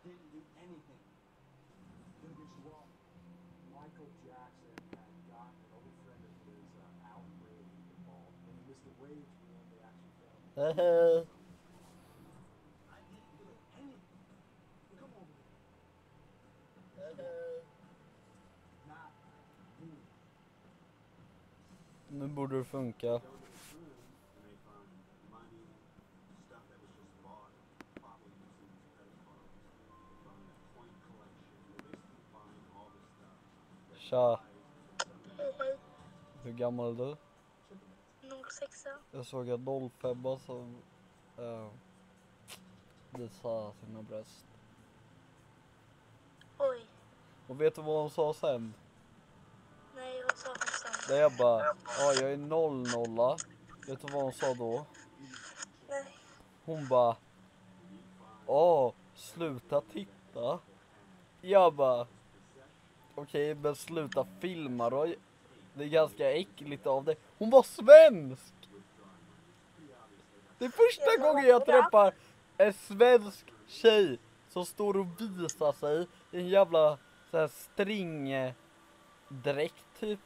didn't do anything. Well, Michael Jackson had gotten an old friend of his, Alan Wade, involved. And Mr. Wade's room, they actually found Hehe. I didn't do anything. Come over here. Not me. Nu borde det funka. Tja. Hur gammal är du? 06. Jag såg att 05 som visade sina bröst. Oj. Och vet du vad hon sa sen? Nej, vad sa hon sen? Där jag bara, ja jag är 00. Vet du vad hon sa då? Nej. Hon bara, sluta titta. Jag bara, okej, men sluta filma då. Det är ganska äckligt av det. Hon var svensk! Det är första gången jag träffar en svensk tjej som står och visar sig i en jävla så här stringdräkt typ.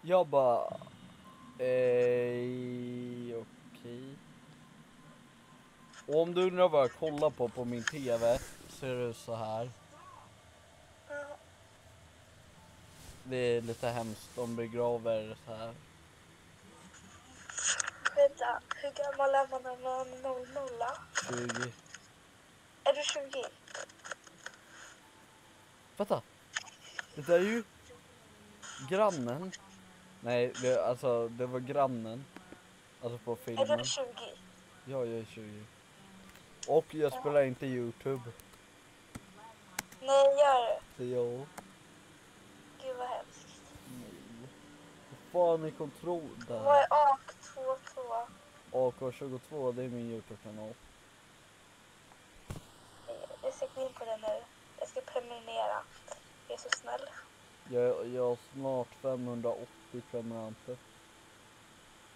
Jag bara, okej. Och om du undrar vad jag kollar på min tv så är det så här. Det är lite hemskt, de begraver så här. Vänta, hur gammal är man när man är 00? 20. Är du 20? Vänta. Det där är ju grannen. Nej, det var grannen. Alltså på Är filmen. du 20? Ja, jag är 20. Och jag spelar inte YouTube. Nej, gör du? Ja. Gud vad hemskt. Nej. Vad fan är kontroll Vad där? är AK22? AK22, det är min YouTube-kanal. Jag ska gå in på det nu. Jag ska prenumerera. Jag är så snäll. Jag har snart 580 prenumeranter.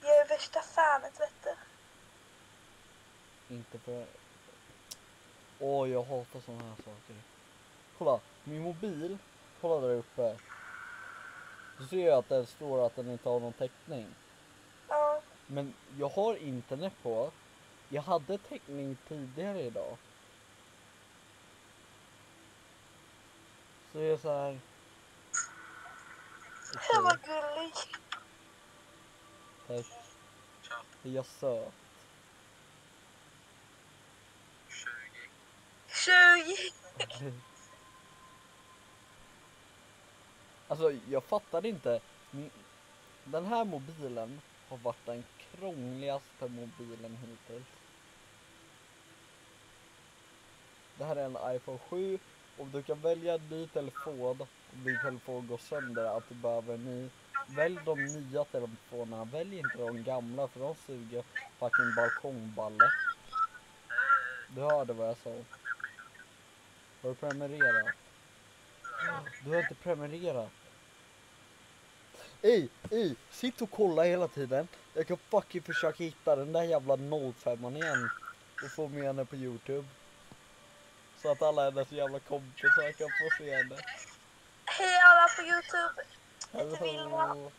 Jag är värsta fanet, vet du. Inte för... jag hatar såna här saker. Kolla, min mobil. Kolla där uppe. Du ser ju att det står att den inte har någon täckning. Ja. Men jag har internet på. Jag hade täckning tidigare idag. Så jag är så här. Det var gullig. Tack. Är jag söt? 20. Alltså jag fattar inte. Den här mobilen har varit den krångligaste mobilen hittills. Det här är en iPhone 7. Om du kan välja en ny telefon, om din telefon går sönder, att du behöver en ny. Välj de nya telefonerna, välj inte de gamla för de suger fucking balkongballe. Du hörde vad jag sa. Har du prenumererat? Du har inte prenumererat. Sitt och kolla hela tiden. Jag kan fucking försöka hitta den där jävla 05 igen och få med henne på YouTube. Så att alla hennes jävla kompisar kan få se henne. Hej alla på YouTube. Jag heter Vilma.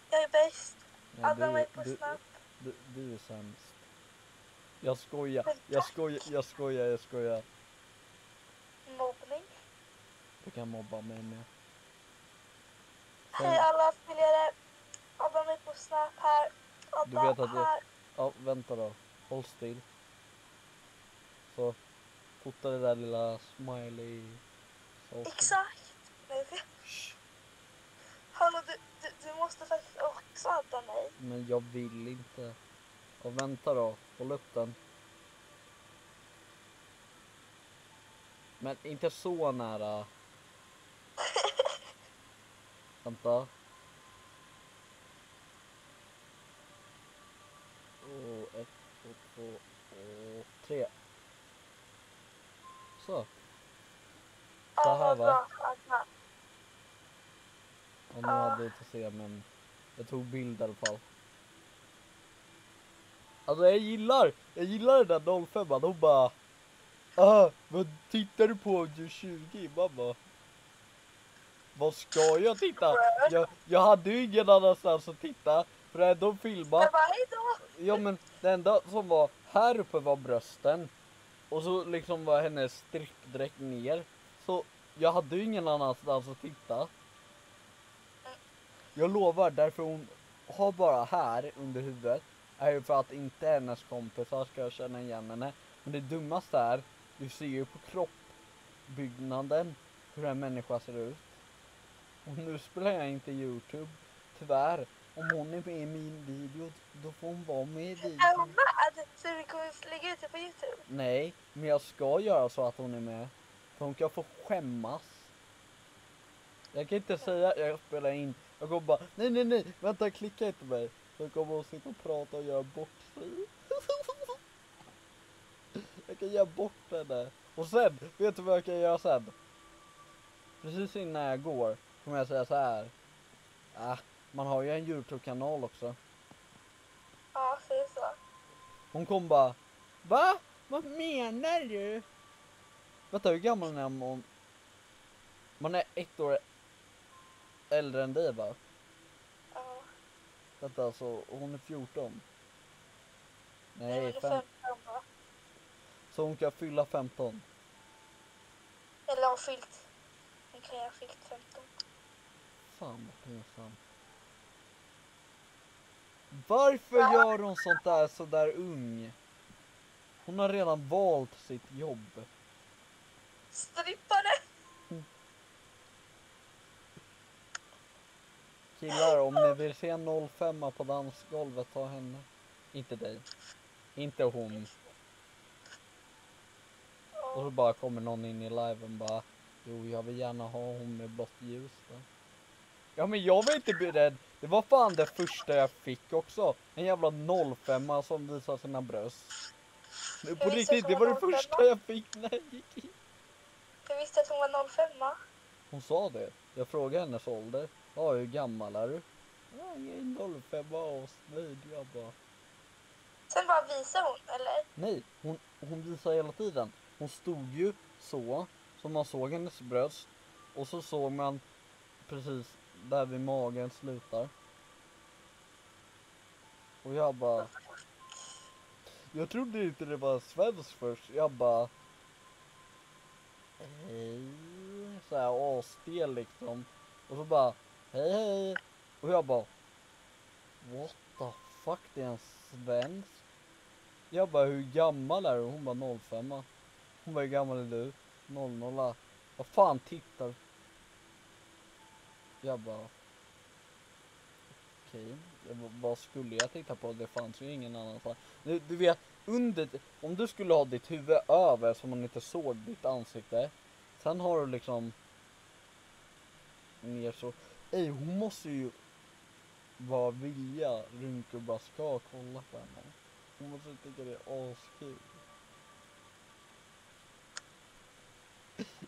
Jag är bäst. Adda mig på Snap. Du är sämst. Jag skojar. Mobbning. Du kan mobba mig med. Hej alla följare. Adda mig på Snap här. Du Adda vet att här. Ja, vänta då. Håll still. Så fota det där lilla smiley. Exakt. Hallå, du måste faktiskt också adda mig. Men jag vill inte. Och vänta då. Håll upp den. Men inte så nära. Vänta. Och 1, 2, 2 och 3. Så. Så här va? Ja, nu hade jag inte se, men jag tog bild i alla fall. Alltså jag gillar den där 05. Hon bara, vad tittar du på om du är 20, mamma? Vad ska jag titta? Jag hade ju ingen annanstans att titta. För det de filmade. Jag bara, hejdå! Ja men det enda som var här uppe var brösten. Och så liksom var hennes strippdräkt ner. Så jag hade ju ingen annanstans att titta. Jag lovar, därför hon har bara här under huvudet är ju för att inte hennes kompisar ska känna igen henne. Men det dummaste är, du ser ju på kroppbyggnaden hur en människa ser ut. Och nu spelar jag inte YouTube, tyvärr. Om hon är med i min video, då får hon vara med i Är videon. hon med? Så du kommer lägga ut det på YouTube? Nej, men jag ska göra så att hon är med. För hon kan få skämmas. Jag kan inte säga att jag spelar in. Jag kommer bara, nej, vänta, klicka inte mig. Så kommer hon sitta och prata och göra bort sig. Jag kan göra bort henne. Och sen, vet du vad jag kan göra sen? Precis innan jag går kommer jag säga så här. Man har ju en YouTube-kanal också. Ja, säg så. Hon kom bara, va? Vad menar du? Vänta, hur gammal är hon? Man är 1 år äldre än dig, va? Ja. Vänta, så hon är 14. Nej, Nej, hon är 5. 15 va? Så hon kan fylla 15. Eller har fyllt. Hon kan ju ha fyllt 15. Fan vad pinsamt. Varför gör hon sånt där så där ung? Hon har redan valt sitt jobb. Strippare! Killar, om ni vill se 05 på dansgolvet, ta henne. Inte dig. Inte hon. Och så bara kommer någon in i liven bara, jo jag vill gärna ha hon med blått ljus då. Ja men jag var inte beredd. Det var fan det första jag fick också. En jävla 05 som visar sina bröst. På riktigt, det var det första jag fick när jag gick in. Jag visste att hon var 05. Hon sa det. Jag frågade hennes ålder. Ja, hur gammal är du? Ja, jag är 05 och snöjd. Jag bara... Sen bara visar hon, eller? Nej, hon visar hela tiden. Hon stod ju så man såg hennes bröst. Och så såg man precis där vid magen slutar. Och jag bara... Jag trodde inte det var svensk först. Jag bara... Hej. Så här asstel liksom. Och så bara... Hej. Och jag bara... What the fuck, det är en svensk? Jag bara, hur gammal är du? Hon bara 05. Hon bara, hur gammal är du? 00. Vad fan tittar? Jag bara... Okej. Vad skulle jag titta på? Det fanns ju ingen annanstans. Du vet, om du skulle ha ditt huvud över så man inte såg ditt ansikte. Sen har du liksom... Ner så... Ej, hon måste ju... Vad vilja runkgubbar ska kolla på henne. Hon måste tycka det är askul.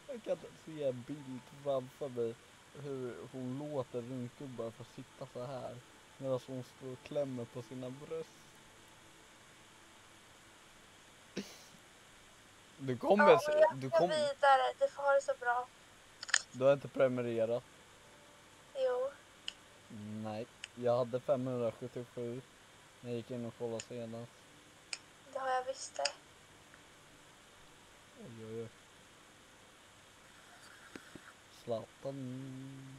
Jag kan se en bild framför mig hur hon låter runkgubbar få sitta så här medan hon står och klämmer på sina bröst. Du kommer... Ja, Du jag vidare. Du får ha det så bra. Du har inte prenumererat? Jo. Nej. Jag hade 577 när jag gick in och kollade senast. Det har jag visst det. Oj. Zlatan.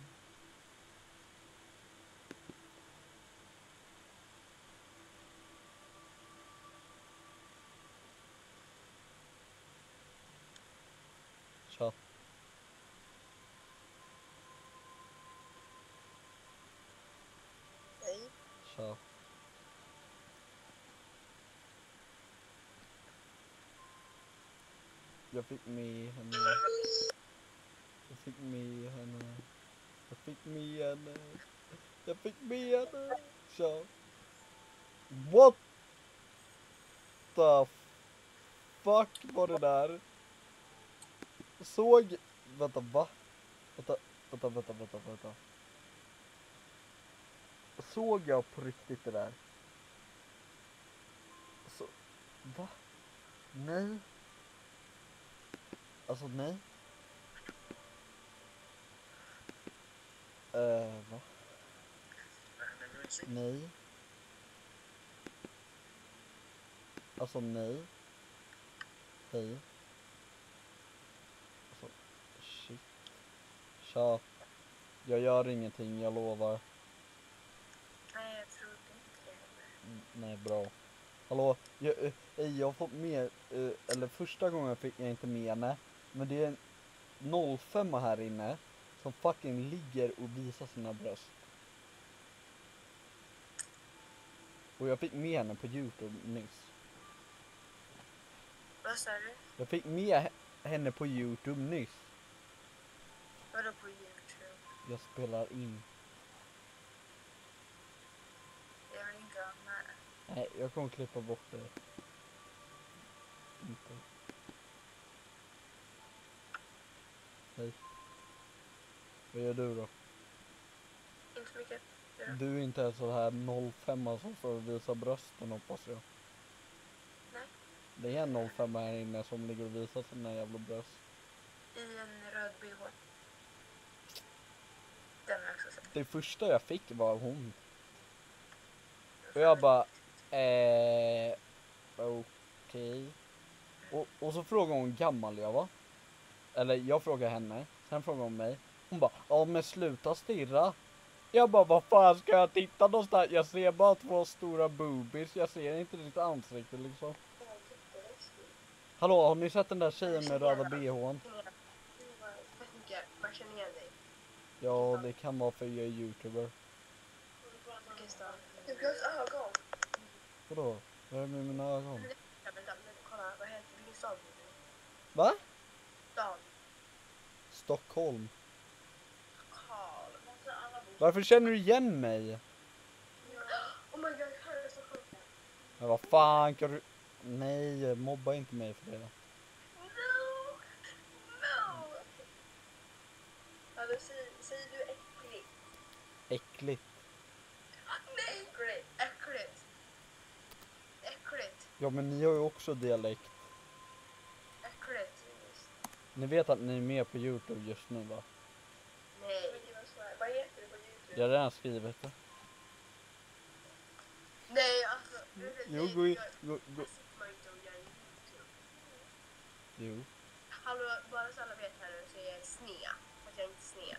Tja. Nej. Tja. Jag fick med henne. Jag fick med henne. Jag fick med henne. Jag fick med henne. Tja. What the fuck var det där? Såg... Vänta, va? Vänta. Såg jag på riktigt det där? Så... Va? Nej. Alltså nej. Va? Nej. Alltså nej. Hej. Alltså, shit. Tja. Jag gör ingenting, jag lovar. Nej, jag trodde inte det heller. Nej, bra. Hallå, jag har fått med, eller första gången fick jag inte med henne. Men det är en 05 här inne som fucking ligger och visar sina bröst. Och jag fick med henne på YouTube nyss. Vad sa du? Jag fick med henne på YouTube nyss. Vadå på YouTube? Jag spelar in. Jag vill inte vara med. Nej, jag kommer klippa bort det. Inte. Hej. Vad gör du då? Inte så mycket. Du är inte så här 05 som får visa brösten, hoppas jag. Nej. Det är en 05 här inne som ligger och visar sina jävla bröst. I en röd bh. Den har jag också sett. Det första jag fick var hon. Och jag bara, okej. Och så frågade hon gammal jag var. Eller jag frågade henne, sen frågade hon mig. Hon bara, ja men sluta stirra. Jag bara, vad fan ska jag titta någonstans? Jag ser bara 2 stora boobies, jag ser inte ditt ansikte liksom. Hallå, har ni sett den där tjejen med röda bhn? Man känner igen dig. Ja, det kan vara för jag är youtuber. Vilken stad? Lukas ögon. Vadå? Vad är det med mina ögon? Ja, vänta, men kolla, vad heter vilken stad bor du i? Va? Stad. Stockholm. Karl. Varför känner du igen mig? Oh my god, här är så sjukt. Men vad fan kan du... Nej, mobba inte mig för det. No! Ja, då säger du äcklig. Äckligt. Nej! Äckligt. Äckligt. Ja, men ni har ju också dialekt. Äckligt. Ni vet att ni är med på YouTube just nu, va? Nej. Vad heter du på YouTube? Jag har redan skrivit det. Nej, alltså. Jo, gå in. Jag sitter man inte och gör YouTube. Jo. Hallå, bara så alla vet här nu så är jag sned. För att jag är inte sned.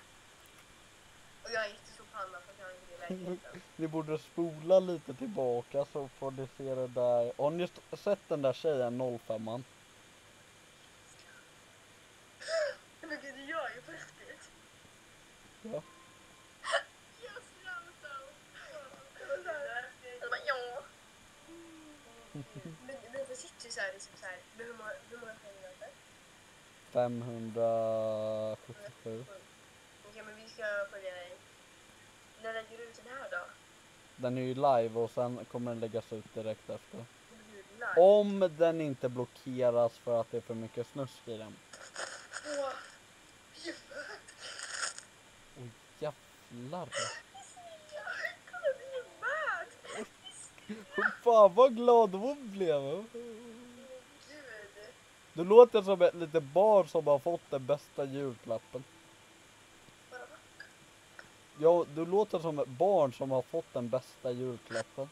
Och jag är jättestor panna för att jag inte är i verkligheten. Ni borde spola lite tillbaka så får ni se det där. Har ni sett den där tjejen 05an? Men gud, det gör ju på riktigt. Ja. Yes, jag bara, ja. Men det sitter ju så här, liksom så här. Hur många följer 577. Okej, men vi ska följa dig. När lägger du ut den här då? Den är ju live och sen kommer den läggas ut direkt efter. Live. Om den inte blockeras för att det är för mycket snusk i den. Åh, Oj, jävlar. kolla, vi är med! Fan vad glad hon blev. Gud. Du låter som ett litet barn som har fått den bästa julklappen. Vadå? Ja, du låter som ett barn som har fått den bästa julklappen.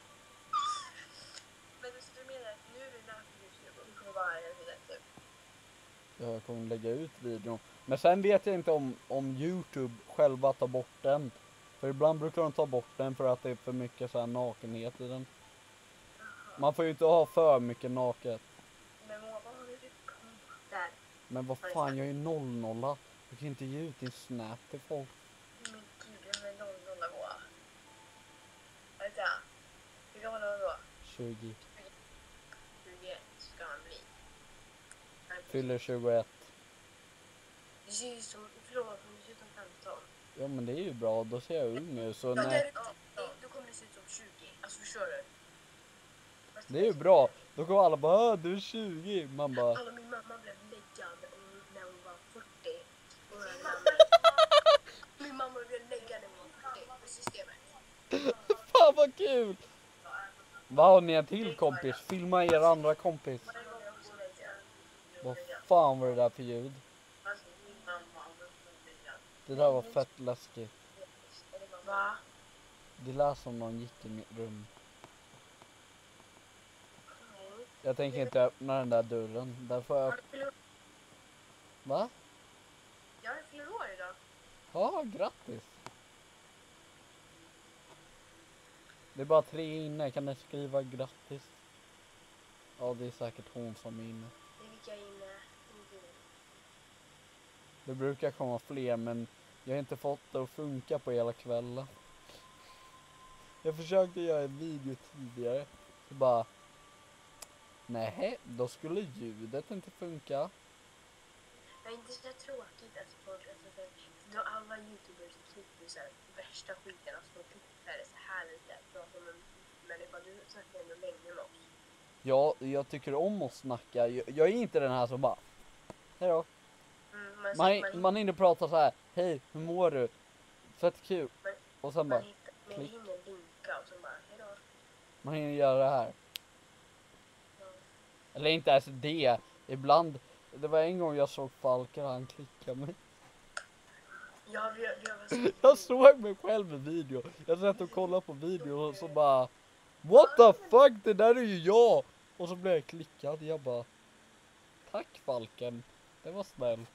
Men du menar att nu är du nära på YouTube och du kommer vara här hela tiden, typ? Jag kommer lägga ut videon. Men sen vet jag inte om YouTube själva tar bort den. För ibland brukar de ta bort den för att det är för mycket så här nakenhet i den. Man får ju inte ha för mycket naket. Men vad har du där? Men vad fan, jag är 00. Du kan inte ge ut din snap till folk. Men gud, jag har 00 nivå. Vänta. Hur gammal är du då? 20. 21 ska han bli. Fyller 21. Du ser ju som, förlåt, men du ser ut som 15. Ja men det är ju bra, då ser jag ung ut. Så Ja, nej, då kommer du se ut som 20. Alltså förstår du? det är ju bra. Då kommer alla bara, du är 20. Man bara, Alla, min mamma blev läggad när hon var 40. Och min mamma blev läggad när hon var 40 på systemet. fan vad kul. Vad har ni en till kompis? Filma er andra kompis. Varje gång jag också lägger. Vad fan var det där för ljud? Det där var fett läskigt. Va? Det lät som någon gick i mitt rum. Nej. Jag tänker inte öppna den där dörren. Därför Har jag... du fyller år? Va? Jag fyller år idag. Ja, grattis. Det är bara 3 inne. Kan ni skriva grattis? Ja, det är säkert hon som är inne. Det fick jag inne. Det brukar komma fler, men jag har inte fått det att funka på hela kvällen. Jag försökte göra en video tidigare. Så bara... Nej, då skulle ljudet inte funka. Det är inte så tråkigt att folk, då alla youtubers klipper så här värsta skiten, alltså de klipper det så här lite, pratar om en människa, du snackar ändå länge med oss. Ja, jag tycker om att snacka. Jag är inte den här som bara... Hejdå. Man hinner prata så här. Hej, hur mår du? Fett kul. Och sen bara... Man hinner vinka och så bara, hejdå. Man hinner göra det här. Ja. Eller inte ens det. Ibland... Det var en gång jag såg Falker och han klickade mig. Ja, vi har så... Jag såg mig själv i video. Jag satt och kollade på video och så bara... What the fuck? Det där är ju jag! Och så blev jag klickad. Jag bara... Tack Falken. Det var snällt.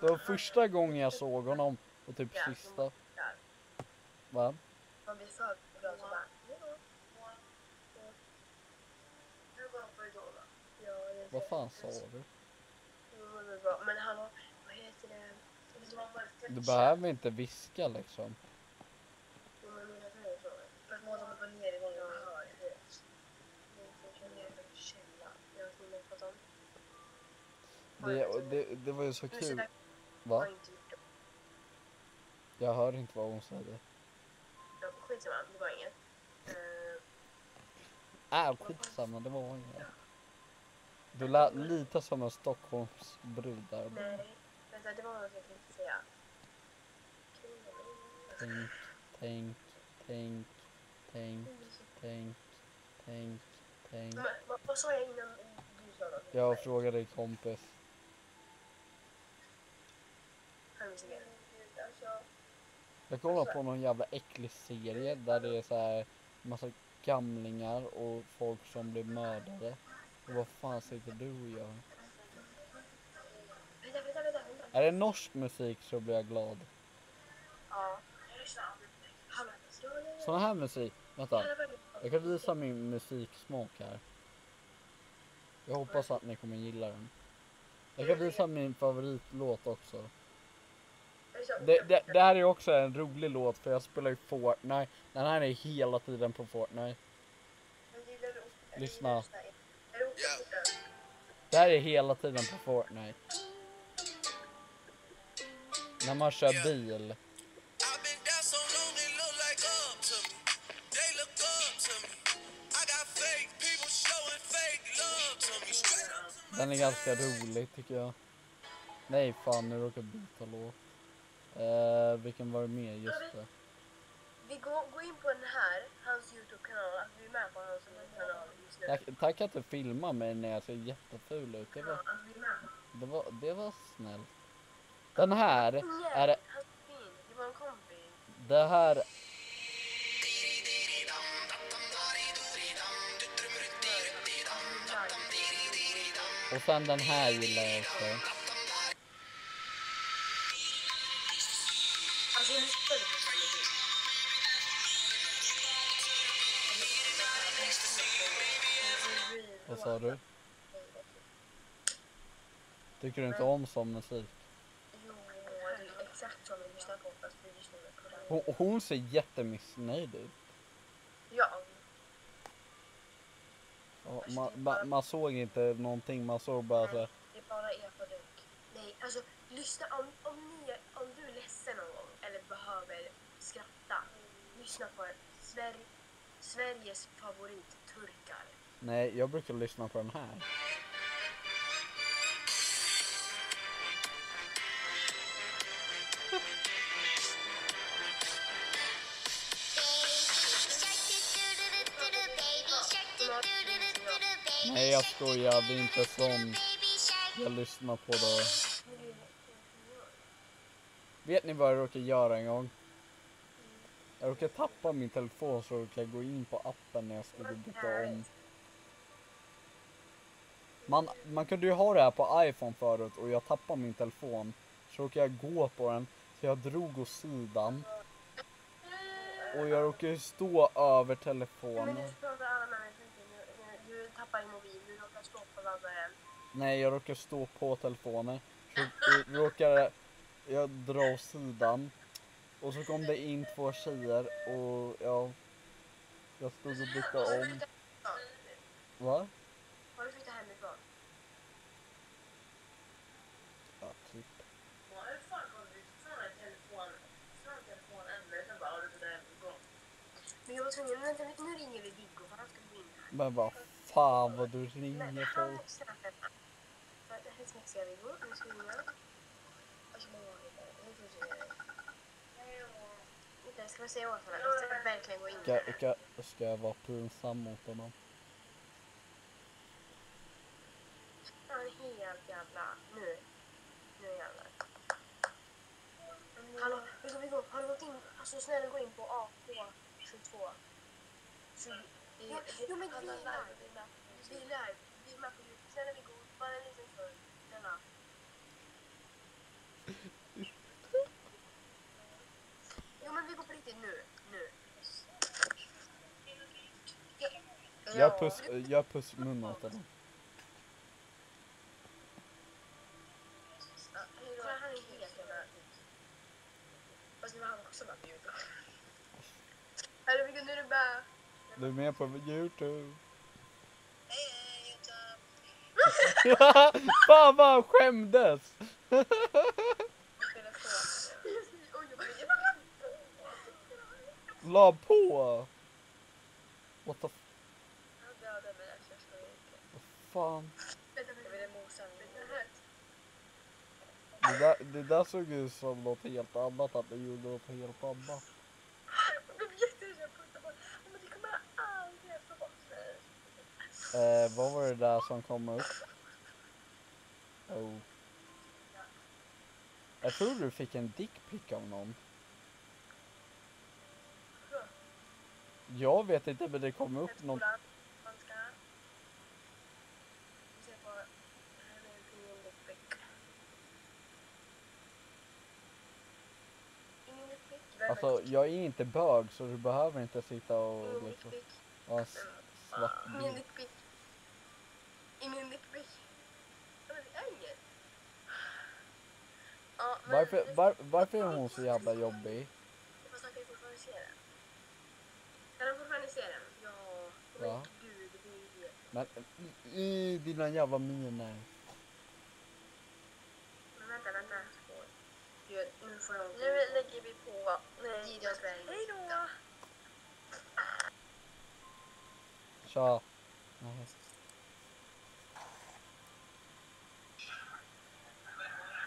Det var första gången jag såg honom. Och typ sista. Va? Man blir för glad så bara, hejdå. Vad fan sa du? Men han har, vad heter det? Du behöver inte viska liksom. Det var ju så kul. Va? Jag hör inte vad hon säger. Skitsamma, det var inget. Skitsamma, det var inget. Du lät lite som en Stockholmsbrud där. Nej, vänta, det var något jag tänkte säga. Tänk. Men, vad sa jag innan du sa något? Jag frågade dig kompis. Jag kollar på någon jävla äcklig serie där det är så här massa gamlingar och folk som blir mördade. Och vad fan sitter du och gör? Vänta. Är det norsk musik så blir jag glad. Ja. Sån här musik, vänta. Jag kan visa min musiksmak här. Jag hoppas att ni kommer gilla den. Jag kan visa min favoritlåt också. Det här är också en rolig låt för jag spelar ju Fortnite. Den här är hela tiden på Fortnite. Lyssna. Det här är hela tiden på Fortnite. När man kör bil. Den är ganska rolig tycker jag. Nej fan, nu råkar jag byta låt. Vilken var det med? Just det. Vi går in på den här, hans YouTube-kanal, att vi är med på hans YouTube-kanal just nu. Tack att du filmar mig när jag ser jätteful ut. Det var snällt. Den här är... Det var en kompis. Det här... Och sen den här gillar jag också. Alltså jag lyssnade på den musik. Vad sa du? Tycker du inte om sån musik? Jo, det är exakt som vi lyssnar på fast vi lyssnar på den. Hon ser jättemissnöjd ut. Ja. Man såg inte någonting, man såg bara så här. Det är bara epadunk. Nej, alltså lyssna om du är ledsen någon gång eller behöver skratta. Lyssna på Sveriges favoritturkar. Nej, jag brukar lyssna på den här. Nej, jag skojar, det är inte sån jag lyssnar på då. Vet ni vad jag råkade göra en gång? Jag råkade tappa min telefon så råkade jag gå in på appen när jag skulle byta om. Man kunde ju ha det här på iPhone förut och jag tappade min telefon. Så råkade jag gå på den så jag drog åt sidan. Och jag råkade stå över Men telefonen. nu pratar alla med mig. Du tappar din mobil, du råkar stå på laddaren. Nej, jag råkade stå på telefonen. Så råkade jag dra åt sidan. Och så kom det in 2 tjejer och jag stod och bytte Har du om. flyttat hemifrån? Va? Har du flyttat hemifrån? Ja, typ. Hur fan kom du från en telefon ändå? Sen bara, har du flyttat hemifrån? Men jag var tvungen, vänta, nu ringer vi Viggo för han ska gå in här. Men vad fan vad du ringer Men på. han snäppar. Det här smäxiga Viggo, nu ska vi ringa. Alltså, vad var det? Vänta, ska vi säga åt honom? Jag ska verkligen gå in här. Ska jag vara pinsam mot honom? Han är helt jävla... Nu jävlar. Hallå, Viggo, har du gått in? Alltså snälla gå in på AK22. Jo men vi är live. Vi är live. Vi är med på YouTube. Snälla Viggo, bara en liten stund. Snälla. Jo men vi går på riktigt nu. Jag puss mun åt honom. För han är helt jävla... Fast nu var han också med på YouTube. Hallå Viggo, nu är det bara... Du är med på YouTube. Hej, YouTube! Fan vad han skämdes. La på. What the Han dödade mig, jag skojar inte. fan. Vänta, jag ville mosa honom. Det där såg ut som något helt annat, att det gjorde något helt annat. Jag blev jätterädd på det. Men det kommer aldrig efter bort. Vad var det där som kom upp? Oh. Jag tror du fick en dickpic av någon. Jag vet inte, men det kom upp någon. Man ska... Vi ser på... Här är ingen dickpic. Ingen dickpic. Alltså, jag är inte bög så du behöver inte sitta och Ingen liksom, dickpic. ha svart Ingen bild. dickpic. Ingen dickpic. Ja, men det är inget. Ja, men... Varför är hon så jävla jobbig? Fast han kan ju fortfarande se den. Kan han fortfarande se den? Ja. Men Ja. gud, det blir ju... Men i dina jävla miner. Men vänta. Gud, nu får de... Nu lägger vi på. Nej, jag ska inte. Hej då! Tja. Nej.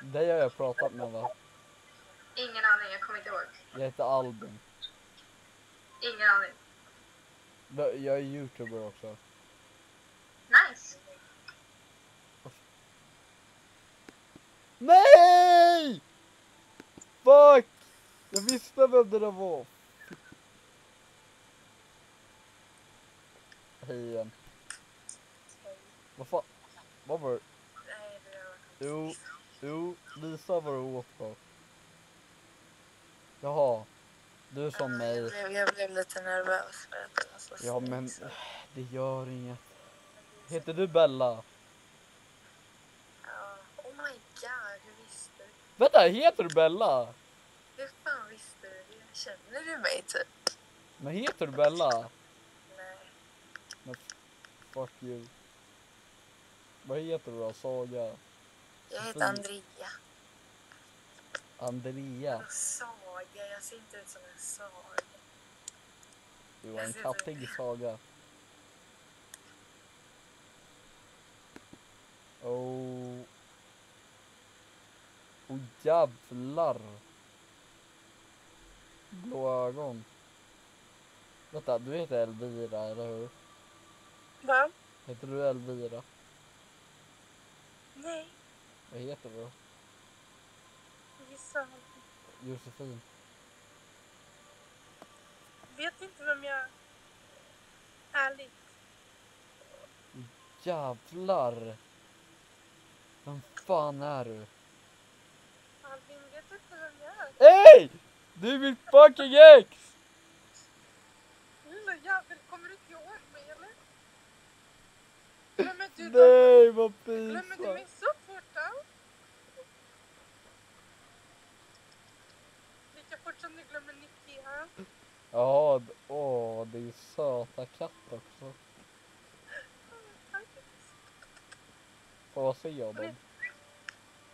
Det har jag pratat med, va? Ingen aning, jag kommer inte ihåg. Jag heter Albin. Ingen aning. Jag är YouTuber också. Nice! Nej! Fuck! Jag visste vem det där var. Hej igen. Vad fan? Vad var det? Nej, det gör Jo, visa vad du åt då. Jaha, du är som mig. Jag blev lite nervös för att det var så Ja, men det gör inget. Heter du Bella? Ja. Oh my god, hur visste du? Vänta, heter du Bella? Hur fan visste du det? Känner du mig typ? Men heter du Bella? Nej. Fuck you. Vad heter du då? Saga? Jag heter Andrea. Andrea? Saga, jag ser inte ut som en saga. Du var en kattig saga. Oh. Oh jävlar. Blå ögon. Vänta, du heter Elvira, eller hur? Va? Heter du Elvira? Nej, Vad heter du då? jag är Saga. Josefin. Vet inte vem jag är. Ärligt. Jävlar. Vem fan är du? Albin vet inte vem jag är. Hej! Du är mitt fucking ex! Lilla jävel, kommer du inte ihåg mig eller? Glömmer du, Nej, vad glömmer du mig pinsamt. så fort då? Lika fort som du glömmer Nicky här. Ja, åh, det är söta katt också. Får jag se dem?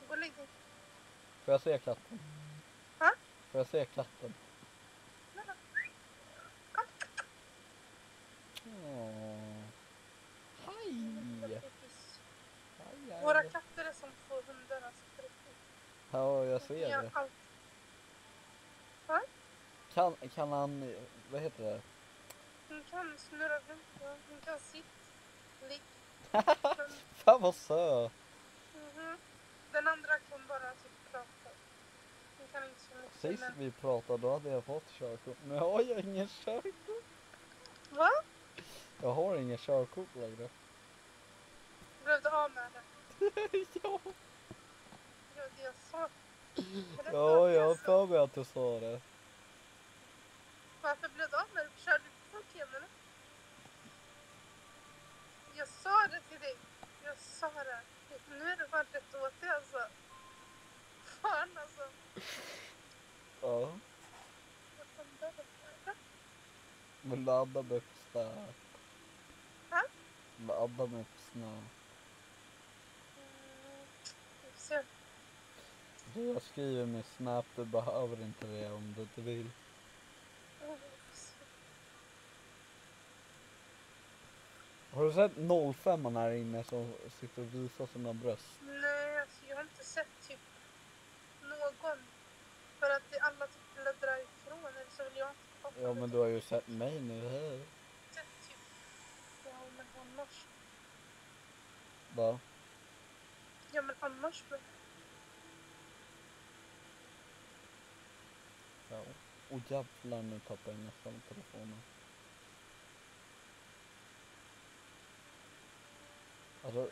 Gå och lägg dig. Får jag se katten? Ha? Får jag se katten? Åh. Hej! Hej, Våra hej. katter är som två hundar alltså. På riktigt. Ja, jag De ser gör det. allt. Kan han, vad heter det? Hon kan snurra runt. Ja. Hon kan sitta. Ligg. Fan vad söt. Mhm. Den andra kan bara typ prata. Hon kan inte så mycket. Sist Men... vi pratade då hade jag fått körkort. Nu har jag ingen körkort. Va? Jag har ingen körkort längre. Blev du av med det? Ja. Ja, det jag sa. Ja, jag har för mig att du sa det. Varför blev du av med det? Körde du för fort igen eller? Jag sa det till dig. Jag sa det. Nu är det bara rätt åt det alltså. Fan alltså. Ja. Vad fan var det? Men ladda mig på snö. Ha? Ladda mig på snö. Vi får se. Jag skriver med Snap, du behöver inte det om du inte vill. Vi får se. Har du sett 05 här inne som sitter och visar sina bröst? Nej, alltså jag har inte sett typ någon. För att det alla typ bläddrar ifrån eller så vill jag inte prata Ja, med men det. du har ju sett mig nu här. Sett typ. Ja, men annars. Va? Ja, men annars. Ja. Och jävlar, nu tappar jag nästan telefonen. Alltså,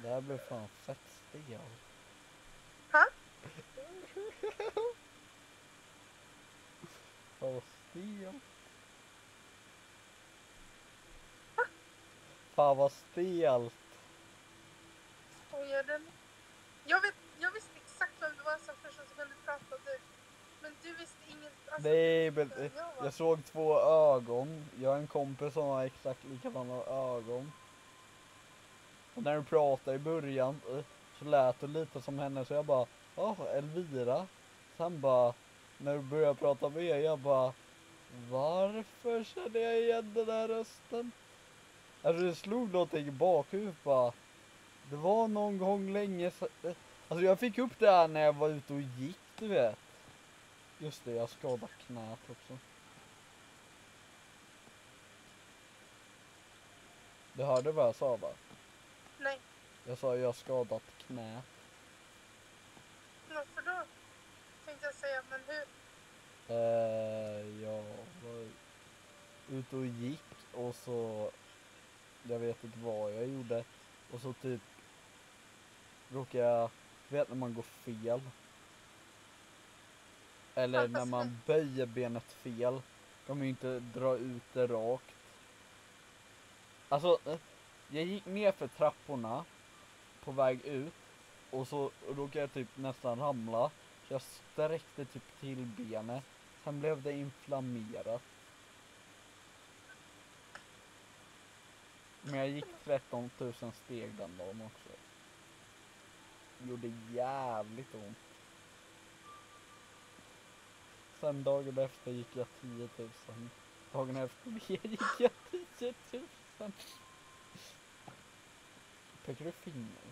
det här blir fan fett stel. Ha? Fan vad stelt. Fan vad stelt. Och gör den. Jag visste exakt vem du var som första sekund du pratade. Men du visste inget. Alltså, Nej, men var. jag såg två ögon. Jag har en kompis som har exakt likadana ögon. Och när du pratade i början så lät det lite som henne, så jag bara, Elvira. Sen bara, när du började prata med jag bara, varför känner jag igen den här rösten? Alltså det slog någonting i bakhuvudet bara. Det var någon gång länge sedan. Alltså jag fick upp det här när jag var ute och gick, du vet. Just det, jag skadade knät också. Du hörde vad jag sa, va? Nej, Jag sa jag har skadat knät. varför då? Tänkte jag säga, men hur? Jag var ute och gick och så, jag vet inte vad jag gjorde. Och så typ råkade jag, vet när man går fel. Eller när man böjer benet fel. Kan man ju inte dra ut det rakt. Alltså, jag gick ner för trapporna på väg ut. Och så råkade jag typ nästan ramla. Så jag sträckte typ till benet. Sen blev det inflammerat. Men jag gick 13 000 steg den dagen också. Det gjorde jävligt ont. Sen dagen efter gick jag 10 000. Dagen efter det gick jag 10 000. Pekar du finger?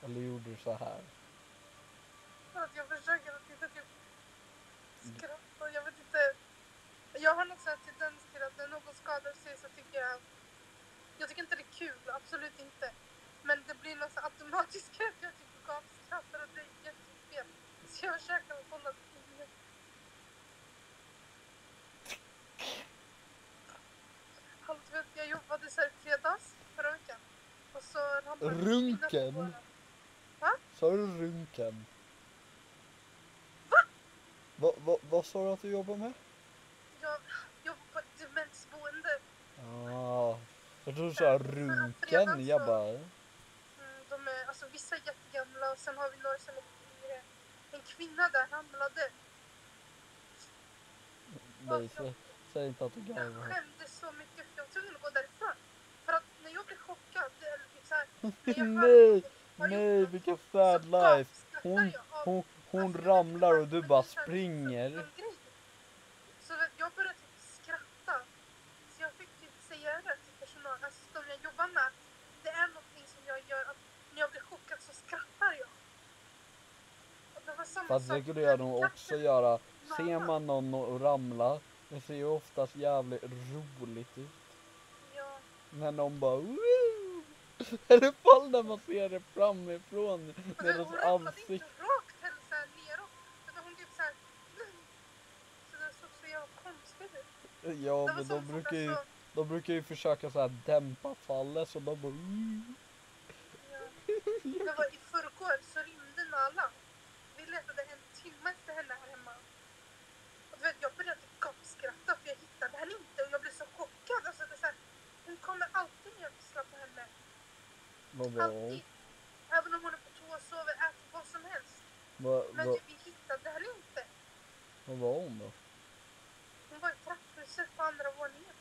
Eller gjorde du så här? För att jag försöker att inte typ skratta. Jag vet inte. Jag har någon sån här tendens till att när någon skadar sig så tycker jag tycker inte det är kul, absolut inte. Men det blir något så automatiskt att jag typ gapskrattar och det är Runken. Sa du runken? Vad sa du att du jobbar med? Jag jobbar på ett demensboende. Jag tror du sa runken. Jag bara... De är, alltså vissa är jättegamla och sen har vi några som är lite yngre. En kvinna där hamnade. Nej, säg inte att du Jag garvar. skämdes så mycket för jag var tvungen att gå därifrån. För att när jag blev chockad, eller typ såhär, när jag Nej, vilken sad life. Hon ramlar och du bara springer. Så jag började typ skratta. Så jag fick typ säga det till personal, alltså de jag jobbar med. Det är någonting som jag gör, att när jag blir chockad så skrattar jag. Och det var samma Fast det skulle jag nog också göra. Ser man någon ramla, det ser ju oftast jävligt roligt ut. Ja. När någon bara woo! Eller fall när man ser det framifrån. När Hon det ramlade inte rakt heller såhär neråt. Utan hon typ såhär. Så det såg så jävla konstigt ut. Ja, men de brukar ju försöka så här dämpa fallet så de bara Ja. Det var i förrgår så rymde Nala. Vi letade en timme efter henne här hemma. Och du vet, jag började gapskratta för jag hittade henne inte och jag blev så chockad. Alltså det är så här, hon kommer alltid när jag visslar på henne. Alltid. Även om hon är på toa, sover, äter vad som helst. Men vi hittade henne inte. Vad var hon då? Hon var i trapphuset på andra våningen.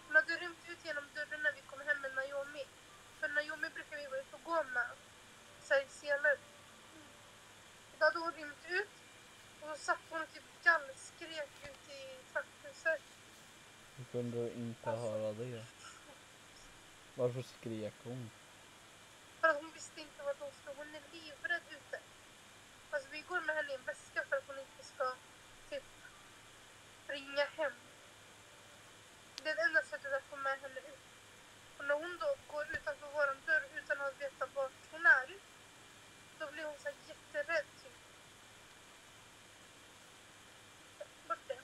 Hon hade rymt ut genom dörren när vi kom hem med Naomi. För Naomi brukar vi vara ute och gå med. Så i selar. Då hade hon rymt ut. Och så satt hon typ gallskrek ut i trapphuset. Hur kunde du inte höra det? Varför skrek hon? För att hon visste inte vart hon stod. Hon är livrädd ute. Alltså vi går med henne i en väska för att hon inte ska typ ringa hem. Det är det enda sättet att få med henne ut. Och när hon då går utanför våran dörr utan att veta vart hon är, då blir hon så här jätterädd typ. Bort det.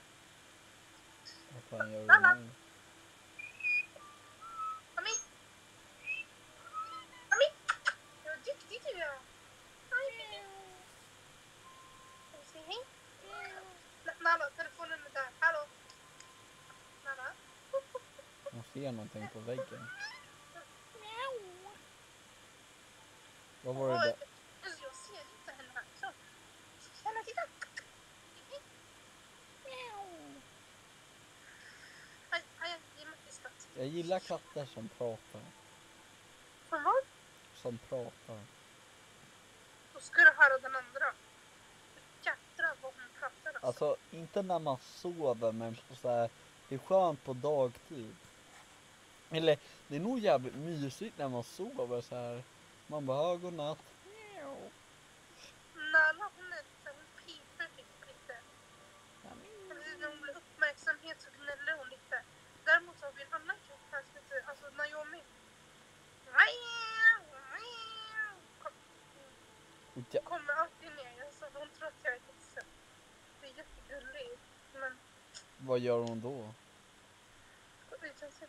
Vad fan gör du Nala! nu? Mami! Mami! Vad duktig du är! Hej! Ska vi säga hej? Nala, telefonen är där. Hallå? Nala? Man ser någonting på väggen. Vad var det där? Alltså, jag ser inte henne här. Så. Tjena, titta! Aj, det är Mattis katt. Jag gillar katter som pratar. Som vad? Som pratar. Då ska du höra den andra. Jädrar vad hon pratar Alltså, inte när man sover, men på så här, det är skönt på dagtid. Eller, det är nog jävligt mysigt när man sover så här. Man bara, godnatt. Nala, hon piper typ lite. När hon blir uppmärksamhet så gnäller hon lite. Däremot har vi en annan katt här som heter, alltså Naomi. Kommer alltid ner, så hon tror att jag är ledsen. Det är jättegulligt, men... Vad gör hon då? Vi kan se.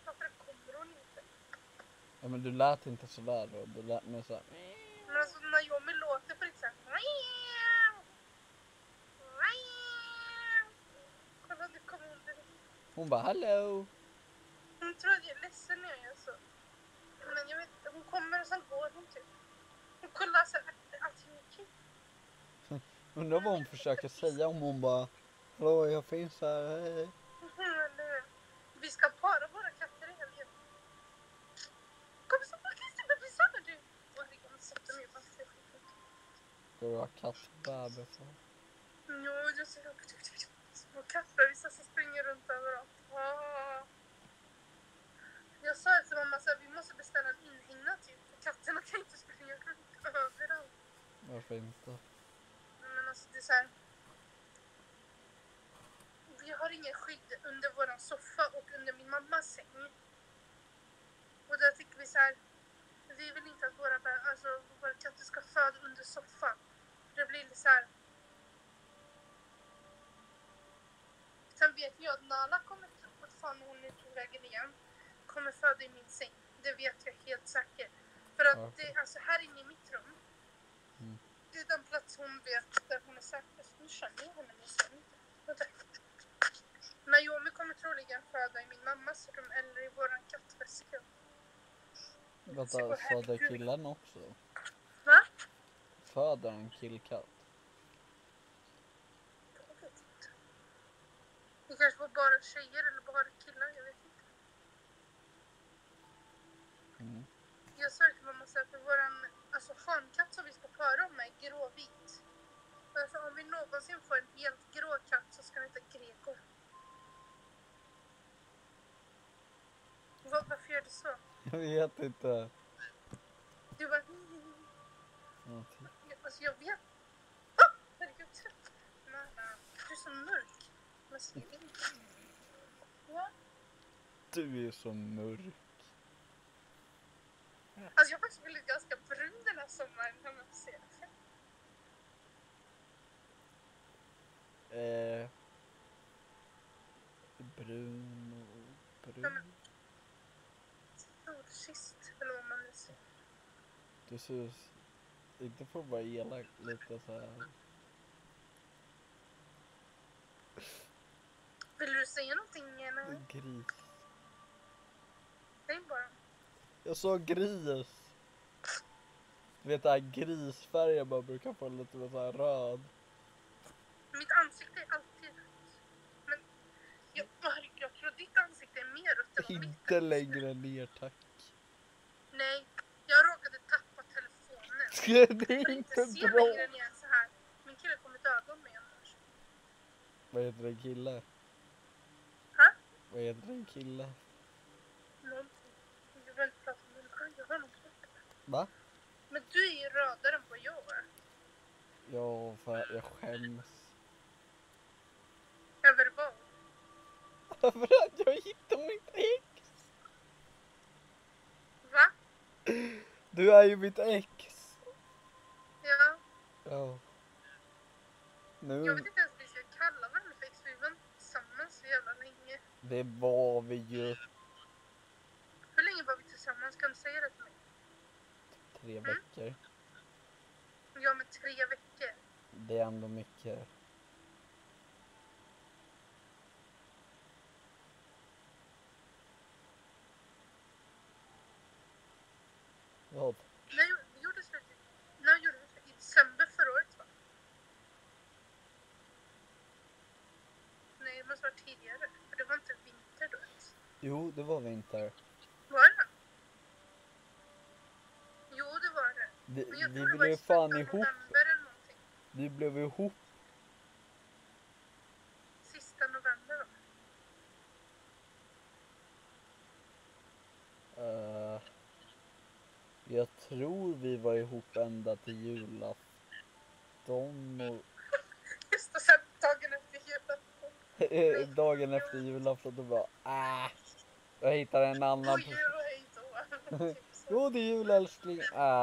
Varför kommer hon inte? Ja, men du lät inte sådär då. Du lät mig såhär. Men alltså Naomi låter på riktigt såhär. Kolla, nu kommer hon direkt. Hon bara, hallå. Hon tror att jag är ledsen när jag gör så. Men jag vet inte, hon kommer och sen går hon typ. Hon kollar såhär, allting är okej. Undrar vad hon försöker säga om hon bara, hallå, jag finns här, hej. Vi ska para våra katter i helgen. Kom så på Kristin, vad sa du? Herregud, sätt dem ju fast. Ska du ha kattbebisar? Jo, jag ser små kattbebisar som springer runt överallt. Jag sa till mamma att vi måste beställa en inhägnad typ. För katterna kan inte springa runt överallt. Varför inte? Men alltså det är såhär. Vi har ingen skydd under våran soffa och under min mammas säng. Och där tycker vi såhär. Vi vill inte att våra katter ska föda under soffan. Det blir lite såhär. Sen vet jag att Nala kommer fan hon nu tog vägen igen, kommer föda i min säng. Det vet jag helt säkert. För att Ja. det, alltså här inne i mitt rum, Mm. det är den plats hon vet där hon är säkrast. Nu känner jag henne minst inte. Vänta. Naomi kommer troligen föda i min mammas rum eller i våran kattväska. Vänta, föder killen också? Va? Föder en killkatt? Jag vet inte. Det kanske var bara tjejer eller bara killar, jag vet inte. Mm. Jag sa till mamma så här, för våran fankatt som vi ska para om är gråvit. Alltså om vi någonsin får en helt grå katt så ska den heta Gregor. Varför gör du så? Jag vet inte. Du bara... Någonting. Alltså jag vet... Herregud. Men, du är så mörk. Men ser inte. Ja. Du är så mörk. Alltså jag har faktiskt blivit ganska brun den här sommaren. Kan man se. Brun och brun. Solkist, eller vad man nu säger. Du ser inte för att vara elak, lite så här. Vill du säga någonting eller? Gris. Säg bara. Jag sa gris. Du vet det här grisfärgen man brukar få lite med så här röd. Mitt ansikte är alltid rött. Men jag tror ditt ansikte är mer rött än mitt. Inte längre ner, tack. Nej, jag råkade tappa telefonen. Det är Jag kan inte inte se bra. längre när jag är så här. Min kille kommer döda mig annars. Vad heter din kille? Ha? Vad heter din kille? Någonting. Du vill inte prata om det. Jag har nog gjort det. Va? Men du är ju rödare än vad jag är. Ja, för jag skäms. Över vad? För att jag hittade mitt ex. Va? Du är ju mitt ex. Ja. Ja. Jag Nu, vet inte ens vad vi ska kalla varandra för ex. Vi var inte tillsammans så jävla länge. det var vi ju Hur länge var vi tillsammans? Kan du säga det till mig? 3 veckor. Ja, men 3 veckor. Det är ändå mycket. Vad? Vi gjorde slut när gjorde vi slut? I december förra året, va? Nej, det måste vara tidigare. För det var inte vinter då ens. Jo, det var vinter. Var det? Jo, det var det. Vi Men jag tror det var blev i fan slutet av ihop. november eller någonting. Vi blev ihop. Sista november, va? Jag tror vi var ihop ända till julafton och Just det, sen dagen efter julafton. dagen efter julafton då bara jag hittade en annan God jul och hej då. Typ så. Jo, det är jul älskling.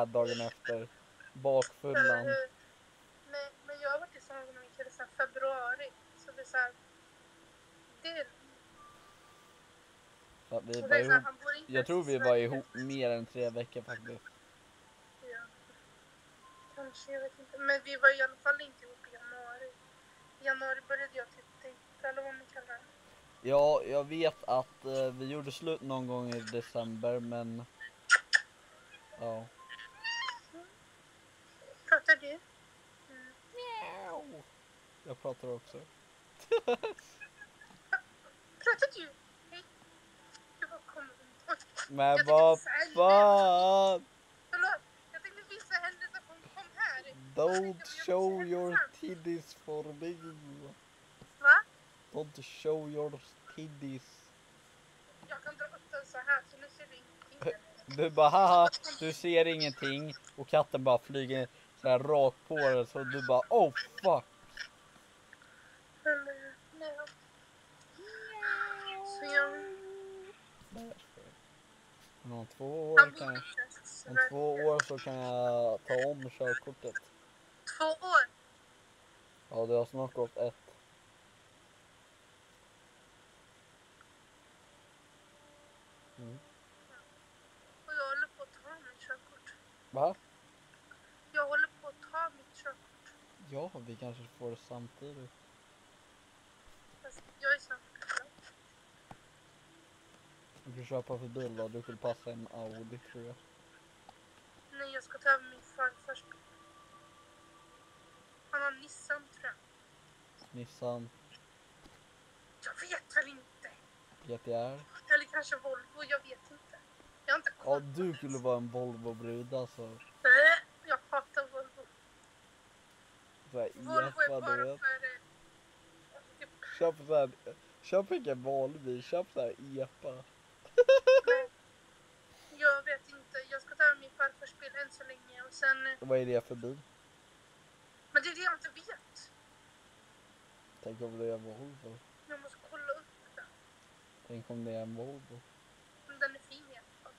Dagen efter bakfullan. Nej, men jag har varit tillsammans med min kille sedan februari. Så det är såhär... Det är... Så att vi och var det är så här, ihop. han bor inte Jag tror ens i vi var Sverige. ihop mer än 3 veckor faktiskt. Ja. Kanske, jag vet inte. Men vi var i alla fall inte ihop i januari. I januari började jag typ dejta, eller vad man kallar det. Ja, jag vet att vi gjorde slut någon gång i december, men ja. Pratar du? Jag pratar också. Pratar du? Hej. Du bara kom. Oj. Men Jag tänkte vad visa henne. fan! Förlåt. Jag tänkte visa henne så hon kom här. Don't show your titties for me. Va? Don't show your titties. Jag kan dra upp den så här så nu ser du ingenting. Du bara haha, du ser ingenting. Och katten bara flyger så här rakt på dig. Så du bara oh fuck. Eller, nej. Så jag... Men om 2 Han år bor kan jag, inte om ens i 2 Sverige. år så kan jag ta om körkortet. 2 år? Ja, det har snart gått 1. Va? Jag håller på att ta mitt körkort. Ja, vi kanske får det samtidigt. Fast jag är snart klar. Du får köpa för bil då, du skulle passa en Audi tror jag. Nej, jag ska ta över min farfars bil. Han har Nissan tror jag. Nissan, Jag vet väl inte. GTR. Eller kanske Volvo, jag vet inte. Jag har inte Ja, koll. du skulle vara en Volvo-brud alltså. Jag hatar Volvo. Såhär Volvo är epa, du bara vet. för... Alltså, typ, Köp såhär, köp ingen vanlig bil, köp såhär epa. nej. Jag vet inte. Jag ska ta över min farfars bil än så länge. Och sen... Vad är det för bil? Men det är det jag inte vet. Tänk om det är en Volvo. Jag måste kolla upp den. Tänk om det är en Volvo. Men den är fin i alla fall.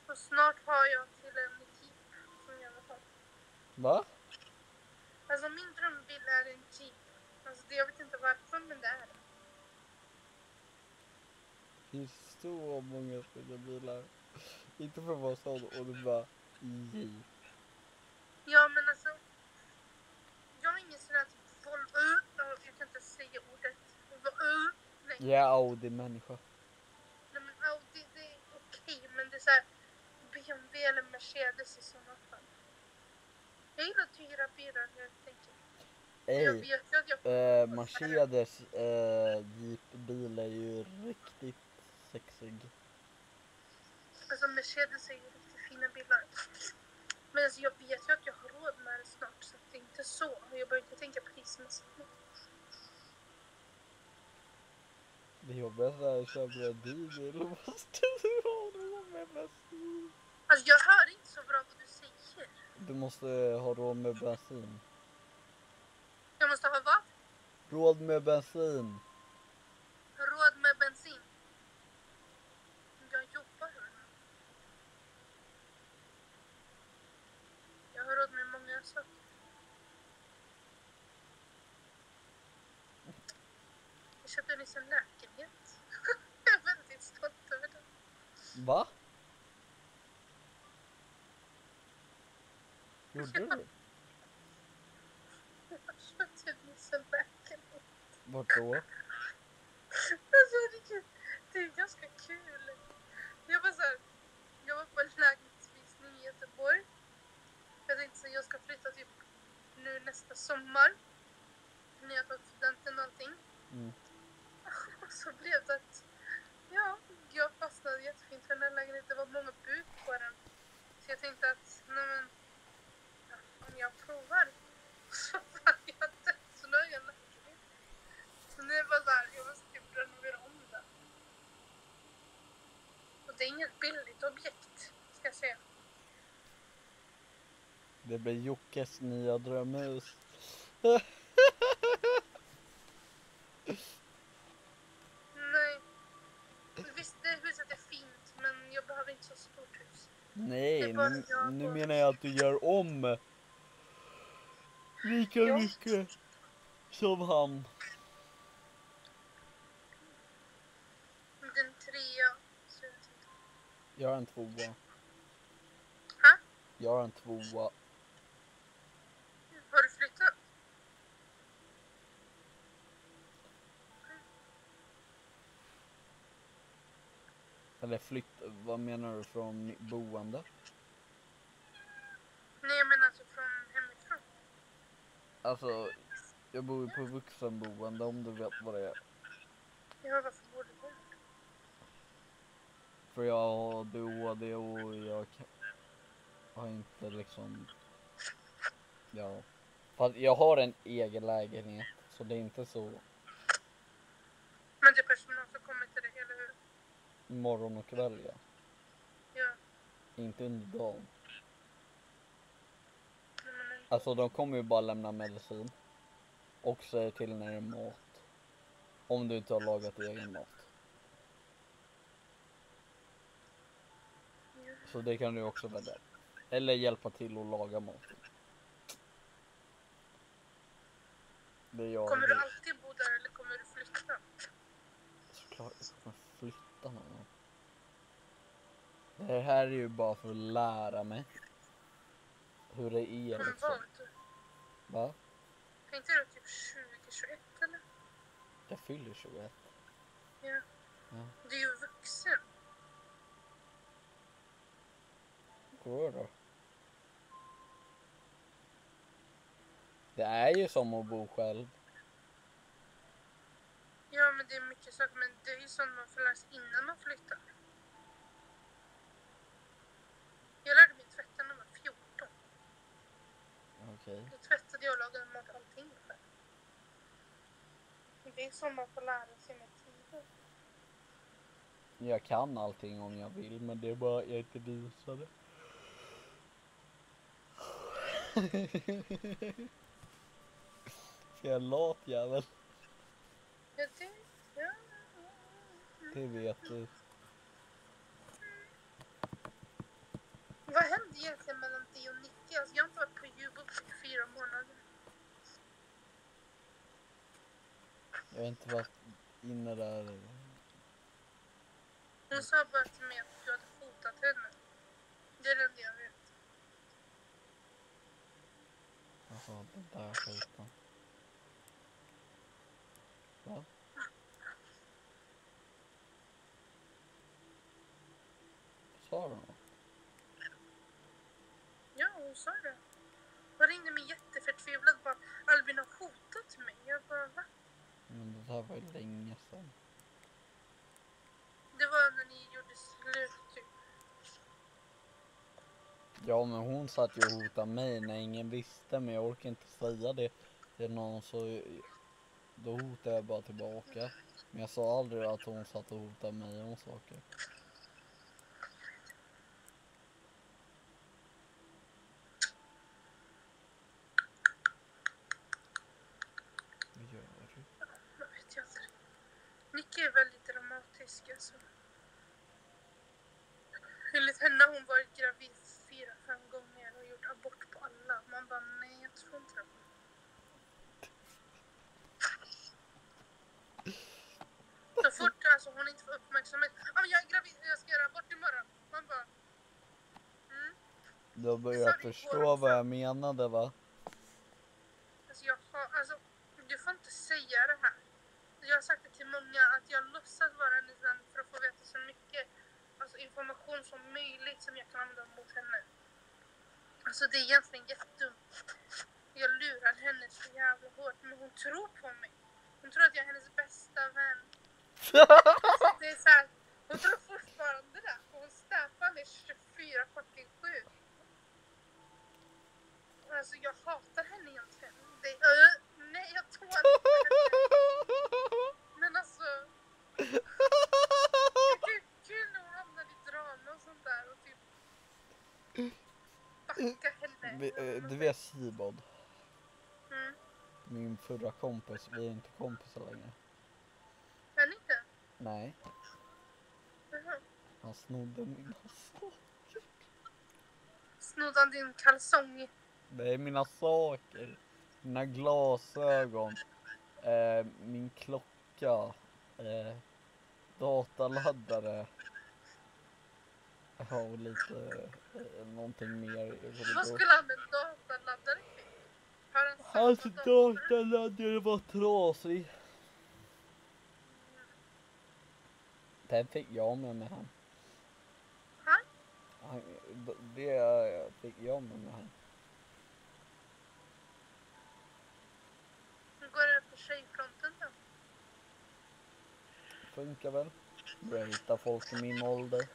Och snart har jag till en Jeep. Som jag vill ha. Va? Alltså min drömbil är en Jeep. Alltså jag vet inte varför, men det är det. Det är så många fina bilar. Inte för att vara sån och du bara Jeep. Ja, men alltså. Jag är ingen sån där typ Volvo. Jag kan inte säga ordet. Nej. Jag är Audi-människa. Nej, men Audi, det är okej. Men det är såhär BMW eller Mercedes i sådana fall. Jag gillar dyra bilar helt enkelt. Jag Ey, vet ju att jag Mercedes Jeep-bil är ju riktigt sexig. Alltså Mercedes är ju riktigt fina bilar. Men alltså, jag vet ju att jag har råd med det snart. Så att det är inte så. Jag behöver inte tänka prismässigt. Det jobbigaste är att köpa en dyr bil och måste du ha råd med bensin. Alltså jag hör inte så bra vad du säger. Du måste ha råd med bensin. Jag måste ha vad? Råd med bensin. Råd med bensin. Jag jobbar. Jag har råd med många saker. Jag köpte nyss en lägenhet. Jag är väldigt stolt över det. Va? Gjorde du? Jag köpte nyss en lägenhet. Vart då? Alltså det är ganska kul. Jag var på en lägenhetsvisning i Göteborg. Jag tänkte att jag ska flytta typ nu nästa sommar. När jag tar studenten och allting. Mm. Och så blev det att jag fastnade jättefint för den här lägenheten. Det var många bud på den. Så jag tänkte att om jag provar så var jag dödsnöjd. Så nu var det här, jag måste typ renovera om den. Och det är inget billigt objekt, ska jag säga. Det blir Jockes nya drömhus. Nej. Visst, det huset är fint, men jag behöver inte så stort hus. Det Nej, är bara jag nu och- menar jag att du gör om lika Ja. mycket som han. Den 3. Så jag vet inte. Jag har en 2. Ha? Jag har en 2. Har du flyttat? Eller vad menar du från boende? Nej, jag menar alltså från hemifrån. Alltså, jag bor ju på vuxenboende om du vet vad det är. Ja, varför bor du där? För jag har ADHD och jag har inte liksom... Ja. Fast jag har en egen lägenhet, så det är inte så Men det är personal som kommer till dig, eller hur? morgon och kväll, ja. Ja. Inte under dagen. Nej, men Alltså de kommer ju bara lämna medicin. Och säger till när det är mat. Om du inte har lagat egen mat. ja. Så det kan du också välja. Eller hjälpa till att laga maten. Det är jag. Kommer du alltid bo där eller kommer du flytta? Såklart jag kommer flytta någon gång. Det det här är ju bara för att lära mig hur det är Men liksom. vad? Va? Tänkte du typ 2021 eller? Jag fyller 21. Ja. Ja. Du är ju vuxen. Går då? Det är ju som att bo själv. Ja, men det är mycket saker. Men det är ju sånt man får lära sig innan man flyttar. Jag lärde mig tvätta när jag var 14. Okej. Då tvättade jag och lagade mat och allting själv. Det är som man får lära sig med tiden. Jag kan allting om jag vill, men det är bara jag inte visar det. Ska jag lat jävel? Ja, det... Ja. Det vet du. Vad hände egentligen mellan dig och Nicky? Alltså, jag har inte varit på Jubel i 4 månader. Jag har inte varit inne där. Hon sa bara till mig att du hade hotat henne. Det är det enda jag vet. Jaha, den där skiten. Va? Sa du något? Ja, hon sa det. Hon ringde mig jätteförtvivlad bara Albin har hotat mig. Jag bara, va? Men det där var ju länge sedan. Det var när ni gjorde slut typ. Ja, men hon satt ju och hotade mig när ingen visste, men jag orkar inte säga det till någon, så då hotade jag bara tillbaka. Men jag sa aldrig att hon satt och hotade mig om saker. Vad gör du? Jag vet jag inte. Nicky är väldigt dramatisk alltså. Enligt henne har hon varit gravid 4-5 gånger och gjort abort på alla. Man bara, nej jag tror inte det. Så fort alltså, hon inte får uppmärksamhet. Ja, men jag är gravid, jag ska göra abort imorgon. Man bara, Då börjar jag förstå vad jag menade, va? Alltså, du får inte säga det här. Jag har sagt det till många att jag låtsas vara hennes vän för att få veta så mycket alltså, information som möjligt som jag kan använda mot henne. Alltså det är egentligen jättedumt. Jag lurar henne så jävla hårt, men hon tror på mig. Hon tror att jag är hennes bästa vän. Alltså, det är så här, hon tror fortfarande det. Och hon stämpar mig 24/7. Alltså jag hatar henne egentligen. Nej, jag tål inte henne. Men alltså... Det är kul när hon hamnar i drama och sånt där. Och typ... Backa henne. Du vet Sibod, Mm. min förra kompis, vi är inte kompisar längre. Är ni inte? Nej, Jaha. han snodde mina saker. Snodde han din kalsong? Det är mina saker. Mina glasögon. Min klocka. Dataladdare. Ja, och lite någonting mer. Vad skulle han med en dataladdare till? Har han Hans samma dator? dataladdare var trasig. Den fick jag med mig hem. Ha? Det fick jag med mig hem. Hur går det på tjejfronten då? Funkar väl. Börjar hitta folk i min ålder.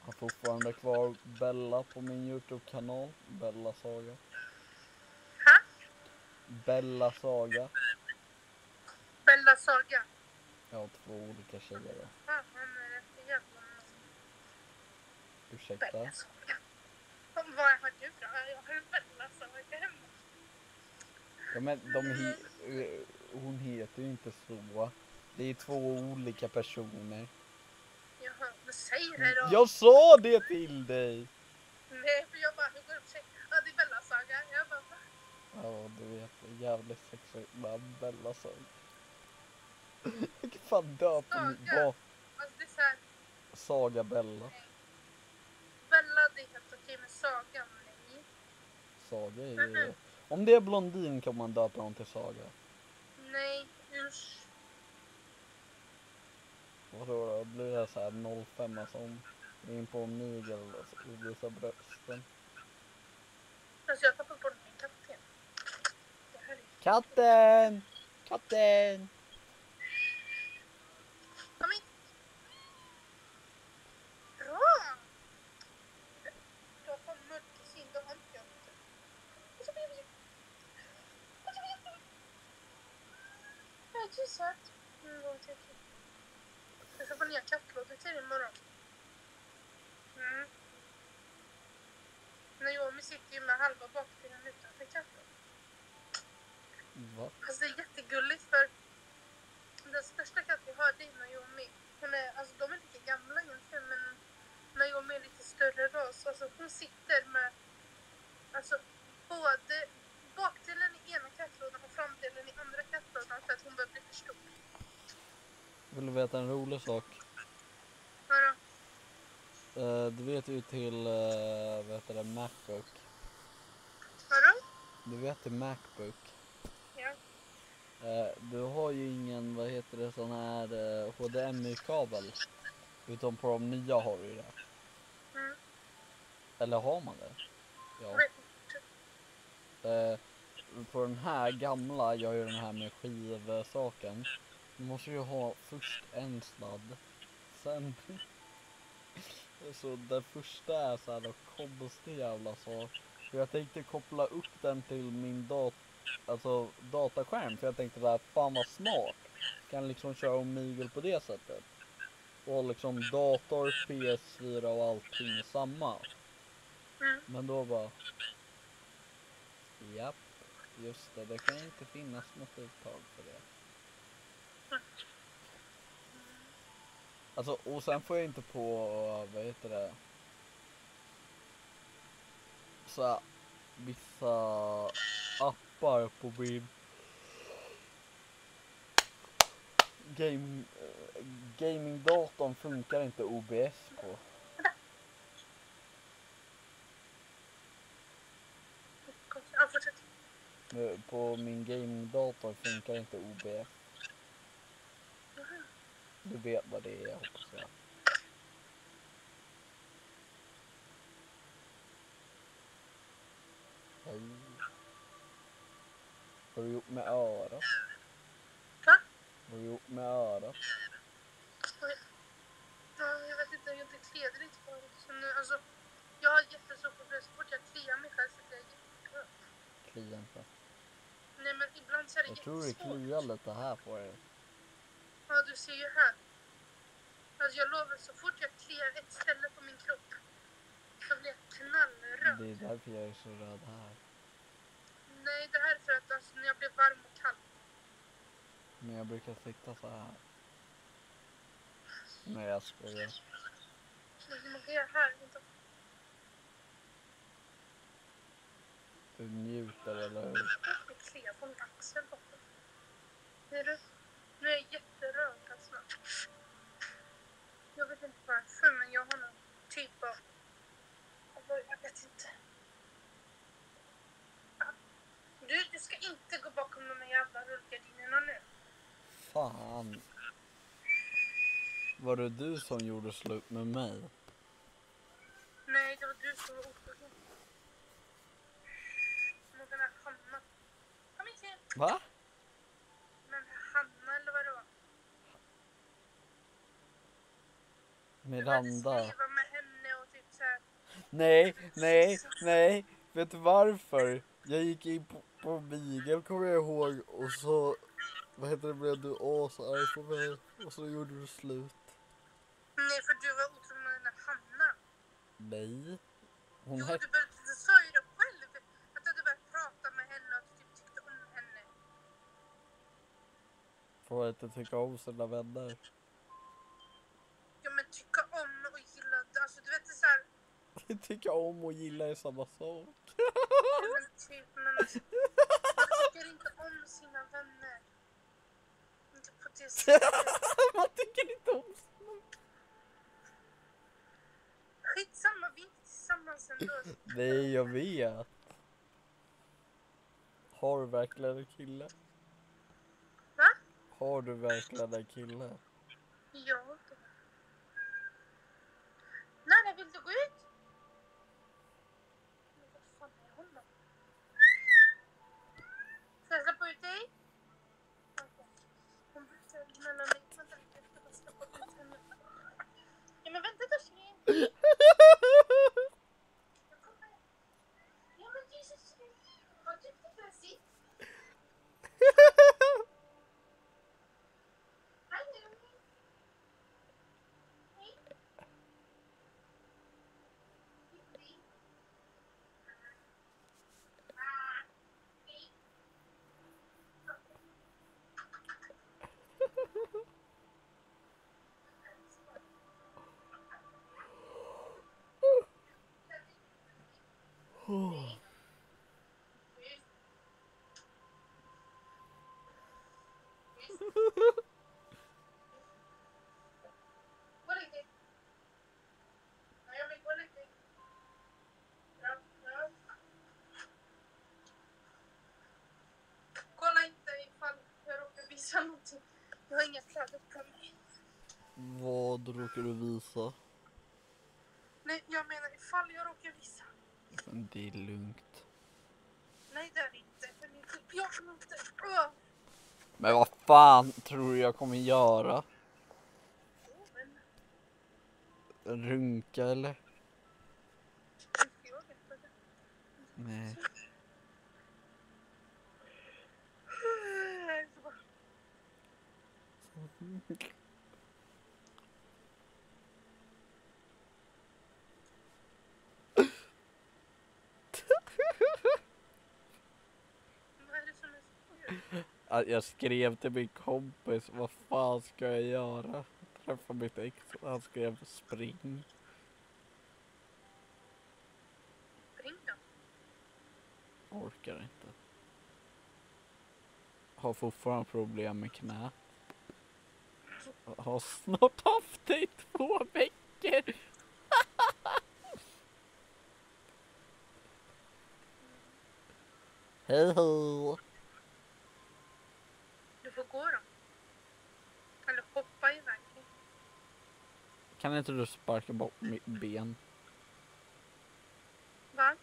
Har fortfarande kvar Bella på min YouTube-kanal. Bella Saga. Ha? Bella Saga. Bella Saga. Jag har 2 olika tjejer då. Fan, han är rätt jävla... Ursäkta. Bella Saga. Vad har du då? Jag har en Bella Saga hemma. Ja, men hon heter ju inte så. Det är 2 olika personer. Jaha, men säg det då. Jag sa det till dig! Nej, för jag bara, hur går det för sig? Ja, det är Bella Saga. Jag bara, va? Ja, du vet. Jävligt sexigt namn, Bella Saga. Jag kan fan dö på min Saga. bak. Alltså det är Saga Bella. Bella, det är helt okej, men Saga, nej. Saga är ju... Om det är blondin kan man döpa dem till Saga. Nej, usch. Vadå då? Blir det så här 05 som in på mygel och visar brösten? Alltså jag tappar bort min katt igen. Det här är... Katten! Katten! Kom hit! Bra! Du har fan mörkersyn, det har inte jag inte. Ja, du är söt. Vad tycker du? Jag ska få nya kattlådor till imorgon. Naomi sitter ju med halva bakdelen utanför katten. Va? Alltså det är jättegulligt för den största katten jag har, det är Naomi. Hon är, alltså de är lika gamla egentligen, men Naomi är lite större ras. Alltså hon sitter med alltså både bakdelen i ena kattlådan och framdelen i andra kattlådan för att hon börjar bli för stor. Vill du veta en rolig sak? Vadå? Du vet ju till, vad heter det, Macbook. Vadå? Du vet till Macbook. Ja. Du har ju ingen, vad heter det, sån här HDMI-kabel. Utom på de nya har du ju det. Eller har man det? Ja. Vet inte. På den här gamla, jag gör den här med skivsaken. Du måste ju ha först en sladd. Sen... Så det första är så här konstig jävla sak. För jag tänkte koppla upp den till min dataskärm. För jag tänkte där, fan vad smart. Kan liksom köra Omegle på det sättet. Och liksom dator, PS4 och allting samma. Men då bara... Japp, just det. Det kan inte finnas något uttag för det. Alltså, och sen får jag inte på, vad heter det, så här, vissa appar på min gamingdatorn funkar inte OBS på. Ja, fortsätt. På min gamingdator funkar inte OBS. Du vet vad det är, hoppas jag. Hej. Vad har du gjort med örat? Va? Vad har du gjort med örat? Ja, jag vet inte, jag kliade lite förut. Så nu, alltså, jag har jättesvårt för det. Så fort jag kliar mig själv så blir jag jättesvårt. Kliar inte. Nej, men ibland så är det Jag tror det jättesvårt. kliar lite här på dig. Ja, du ser ju här. Alltså jag lovar, så fort jag kliar ett ställe på min kropp så blir jag knallröd. Det är därför jag är så röd här. Nej, det här är för att alltså, när jag blir varm och kall. Men jag brukar sitta så här. Nej, jag skojar. Man kan göra här. Vänta. Du njuter, eller hur? Jag kliar på min axel bakom. Ser du? Nu är jag jätteröd alltså. Jag vet inte varför, men jag har någon typ av... Jag vet inte. Du ska inte gå bakom de här jävla rullgardinerna nu. Fan. Var det du som gjorde slut med mig? Nej, det var du som var otrogen. Med den här Hanna. Kom hit igen. Va? Men Hanna eller vad det var. Miranda. Du skriva med henne och typ såhär. Nej. Vet du varför? Jag gick in på Miguel, kommer jag ihåg. Och så, vad heter det, blev du asarg på mig. Och så gjorde du slut. Nej, för du var otrogen med den där Hanna. Nej. Hon Jo, hette... du sa ju det själv. Att du hade börjat prata med henne och att du typ tyckte om henne. Får inte tycka om sina vänner. Ja, men tycka om och gilla. Alltså du vet det såhär. Tycka om och gilla är samma sak. Ja, men typ, men alltså. Man tycker inte om sina vänner. Inte på det sättet. Man tycker inte om sina... Nej, jag vet. Har du verkligen en kille? Va? Har du verkligen en kille? Ja. När vill du gå ut? Men vad fan är hon då? Ska jag släppa ut dig? Okej. Hon brukar mellan mig. Vänta lite, jag ska bara släppa ut henne. Ja men vänta Torsten. Jag kommer. Ja men Jesus. Vad tyckte du Bessie? Hej nu. Hej. Hej. Hej. Gå och lägg dig. Ja, jag vill gå och lägg dig. Bra, bra. Kolla inte ifall jag råkar visa någonting. Jag har inga kläder på mig. Vad råkar du visa? Nej, jag menar ifall jag råkar visa. Men det är lugnt. Nej, det är det inte. Jag kommer inte. Åh, Men vad fan tror du jag kommer göra? men Runka eller? jag vet inte. Nej. Vad är det som är så kul? Att jag skrev till min kompis, vad fan ska jag göra? Träffa mitt ex, han skrev spring. Spring då. Orkar inte. Har fortfarande problem med knät. Har snart haft det i 2 veckor. Hej hej. Du får gå då. Eller hoppa iväg. Kan inte du sparka bort mitt ben? Va?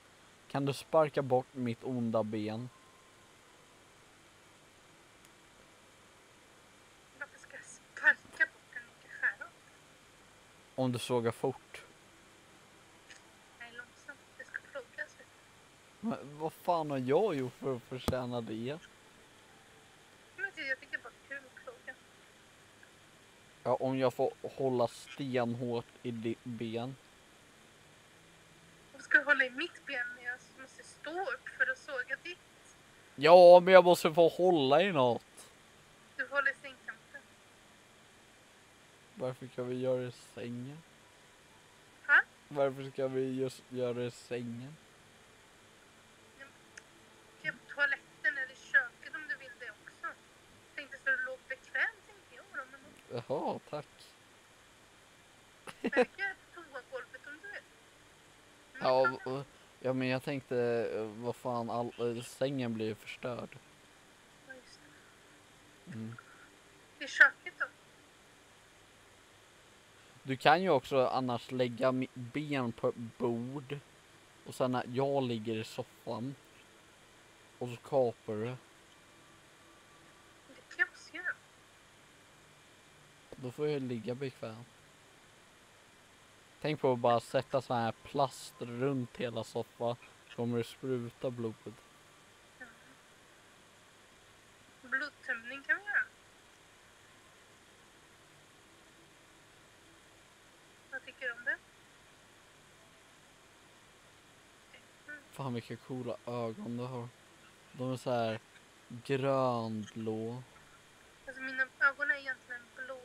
Kan du sparka bort mitt onda ben? Varför ska jag sparka bort den och skära av? Om du sågar fort. Nej, långsamt. Det ska pluggas. Men vad fan har jag gjort för att förtjäna det? Men jag tycker bara det är kul att plugga. Ja, om jag får hålla stenhårt i ditt ben. Varför ska jag hålla i mitt ben när jag måste stå upp för att såga ditt? Ja, men jag måste få hålla i något. Du håller i sängkanten. Varför kan vi göra det i sängen? Ha? Varför ska vi just göra det i sängen? Kan på toaletten eller i köket om du vill det också. Tänkte så du låg bekvämt tänkte jag då. Men Jaha, tack. jag kan göra på toagolvet om du vill. Ja, men jag tänkte, vad fan, sängen blir förstörd. Ja, just det. Mm. I köket då? Du kan ju också annars lägga mitt ben på ett bord. Och sen när jag ligger i soffan. Och så kapar du. Det kan jag också göra. Då får jag ligga bekvämt. Tänk på att bara sätta så här plast runt hela soffan. Kommer det spruta blod. Blodtömning kan vi göra. Vad tycker du om det? Fan vilka coola ögon du har. De är så här grönblå. Alltså mina ögon är egentligen blå.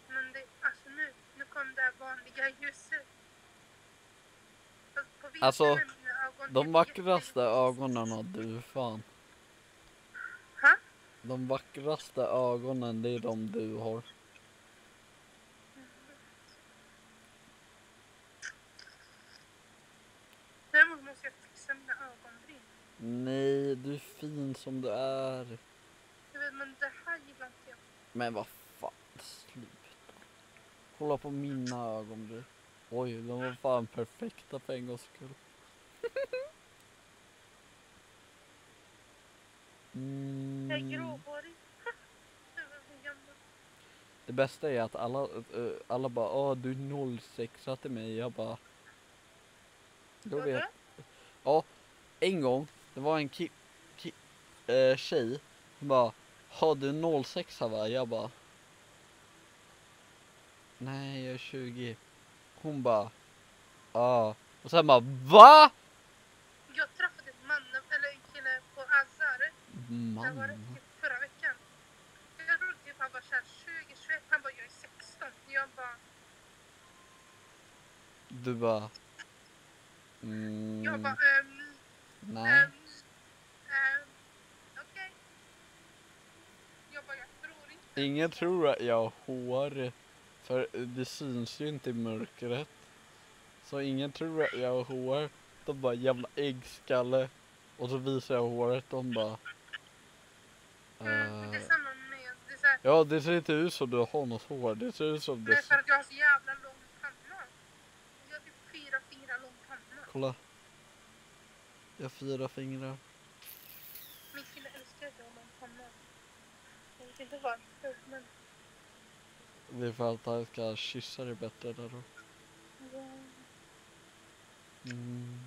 Men det, alltså nu kom det här vanliga ljuset. Fast på vintern Alltså, är mina ögon De typ vackraste jätte- ögonen har du fan. Ha? De vackraste ögonen, det är de du har. Nej, du är fin som du är. Jag vet, men det här gillar inte jag. Men vad fan, sluta. Kolla på mina ögonbryn. Oj, de var fan perfekta för en gångs skull. Jag är Mm. gråhårig. Jag är så gammal. Det bästa är att alla bara, du är 06 till mig. Jag bara, jag vet. Ja, en gång, det var en tjej. Hon bara, har du 06 va? Jag bara, nej jag är 20. Hon bara, ja. Och sen bara, va? Jag träffade en kille på Azar. Det var det Man. typ förra veckan. Jag trodde typ han var såhär 20-21. Han bara, jag är 16. Jag bara, Du bara, nej. Okej. Jag bara, jag tror inte. Ingen tror att jag har hår. För det syns ju inte i mörkret. Så ingen tror att jag har hår. De bara, jävla äggskalle. Och så visar jag håret. De bara, Det är samma med, det är såhär, ja, det ser inte ut som du har något hår. Det ser ut som det är det. för att jag har så jävla lång panna. Jag har typ 4 fingrar lång panna. Kolla. Jag har 4 fingrar. Min kille älskar att jag har lång panna. Jag vet inte varför, men Det är för att han ska kyssa dig bättre där då. Mm.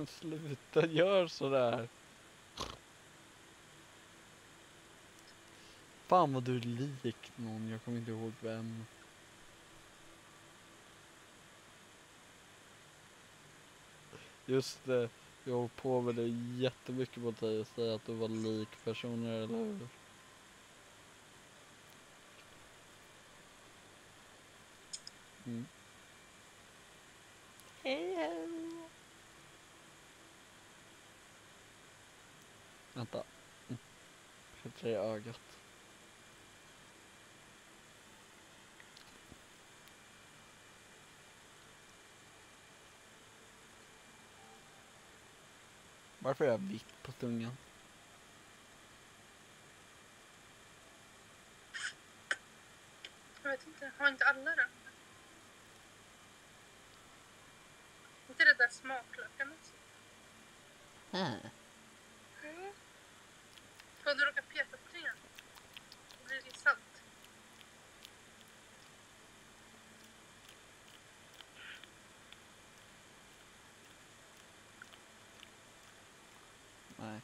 Sluta gör sådär. Fan vad du är lik någon, jag kommer inte ihåg vem. Just det, jag har på med det jättemycket mot dig och säga att du var lik personer, eller hur? Mm. Hej. Vänta. Petra i ögat. Varför är jag vitt på tungan? jag vet inte. Har inte alla det? Inte det där smaklökarna? Har du råkat peta på det? Det blir det salt. Nej.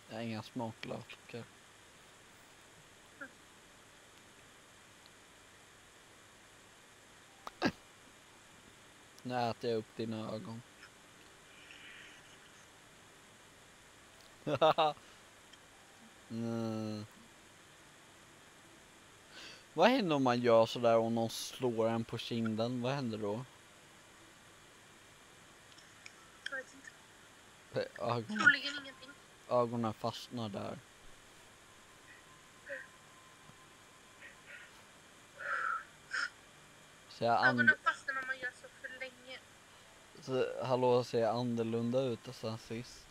Jag har inga smaklökar. Nu äter jag upp dina ögon. Vad händer om man gör sådär och någon slår en på kinden? Vad händer då? Jag vet inte. Ögonen, Troligen ingenting. ögonen fastnar där. Ser jag Ögonen fastnar när man gör så för länge. hallå, ser jag annorlunda ut sen sist?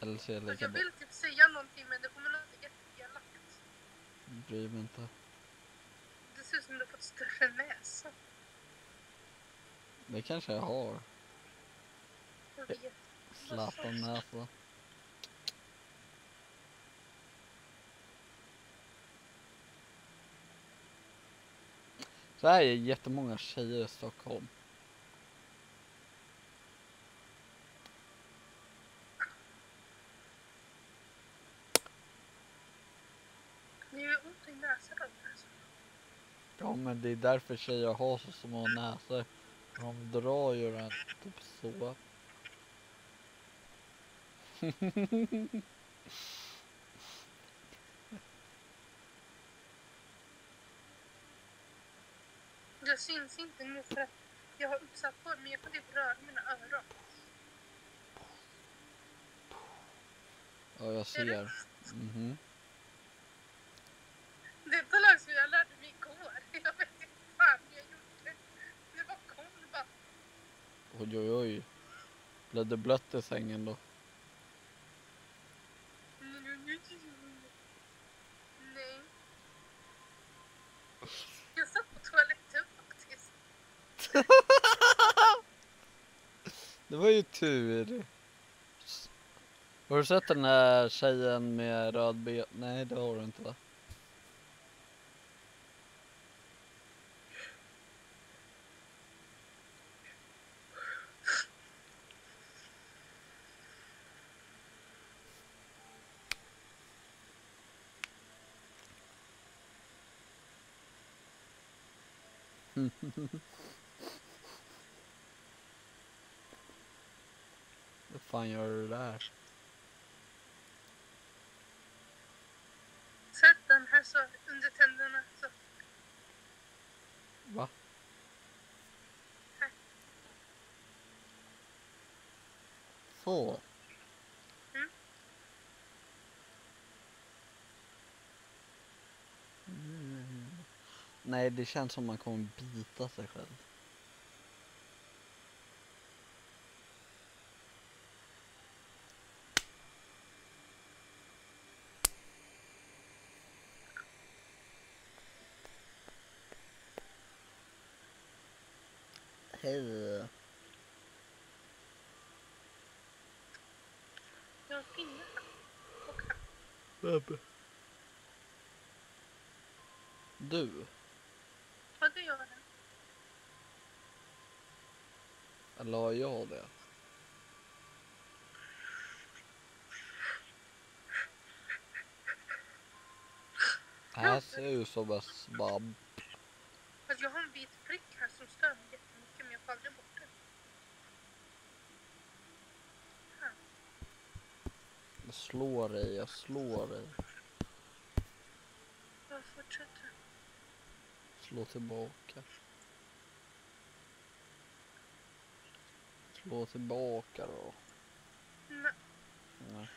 Eller ser jag Jag lika vill typ säga någonting, men det kommer låta jätteelakt. bryr mig inte. Det ser ut som du har fått större näsa. Det kanske jag har. Jag vet. Zlatan näsa. Så här är jättemånga tjejer i Stockholm. Det är ju ont i näsan. Alltså. Ja, men det är därför tjejer har så små näsor. De drar ju den typ så. Jag syns inte nu för att jag har uppsatt på men jag får typ röra mina öron. Ja, jag ser. Mhm. Det är ett lag som jag lärde mig igår. Jag vet inte fan hur jag gjorde. Det bara kom bara. Oj, oj, oj. Blev det blött i sängen då? Nej. Jag satt på toaletten faktiskt. Det var ju tur. Har du sett den här tjejen med röd ben? Nej, det har du inte va? Vad fan gör du där? Sätt den här så under tänderna så. Va? Här. Så. Mm. Nej, det känns som man kommer bita sig själv. Hej. Jag har en pinne här. Och här. Du? Ja, det gör den. Eller har jag det? Här ser ut som en svabb. Fast jag har en vit prick här som stör mig jättemycket men jag får aldrig bort den. Här. Jag slår dig, jag slår dig. Jag fortsätter. Slå tillbaka. Slå tillbaka då. Nej. Nej.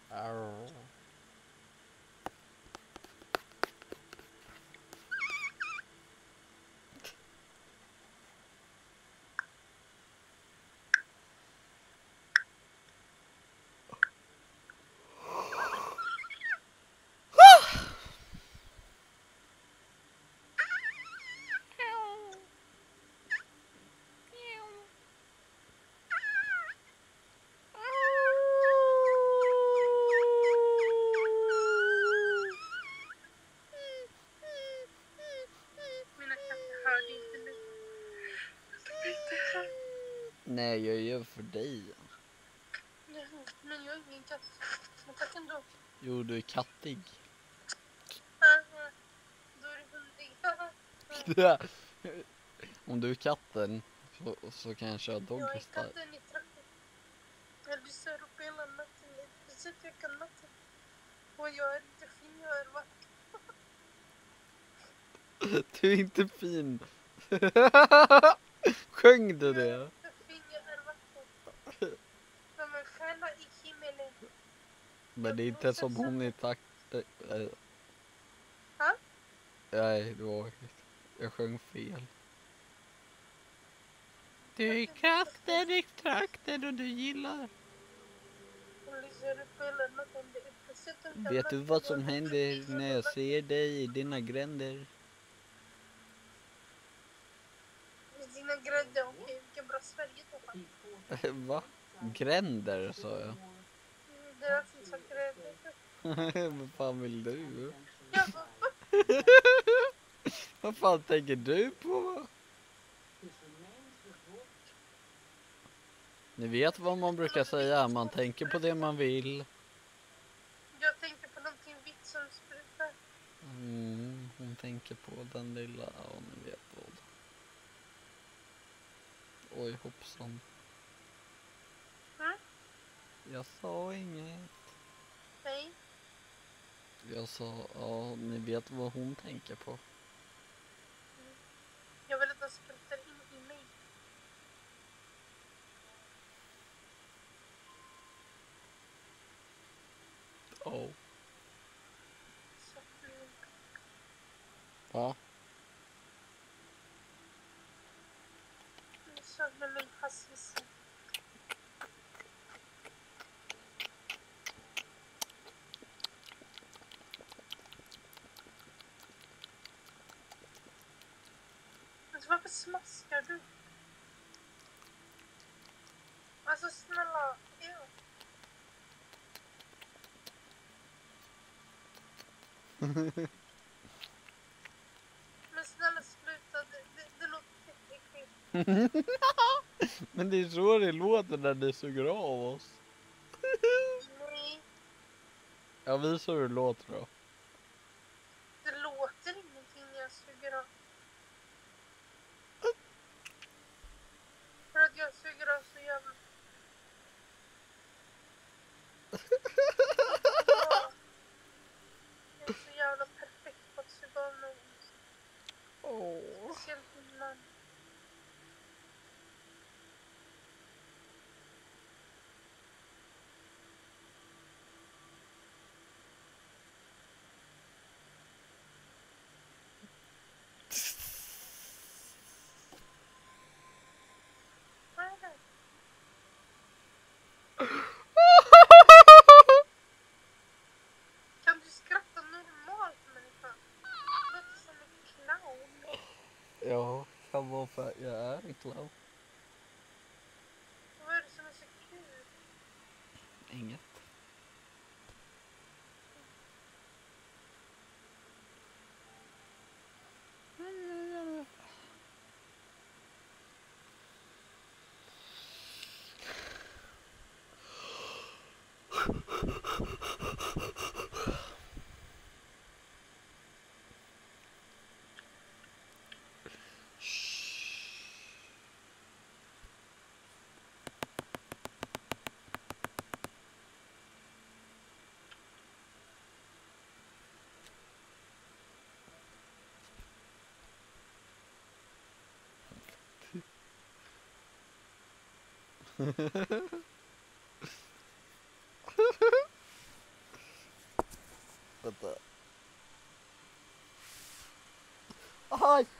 Arr. Mina katter hörde inte mig. Nej, jag gör för dig. Nej, men jag är ingen katt. Men tack ändå. Jo, du är kattig. Då är det hundig. Om du är katten så kan jag köra Jag är doggy style. katten i trakten. Jag lyssnar upp hela natten. Jag sitter veckan natten. Och jag är inte fin, jag är vacker. Du är inte fin. Sjöng du det? Jag är inte fin, jag är vacker. Som en stjärna i himmelen. Men det är inte som hon i takt. Ha? Nej, det var... Jag sjöng fel. Du är katten i trakten och du gillar. Jag lyssnar upp hela natten. Det är precis en Vet du vad som händer när jag ser dig i dina gränder? Dina grädde, okej. Vilken bra Sverige det var. Va? Gränder, sa jag. Det är som sagt grädde. Vad fan vill du? Jag bara, Vad fan tänker du på? Ni vet vad man brukar säga, man tänker på det man vill. jag tänkte på någonting vitt som sprutar. Hon tänker på den lilla, ja ni vet vad. Oj hoppsan. Mm? Jag sa inget. Nej. Jag sa, ja ni vet vad hon tänker på. Jag vill att de skrattar in i mig. Oh. Så, Va? jag saknar min hassis. Alltså varför smaskar du? Alltså snälla, ja. Men snälla sluta, det låter jätteäckligt. Men det är så det låter när ni suger av oss. Nej, Ja, visa hur det låter då. det låter ingenting när jag suger av. För att jag suger av så jävla... Jag är så jävla perfekt på att suga av någon. Åh. Speciellt min man. Vad är det? Kan du skratta normalt människa? Du låter som en clown. Ja, kan vara för jag är en clown. Vad är det som är så kul? Inget. Vänta.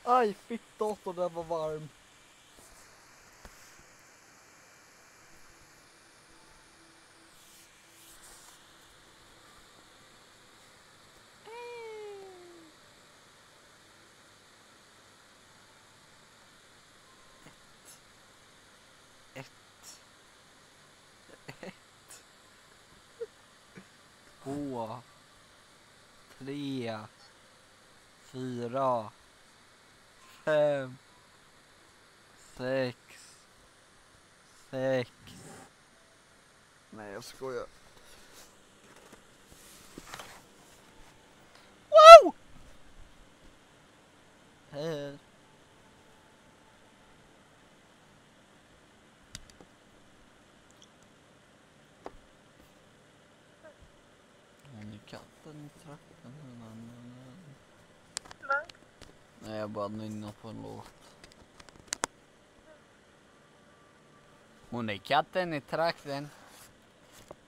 Aj, fick datorn, den var varm. Två, tre, fyra, fem, sex. Nej, jag skojar. Wow! Hej. Hon är katten i trakten. Va? Nej, jag bara nynnar på en låt. Hon är katten i trakten.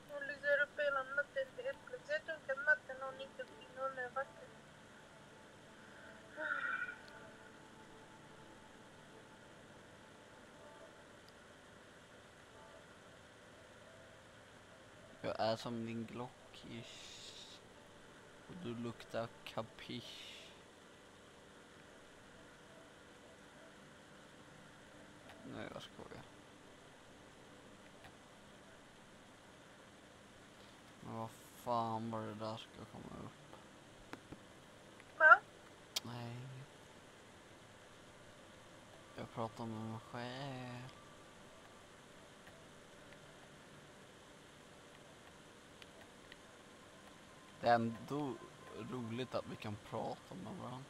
Hon lyser upp hela natten. Helt plötsligt dunkar natten och hon inte vill. Hon är vacker. Jag är som din glockish. Och du luktar kapisch. Nej, jag skojar. Men vad fan var det där ska komma upp? Va? Nej. Jag pratar med mig själv. Det är ändå roligt att vi kan prata med varandra.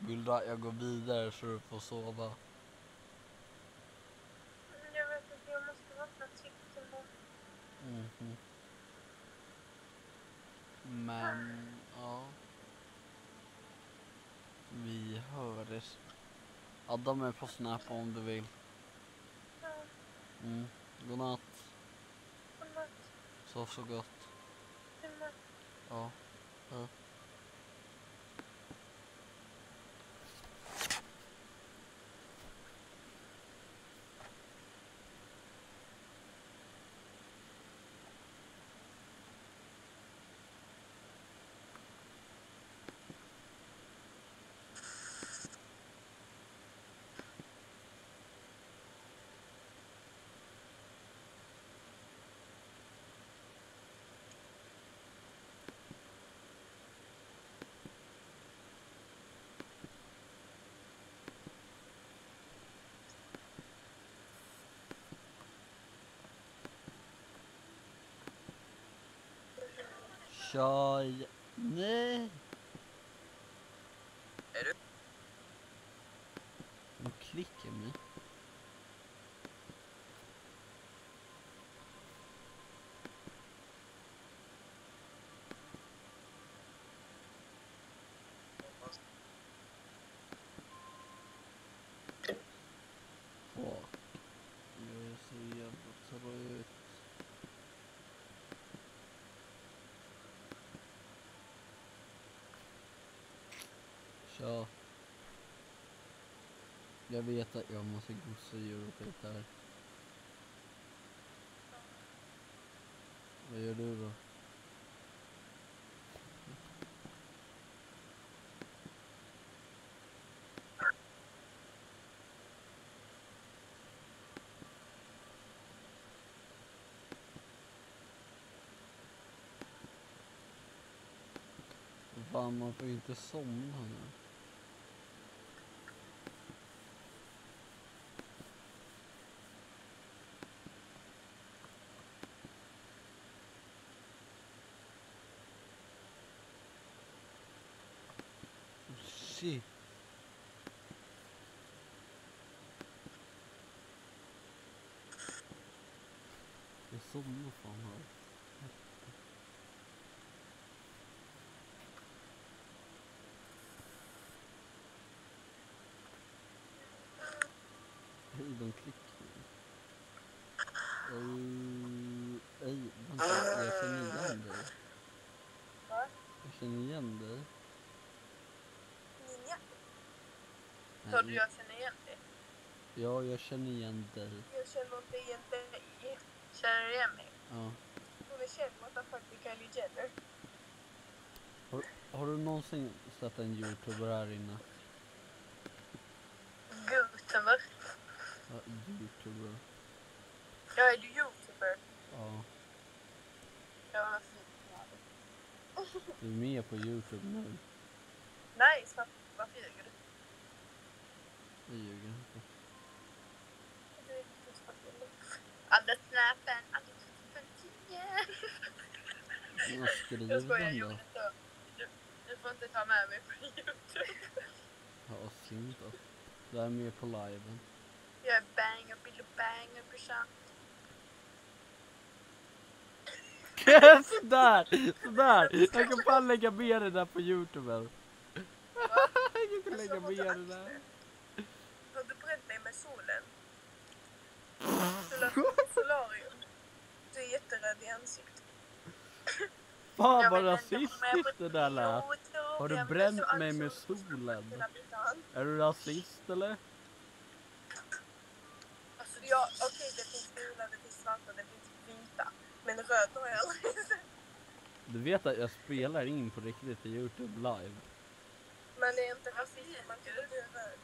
Vill du att jag går vidare så du får sova? Jag vet inte, jag måste vakna tidigt imorgon. Mhm. Men, ja. Vi hörs. Adda mig på Snap om du vill. Ja, Godnatt. godnatt. Sov så gott. Godnatt. Ja. Ja. Tjaj. Nej. Är du? Nu klickar mig. Fuck. Jag är så jävla trött. Tja. Jag vet att jag måste gossa Europet här. Vad gör du då? Fan, man får ju inte somna nu. Shit. Jag somnar fan här. Hej, de klickar. Ej, vänta, jag känner igen dig. Va? Jag känner igen dig. Ninja. Nej, Hörde du jag känner igen dig? Ja, jag känner igen dig. Jag känner inte igen dig. Känner du igen mig? Ja. Hon är känd motherfucking Kylie Jenner. Har du någonsin sett en youtuber här inne? Youtuber. Ja, youtuber. Ja, är du youtuber? Ja. Ja, vad fint. Du är med på YouTube nu. Nice, varför ljuger du? Jag ljuger inte. Du är riktigt fucking. Alla snappen, alla 10. Jag skriver Jag skojar, den jag då. vill inte. Du får inte ta med mig på YouTube. Ja, synd då. Du är med på liven. Jag är banger, banger, brorsan. Sådär! Jag kan fan lägga med det där på YouTube. Jag kan lägga med det där. Har du bränt dig med solen? Solarium. Du är jätteröd i ansiktet. Fan vad rasistiskt det där lät. Har du bränt mig med solen? Är du rasist eller? Alltså, ja, okej, det finns gula, det finns svarta, det finns vita. Men röd har jag aldrig sett. Du vet att jag spelar in på riktigt på YouTube live. Men det är inte rasism om man tycker du är röd.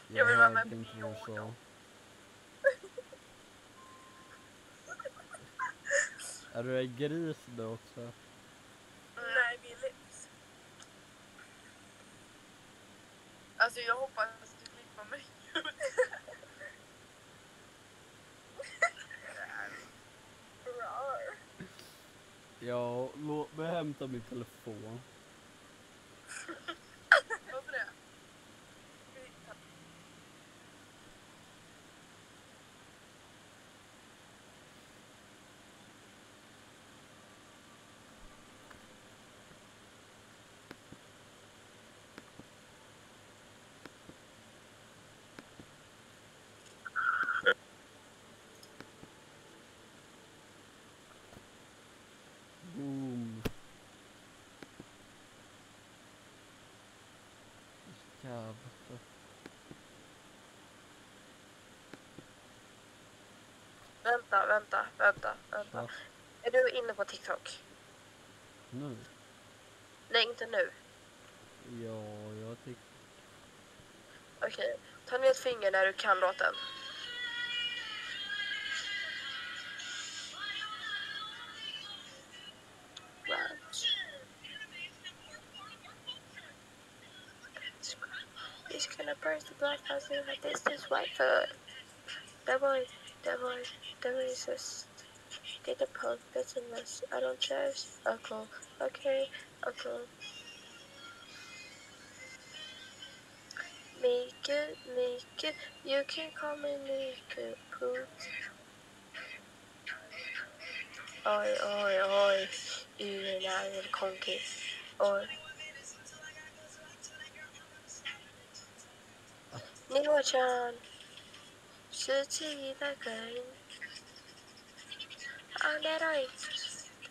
Jag vill vara med hörde på inte vad du sa. Yodo. Är du en gris då också? Nej, vi är lätt. Alltså jag hoppas att du klipper mig. Ja, låt mig hämta min telefon. Varför det? Boom. Jävlar. Vänta. Så, Är du inne på TikTok? nu. Nej, inte nu. Ja, jag tycker... Okej, ta ner ett finger när du kan låten. He's gonna burst the black house in like this white foot. That boy racist. Get the punk, that's a mess. I don't trust. Uncle, okay, uncle. Make it, you can call me Mika Poot. Oj, är konki. Oj. Niwa-chan, 十七一代可以。All right,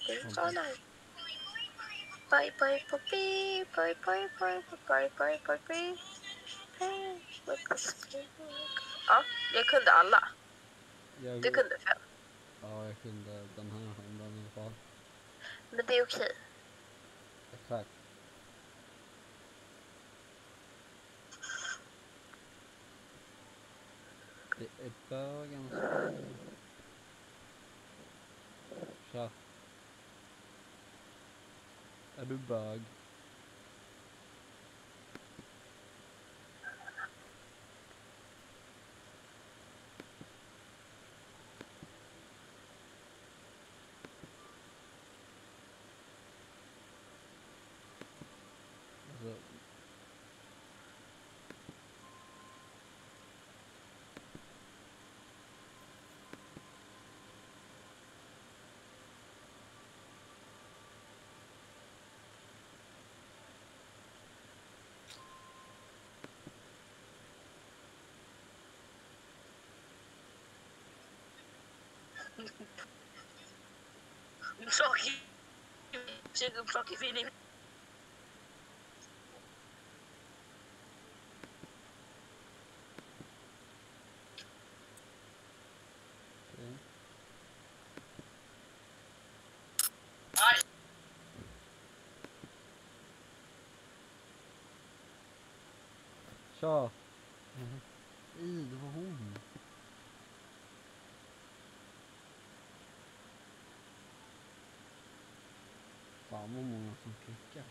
things all night. Bye, puppy. Ja, jag kunde alla. Du kunde 5. Ja, jag kunde den här hunden i alla fall. Men det är okej. Exakt. Det är bögens fel. Tja. Är du bög? Alltså, Saker feeling. okej. Tja. Det var hon. Fan vad många som klickar.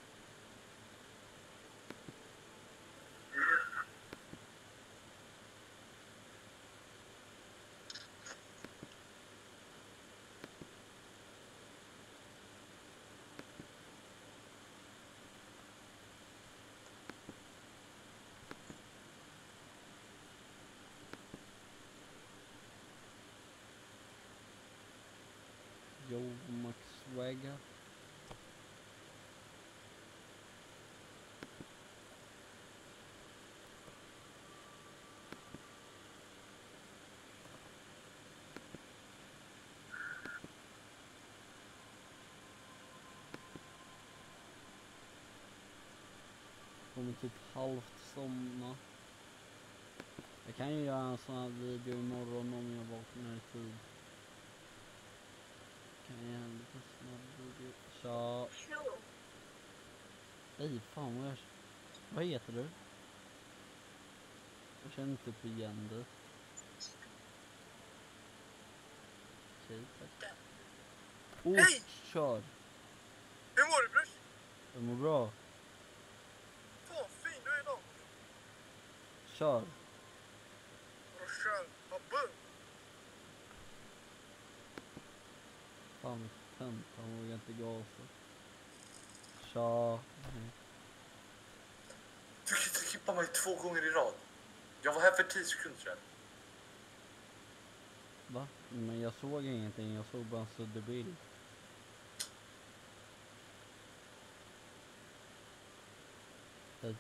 Yo, Max Swagger. Kommer typ halvt somna. Jag kan ju göra en sån här video imorgon om jag vaknar i tid. Kan jag göra en lite snabb video. Tja. Nej, fan vad jag... Vad heter du? Jag känner inte typ igen dig. Okej, tack. Hej! Kör. Hur mår du, brors? Jag mår bra. Fan, fin du är idag. Kör. Brorsan, abba. Fan fan är tönt, han vågar inte gasa. Tja. Nej. Du kan inte klippa mig 2 gånger i rad. Jag var här för 10 sekunder sedan. Va? Men jag såg ingenting, jag såg bara en suddig bild. Hej.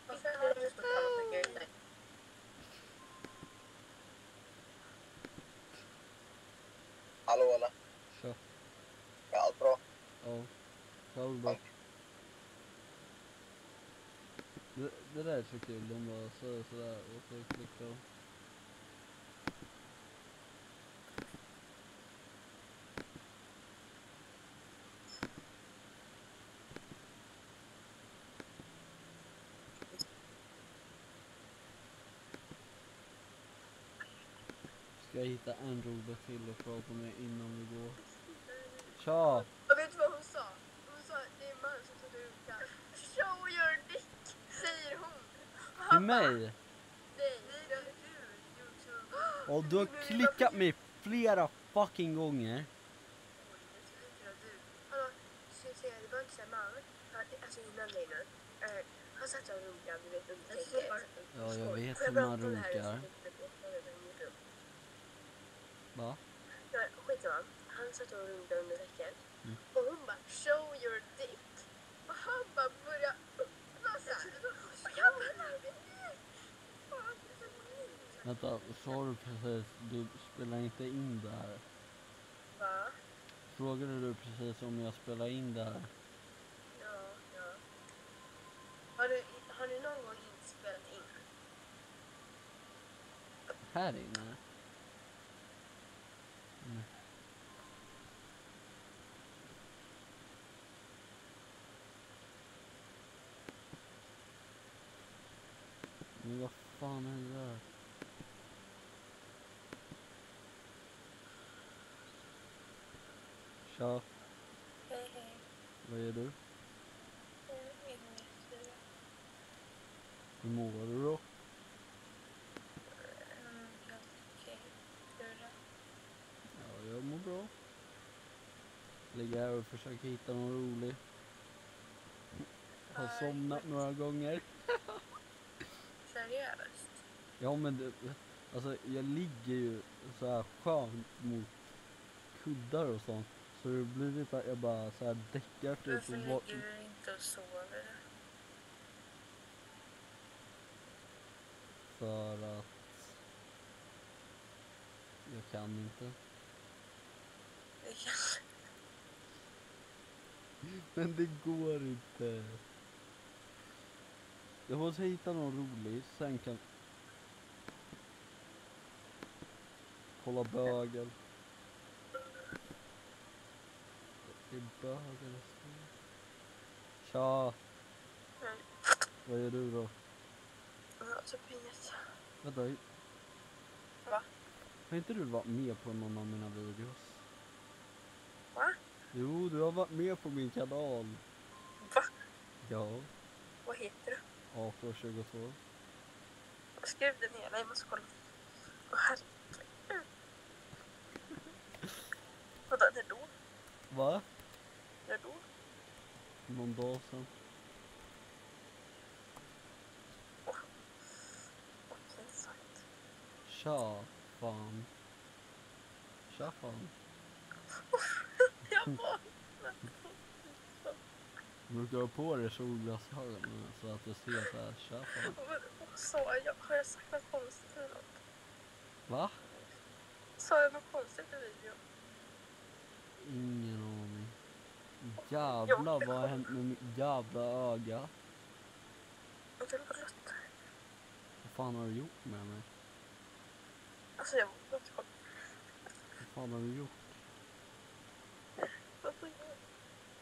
Varför är det just att han tycker det? Hallå eller? Tja. Ja, allt bra? Ja. Själv då? Det där är så kul, de bara säger sådär och så klickar de. Ska jag hitta en rolig till och prata med innan vi går? Tja! Jag vet vad hon sa? Hon sa det är en man som tar runkar. Show your dick, säger hon. Till mig? Nej, det är du, YouTube. Och du har klickat mig flera fucking gånger. Hallå, det var inte så man. Alltså innan dig nu. Han satt och runkade, du vet, under täcket. Ja, jag vet hur man runkar. Va? Nej, skitsamma. Han satt och runkade under täcket. Mm. Och hon bara, show your dick. Och han bara började öppna sig. Och jag bara, nej. Fan, det är så sjukt. Vänta, sa du precis, du spelar inte in det här? Va? Frågade du precis om jag spelar in det här? Ja. Har du någon gång inte spelat in? Här inne? Mm. Men vad fan är det där? Tja, Hej, hej. vad gör du? Inget. Hur mår du då? Okej. Hur är det? Ja, jag mår bra. Ligger här och försöker hitta någon rolig. Har somnat några gånger. Seriöst? Ja, men det, alltså jag ligger ju så här skönt mot kuddar och sånt. Så det har blivit att jag bara så här däckar typ Varför och ligger du inte och sover? för att jag kan inte. Men det går inte. Jag måste hitta någon rolig, sen kan kolla bögen. Det är bögen. Tja, vad gör du då? Typ inget. Vänta. Va? Har inte du varit med på någon av mina videos? Va? Jo, du har varit med på min kanal. Va? Ja, Vad heter du? 1822. Skriv det ner. Nej, jag måste kolla. Åh, herregud. Vadå, när då? Va? När då? Någon dag sedan. Vad pinsamt. Tja, fan. Tja, fan. Jag vaknade. Du brukar ha på dig solglasögonen så att du ser så här, tja, fan. Vad sa jag? Har jag sagt något konstigt eller något? Va? Sa jag något konstigt i videon? Ingen aning. Jävlar, vad har hänt med mitt jävla öga? Och det var rött. Vad fan har du gjort med mig? Alltså jag vågar inte kolla. Vad fan har du gjort? Varför gör jag?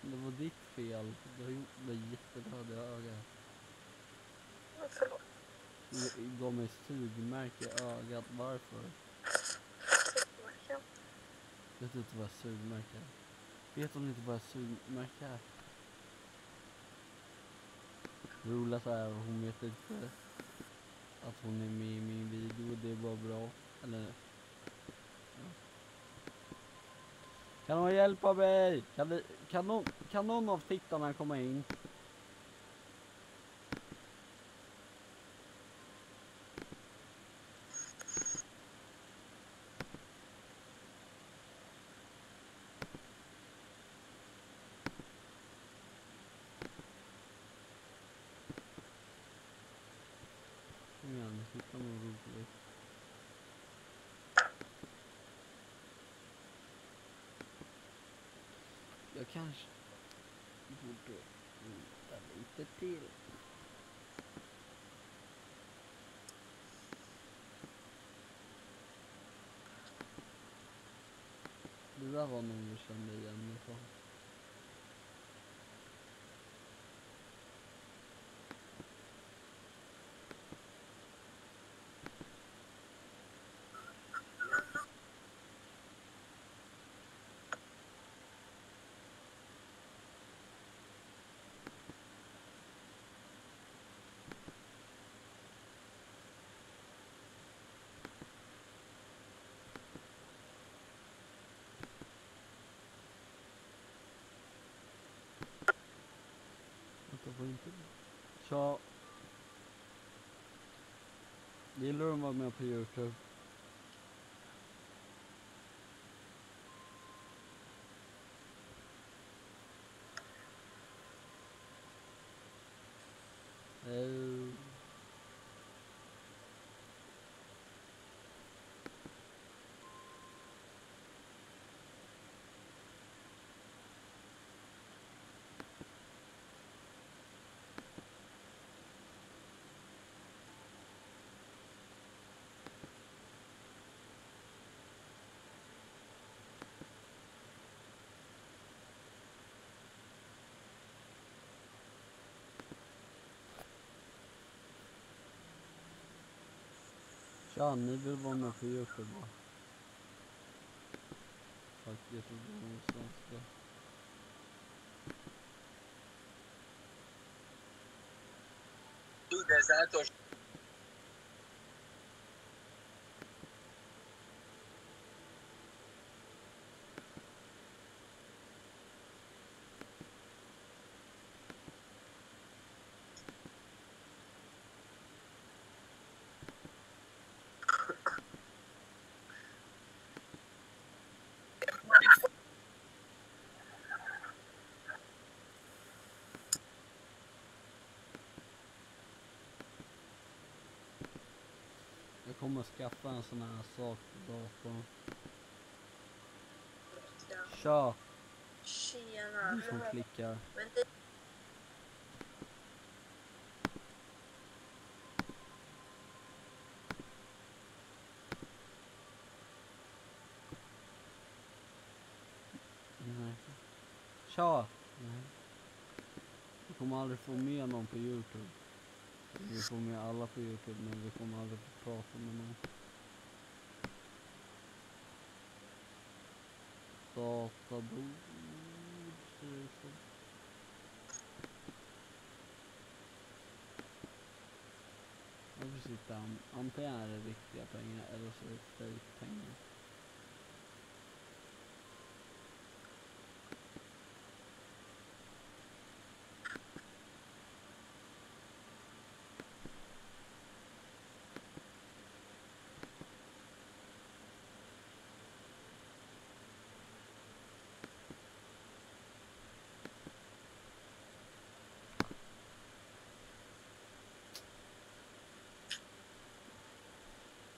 Det var ditt fel. Du har gjort mig jätteröd i ögat. Förlåt. Du gav mig sugmärke i ögat. Varför? Verkligen. Vet du inte vad sugmärke är? Vet hon inte vad sugmärke är? Roligt är att hon vet inte att hon är med i min video. Det är bara bra. Eller... Ja. Kan någon hjälpa mig? Kan någon av tittarna komma in? Kom igen, hitta något roligt. Jag kanske borde vänta lite till. Det där var någon vi kände igen ifrån. Vänta, var inte det? Tja. Gillar du att vara med på YouTube? Tja, ni vill vara med på YouTube va? Tack, jag trodde det var svenska. Det är så här törs. Jag kommer skaffa en sån här sak på datorn. Tja, Tjena. du som klickar. Men det... Nej. Tja! Nej. Vi kommer aldrig få med någon på YouTube. Vi får med alla på YouTube, men vi kommer aldrig få prata med någon. Databord ser det ut som. Jag får sitta, antingen är det riktiga pengar eller så är det fake pengar.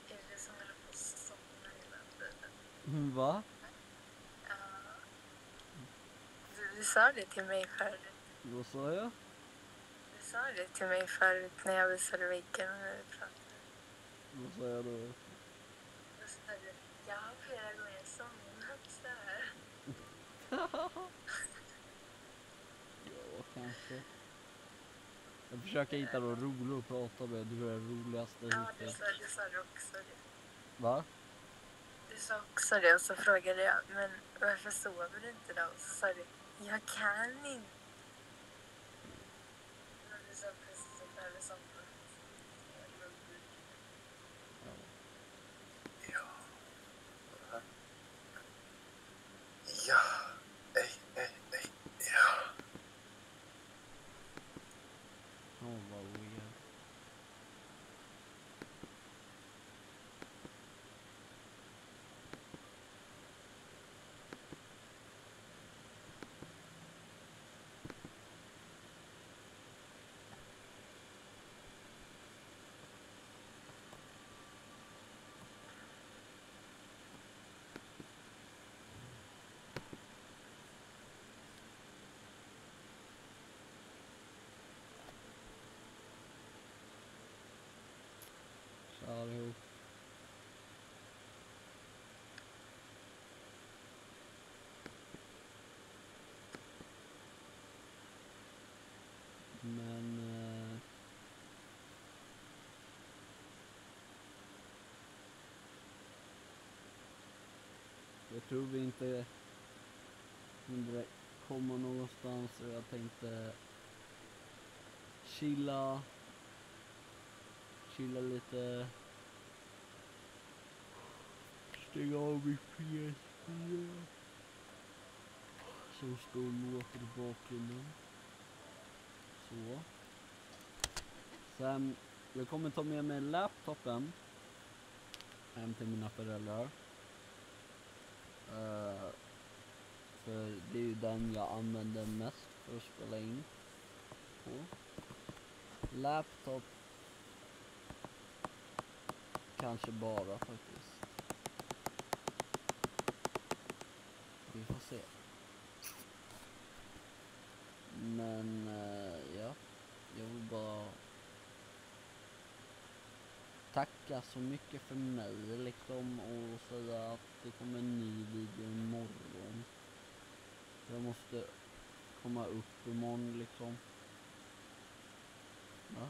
Är det som håller på att somna hela tiden? Va? Ja. Du sa det till mig förut. Vad sa jag? Du sa det till mig förut när jag visade väggen och när vi pratade. Vad sa jag då? Du då sa du, jag har flera gånger somnat så här. Ja, kanske. Jag försöker hitta något roligt att prata med. Du är den roligaste Ja, det hittills. sa du också det. Va? Du sa också det och så frågade jag, men varför sover du inte då? Och så sa du, jag kan inte. Men du sa precis att du hade somnat. Ja. Ja. Ej. Ja. Åh, vad weird. Tja allihop. Men jag tror vi inte direkt komma någonstans, och jag tänkte chilla lite, stänga av mitt PS4 som står och låter i bakgrunden. Så. Sen, jag kommer ta med mig laptopen hem till mina föräldrar. För det är ju den jag använder mest för att spela in på. Laptop kanske bara faktiskt. Vi får se. Men ja, jag vill bara tacka så mycket för mig liksom, och säga att det kommer en ny video imorgon. Jag måste komma upp imorgon liksom. Va?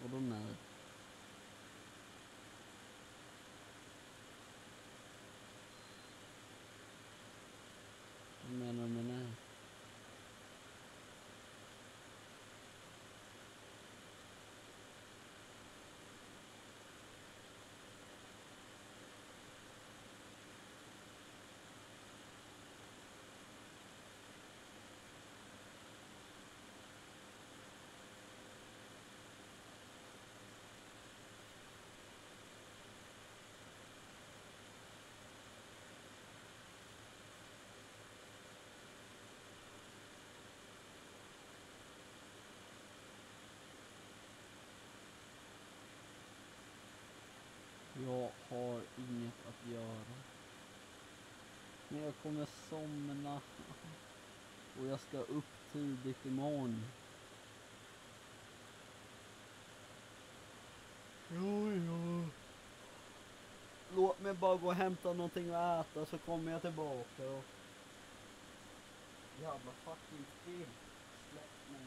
Och då nej. Vad menar du med nej? Jag har inget att göra. Men jag kommer somna. Och jag ska upp tidigt imorgon. Ja. Låt mig bara gå och hämta någonting att äta, så kommer jag tillbaka. Och... jävla fucking film. Släpp mig.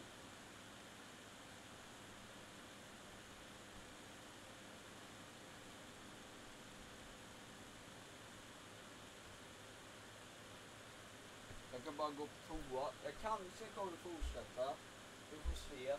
Jag kan bara gå på toa. Jag kanske kommer fortsätta. Vi får se.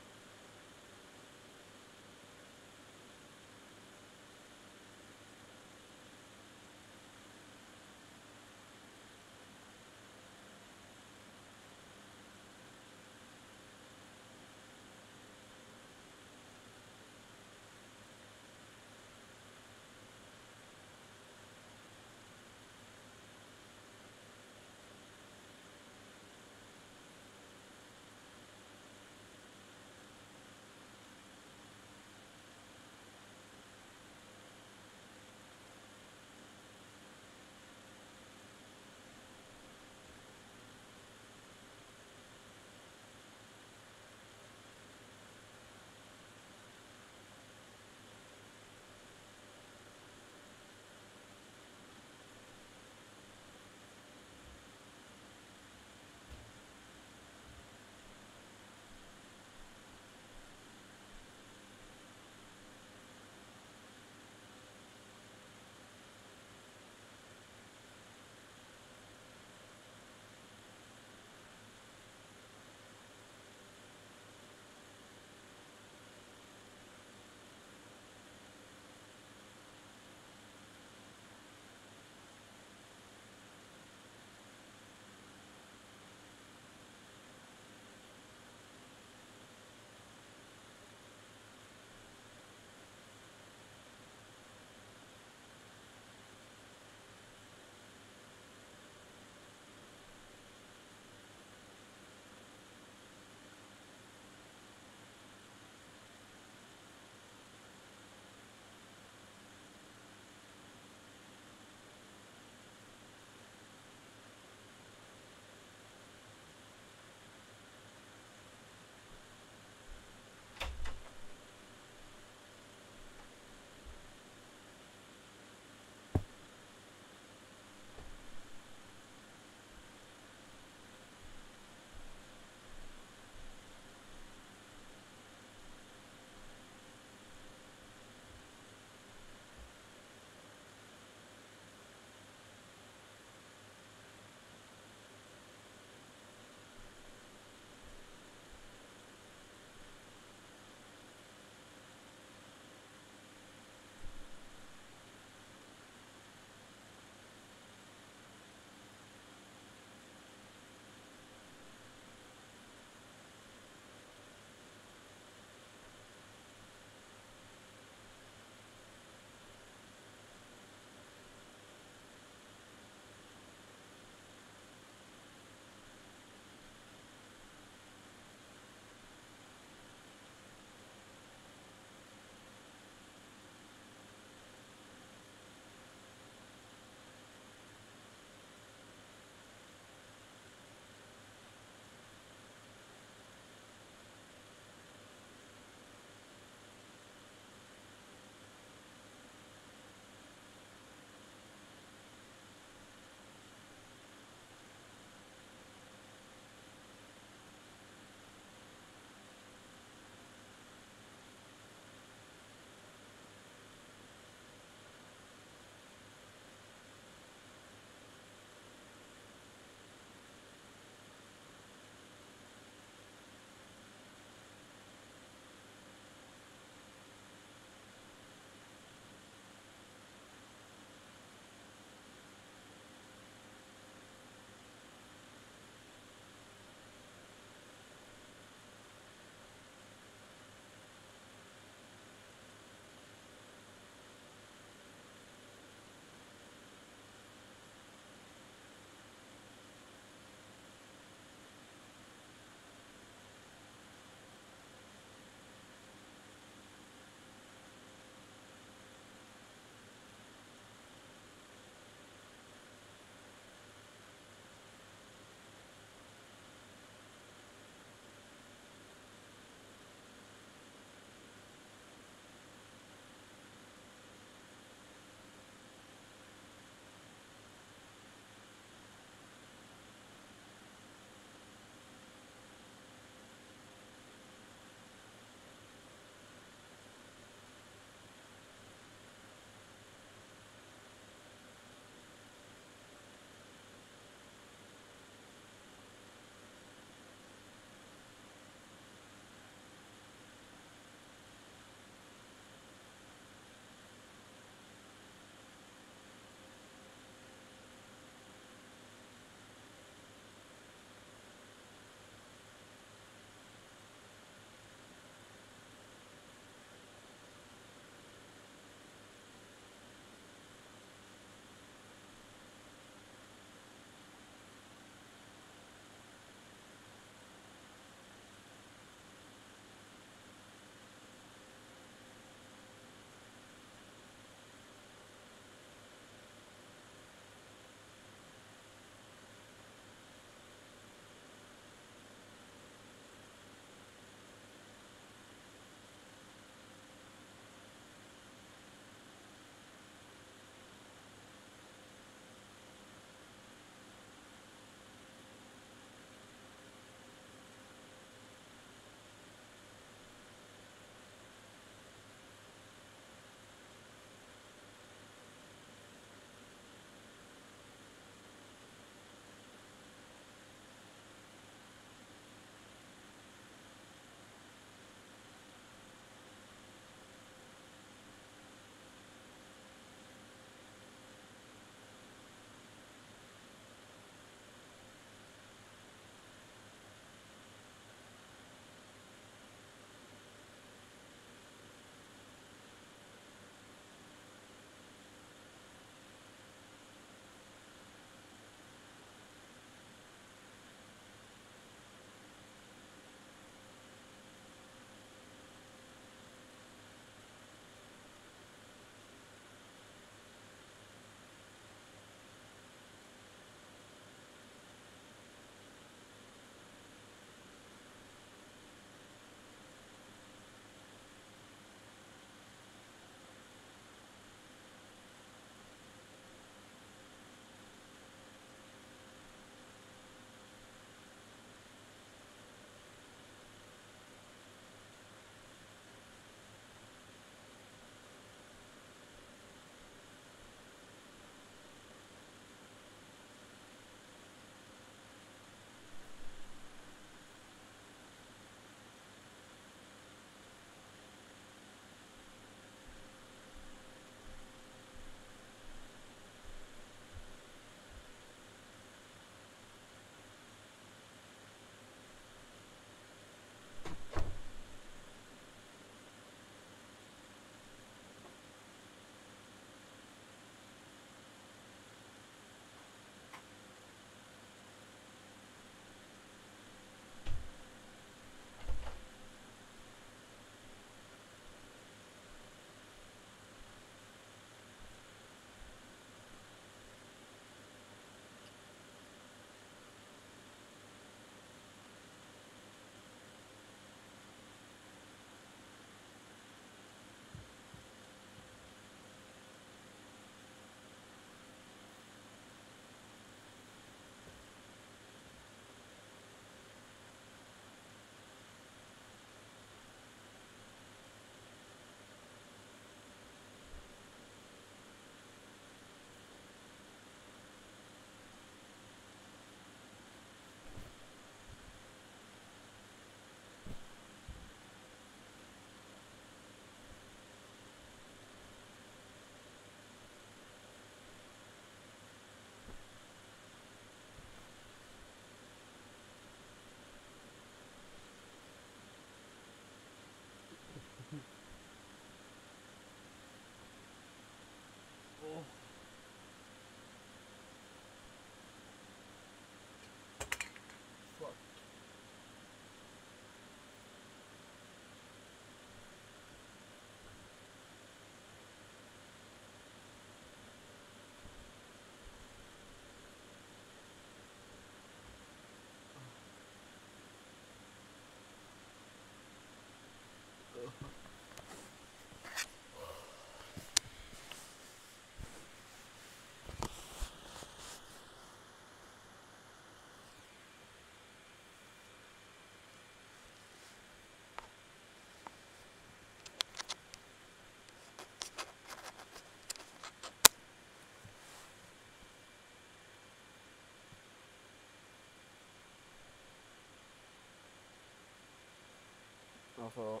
Alltså,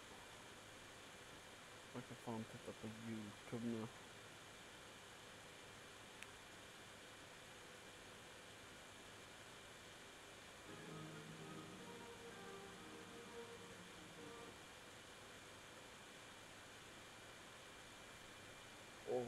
jag kan fan titta på YouTube nu. Åh.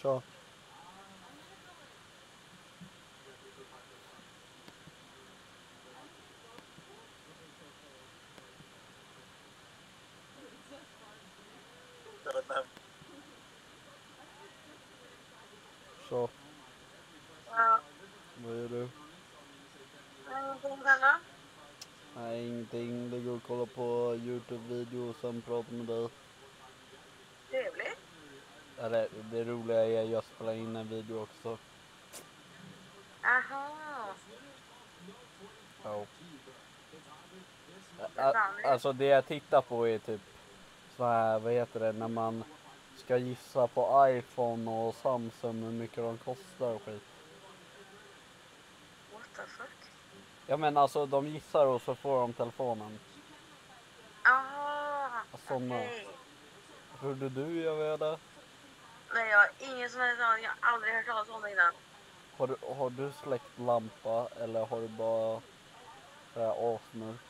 Tja. Så, Ja. vad gör du? Ingenting själva? Nej, ingenting. Ligger och kollar på Youtube-video och sen pratar med dig. Trevligt. Eller, det roliga är att jag spelar in en video också. Aha. Ja. Fan, Alltså det jag tittar på är typ så här, vad heter det, när man ska gissa på iPhone och Samsung hur mycket de kostar och skit. What the fuck? Ja men alltså de gissar och så får de telefonen. Aha. Såna. Okej. Trodde du jag var det? Nej, jag har ingen som helst aning. Jag har aldrig hört talas om det innan. Har du släckt lampa eller har du bara så här asmörkt?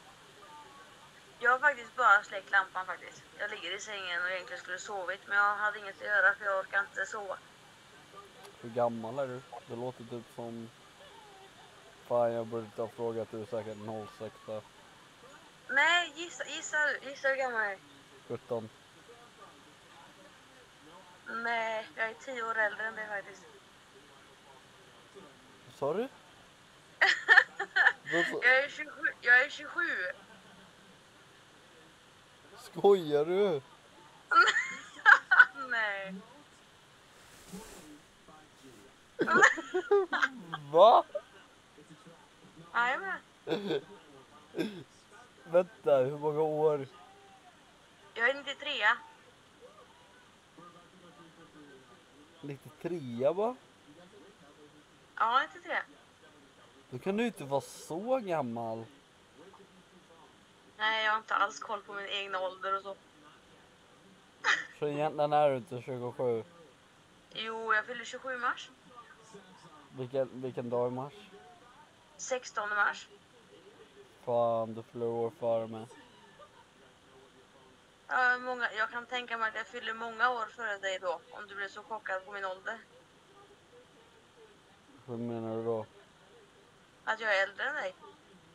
Jag har faktiskt bara släckt lampan faktiskt. Jag ligger i sängen och egentligen skulle sovit, men jag hade inget att göra för jag orkar inte sova. Hur gammal är du? Det låter typ som... Fan, jag borde inte ha frågat, du är säkert 06 där. Nej, gissa hur gammal jag är. 17. Nej, jag är 10 år äldre än det faktiskt. Vad sa du? Jag är 27. Skojar du? Nej. Va? Jajamän. Vänta, hur många år? Jag är 93. 93 va? Ja, 93. Då kan du inte vara så gammal. Nej, jag har inte alls koll på min egen ålder och så. Så egentligen är du inte 27. Jo, jag fyller 27 mars. Vilken dag i mars? 16 mars. Fan, du fyller år före mig. Jag kan tänka mig att jag fyller många år före dig då. Om du blir så chockad på min ålder. Hur menar du då? Att jag är äldre än dig.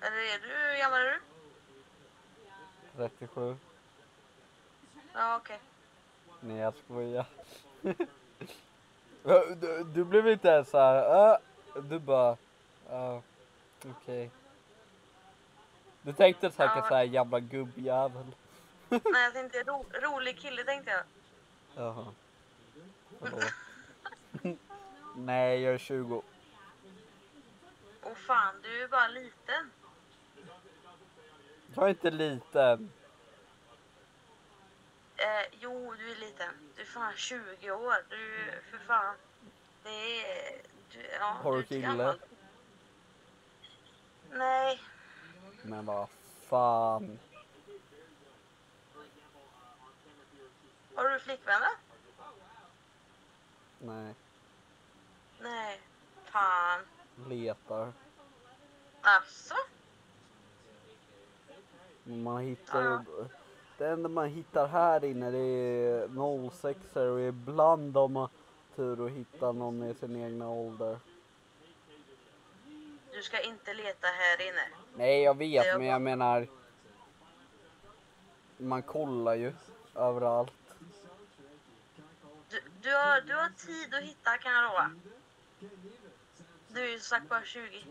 Eller är du, hur gammal är du? 37. Ja, okej. Nej, jag skojar. Du blev inte ens såhär, du bara, okej. Du tänkte säkert såhär, jävla gubbjävel. Nej, jag tänkte rolig kille tänkte jag. Jaha. Förlåt. Nej, jag är 20. Åh fan, du är bara liten. Jag är inte liten. Jo, du är liten. Du är fan 20 år. Du, för fan. Det är... ja, Har du du är inte kille? gammal. Nej. Men vad fan. Har du flickvän då? Nej, Nej. Fan. letar. Alltså? Men man hittar ju... Det enda man hittar här inne det är 06 och ibland har man tur att hitta någon i sin egna ålder. Du ska inte leta här inne. Nej, jag Det vet, är men jag menar... Man kollar ju överallt. Du har tid att hitta, kan jag lova. Du är ju sagt bara 20.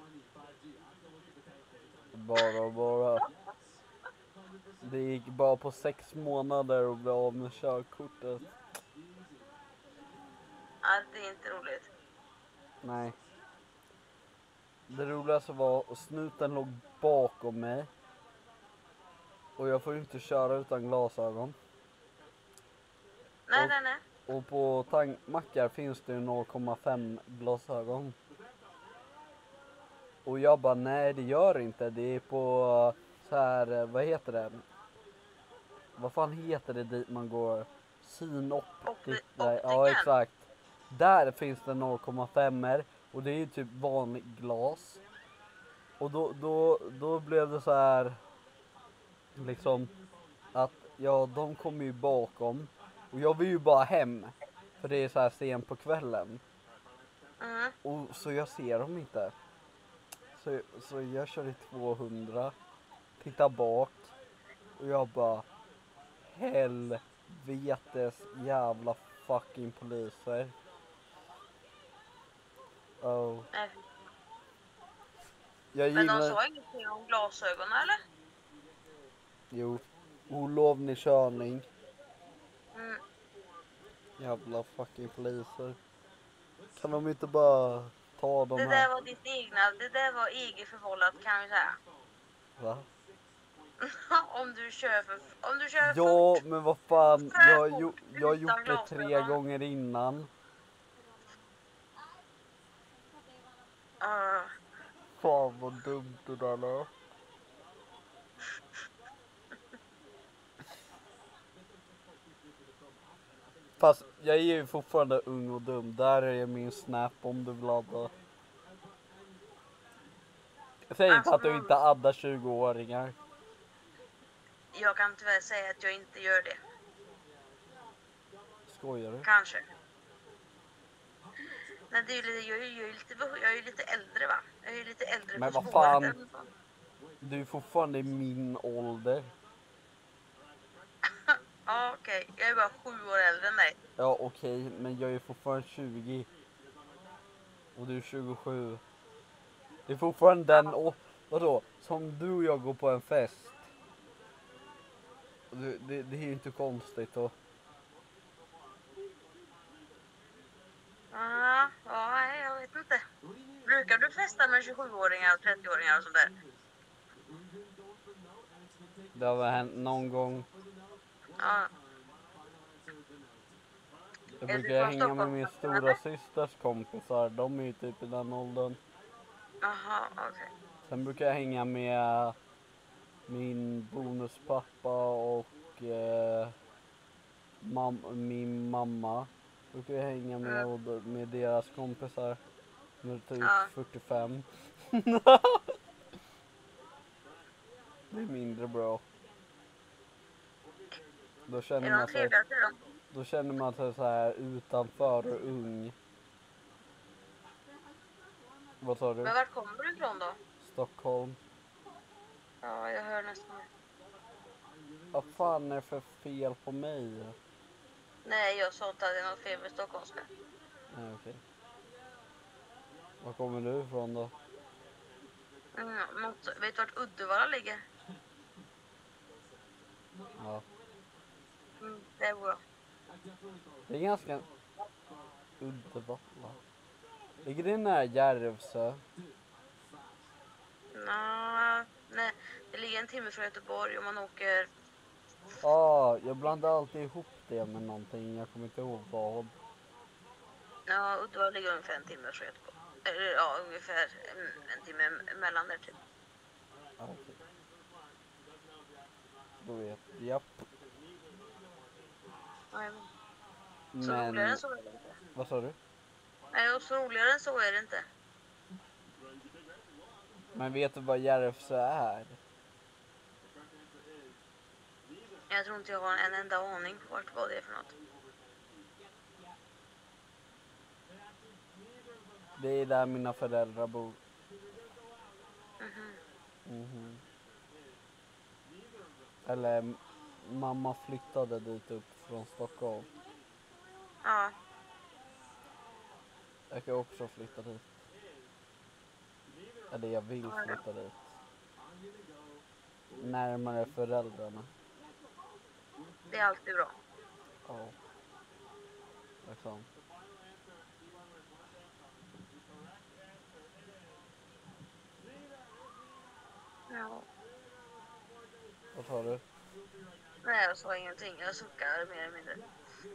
Bara. Det gick bara på 6 månader att bli av med körkortet. Ja, det är inte roligt. Nej. Det roligaste var att snuten låg bakom mig. Och jag får ju inte köra utan glasögon. Nej, nej, nej. Och på tankmackar finns det ju 0,5 glasögon. Och jag bara, nej det gör inte. Det är på så här, vad heter det? Vad fan heter det dit man går? Synoptik. Ja, exakt. Där finns det 0,5 och det är ju typ vanlig glas. Och då blev det så här liksom att ja, de kommer ju bakom och jag vill ju bara hem för det är så här sent på kvällen. Och så jag ser dem inte. Så jag kör i 200, tittar bak och jag bara helvetes jävla fucking poliser. Oh. Jag Men de gillar... sa ingenting om glasögon, eller? Jo, olovlig körning. Mm. Jävla fucking poliser. Kan de inte bara ta de Det här? där var ditt egna, det där var egenförvållat, kan vi säga. Va? Om du kör fort. Ja, men vad fan. Jag har Utan gjort det 3 glasögon. gånger innan. Fan vad dumt det där är. Fast jag är ju fortfarande ung och dum. Där är min snap om du vill ladda. Säg inte att du inte addar 20-åringar. Jag kan tyvärr säga att jag inte gör det. Skojar du? Kanske. Nej, det är ju lite, jag är ju lite äldre, va? Jag är ju lite äldre Men på vad spåret fan? eller något sånt. Du är fortfarande i min ålder. Ja, okej. Jag är bara 7 år äldre än dig. Ja, okej, men jag är fortfarande 20. Och du är 27. Det är fortfarande den... Och, vadå? Som du och jag går på en fest. Det är ju inte konstigt då. Ja, nej, jag vet inte. Brukar du festa med 27-åringar och 30-åringar och sånt där? Det har väl hänt någon gång. Ja. Jag Är du brukar från hänga med Stockholm, min eller? stora systers kompisar. De är ju typ i den åldern. Jaha, okej. Sen brukar jag hänga med min bonuspappa och min mamma. Brukar jag hänga med och med deras kompisar. Med typ Ja. 45. Det är mindre bra. Då Är känner de man sig, trevligaste då? då känner man sig så här utanför och ung. Vad sa du? Men vart kommer du ifrån då? Stockholm. Ja, jag hör nästan det. Vad fan är det för fel på mig? Nej, jag sa inte att det är något fel med stockholmska. Nej, okej. Var kommer du ifrån då? Vet du vart Uddevalla ligger? Ja. Det är bra. Det är ganska... Uddevalla. Ligger det nära Järvsö? Nej, det ligger en timme från Göteborg om man åker. Ja, jag blandar alltid ihop det med någonting. Jag kommer inte ihåg vad. Ja, Uddevalla ligger ungefär en timme från Göteborg. Eller ja, ungefär en timme emellan där typ. Ja, okej. Då vet jag. Japp. Nej, men så roligare Men, än så är det inte. vad sa du? Nej, och så roligare än så är det inte. Men vet du vad Järvsö är? Jag tror inte jag har en enda aning på vad det är för något. Det är där mina föräldrar bor. Mhm. Mhm. Eller mamma flyttade dit upp från Stockholm. Ja, Jag kan också flytta dit. Eller jag vill flytta dit. Närmare föräldrarna. det är alltid bra. Ja. Liksom. Ja. Vad sa du? Nej, jag sa ingenting. Jag suckar mer eller mindre.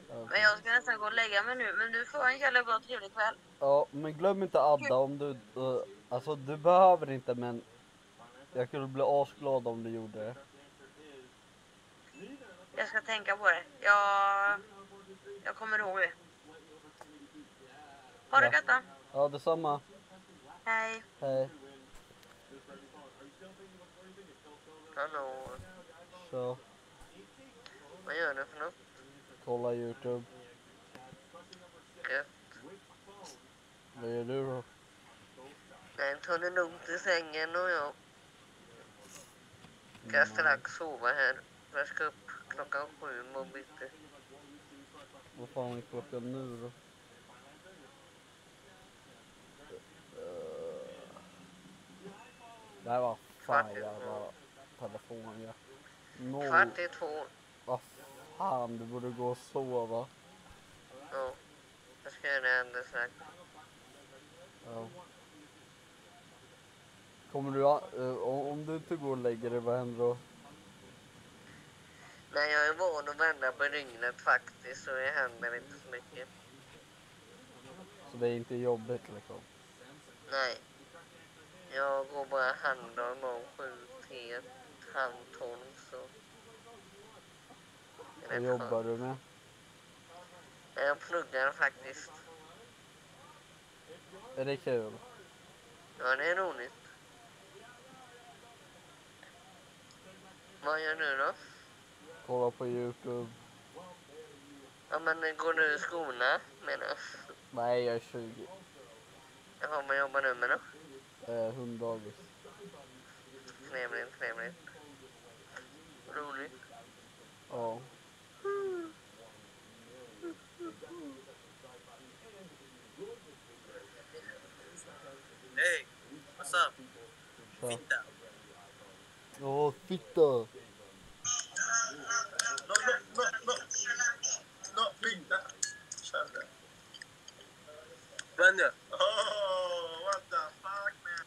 Ja. Men jag ska nästan gå och lägga mig nu. Men du får en jävla bra trevlig kväll. Ja, men glöm inte Adda om du... alltså du behöver inte, men jag skulle bli asglad om du gjorde det. Jag ska tänka på det. Jag kommer ihåg det. Ha det Ja. gött då. Ja, detsamma. Hej. Hej. Hallå, Så, vad gör du för något? kolla YouTube. Gött. Vad gör du då? Nej, ta det lugnt i sängen och jag ska strax sova här. Jag ska upp klockan 7 imorgon bitti. Vad fan är klockan nu då? Det här var fan Kvart i jävla telefon, ja. Kvart i 2. Vad fan, du borde gå och sova. Ja, jag ska göra det alldeles strax. Ja. Kommer du, om du inte går och lägger dig, vad händer då? Nej, jag är van att vända på dygnet faktiskt, så det händer inte så mycket. Så det är inte jobbigt liksom. Nej, jag går bara handlar imorgon 7 till halv 12, så... Vad jobbar du med? Jag pluggar faktiskt. Är det kul? Ja, det är roligt. Vad gör du då? Kolla på YouTube. Ja, men går du i skola, menar jag? Nej, jag är 20. Jaha, vad jobbar du med då? Hunddagis. Trevligt. Roligt. Ja. Hey, what's up? Så. Fitta. Ja, fitta. No, pinta. Kände. Vänner. Oh, what the fuck, man?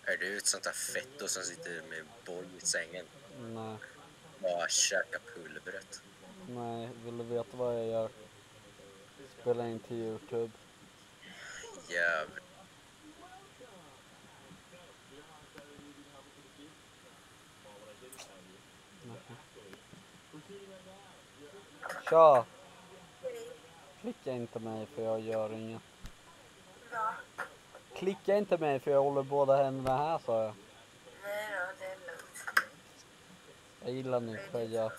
Är du ett sånt där fetto som sitter med boll i sängen? Nej, Bara käka pulvret. nej, vill du veta vad jag gör? Spela in till YouTube. Jävlar. Tja! Klicka inte mig för jag gör inget. Va? Klicka inte mig för jag håller båda händerna här, sa jag. Nej då, det är lugnt. Jag gillar din tröja.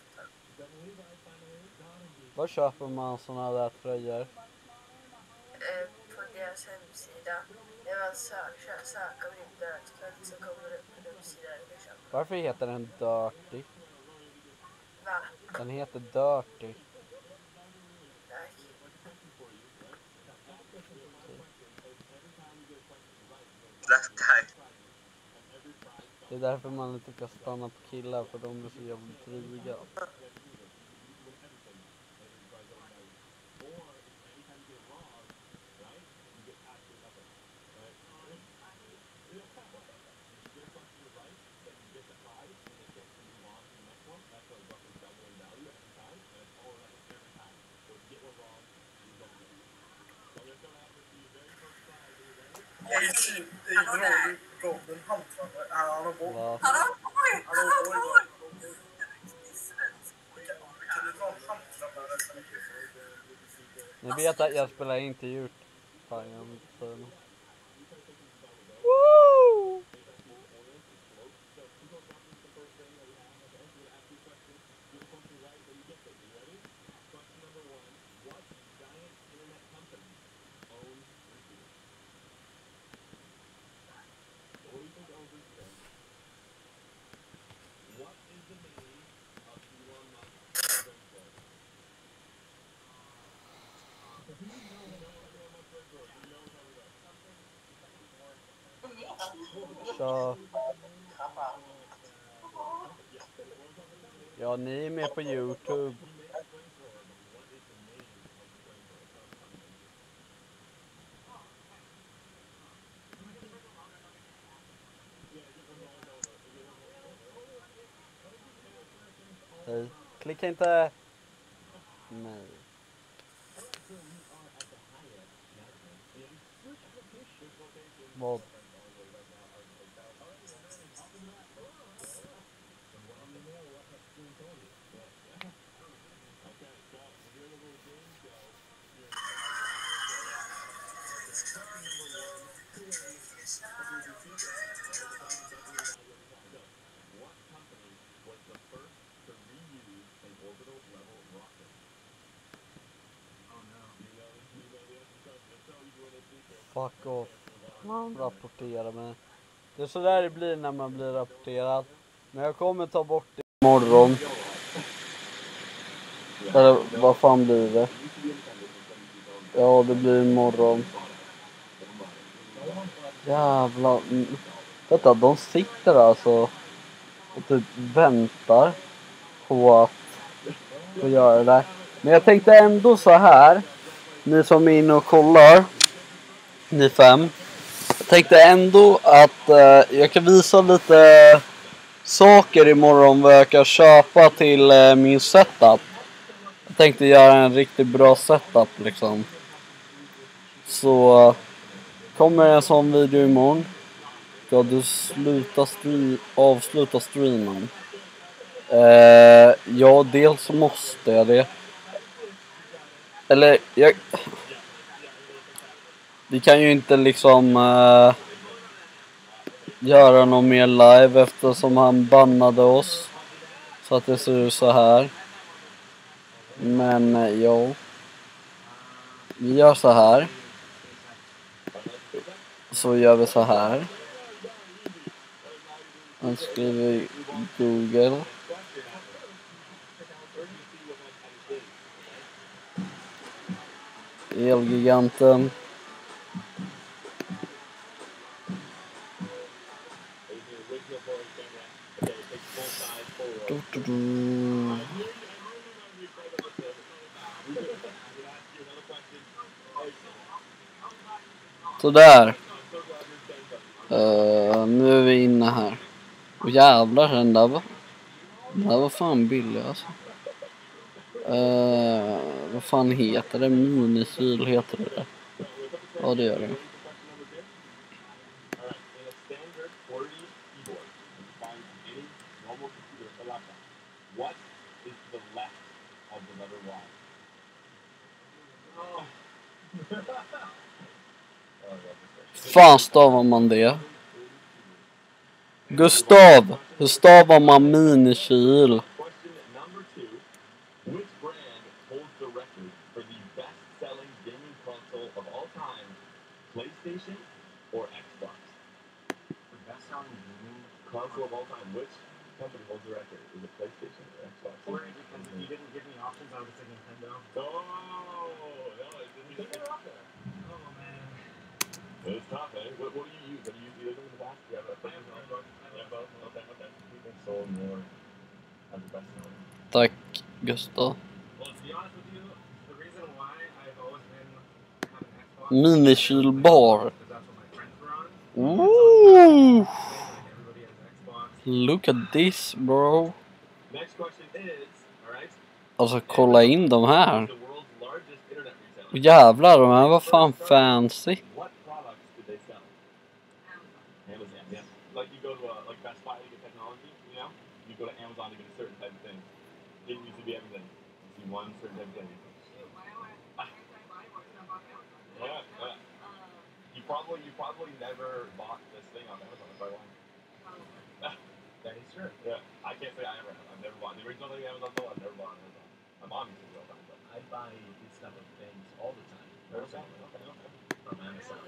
Var köper man såna där tröjor? På deras hemsida. Det var söka på din dödskväll så kommer det upp produkter. sida där brorsan. Varför heter den Dirty? Va? Den heter Dirty. Tack. Slash tag. Det är därför man inte kan stanna på killar, för de är så jävligt dryga. Robin Hansson. Han har bort. Va? Kan du dra en Hansson där? Ni vet att jag spelar inte ut. Fan, jag vill inte säga något. Woo! Så. Ja, ni är med på YouTube. Hej. Klicka inte. Nej. Vad? Fuck off. Man rapporterar mig. Det är så där det blir när man blir rapporterad. Men jag kommer ta bort det imorgon. Eller vad fan blir det? Ja, det blir imorgon. Jävlar. Vänta, de sitter alltså och typ väntar på att få göra det där. Men jag tänkte ändå så här. Ni som är inne och kollar. Ni 5. Jag tänkte ändå att jag kan visa lite saker imorgon vad jag kan köpa till min setup. Jag tänkte göra en riktigt bra setup liksom. Så kommer en sån video imorgon. Ska du avsluta streamen? Ja, dels måste jag det. Eller vi kan ju inte liksom göra någon mer live eftersom han bannade oss. Så att det ser ut så här. Men ja. Vi gör så här. Så gör vi så här. Han skriver Google. Elgiganten. Så där. Nu är vi inne här. Och jävlar, den där var fan billig alltså. Vad fan heter det? Minisyl heter det. Ja, det gör det. Fan stavar man det? Gustav, hur stavar man minikyl? console of all time. Which company holds the record? Is it PlayStation or Xbox? Or because if you didn't give me options, I would have said Nintendo. No, it's up there. Oh man. It's tough, eh? What do you use? Have you used either of them in the past? Yeah, but yeah, both. Okay. Who thinks Soul more has the best known? Tack Gustav. Well, to be honest with you, the reason why I've always been having an Xbox Minikylbar. is that's what my friends were on. Ooh. Everybody has Xbox. Look at this, bro. Next question is, alright? Alltså kolla in de här. The world's largest internet retailer. Jävlar, de här var fan fancy. What products did they sell? Amazon, yeah. Like you go to like Best Buy to get technology, you know? You go to Amazon to get a certain type of thing. Didn't used to be everything. You see one certain type of thing. Yeah. You probably never bought this thing on Amazon. That's why. That is true. Yeah. I can't say I ever have. I've never bought the original thing Amazon sold. I've never bought on Amazon. My mom used to do all the time. But I buy these type of things all the time. Okay. From Amazon.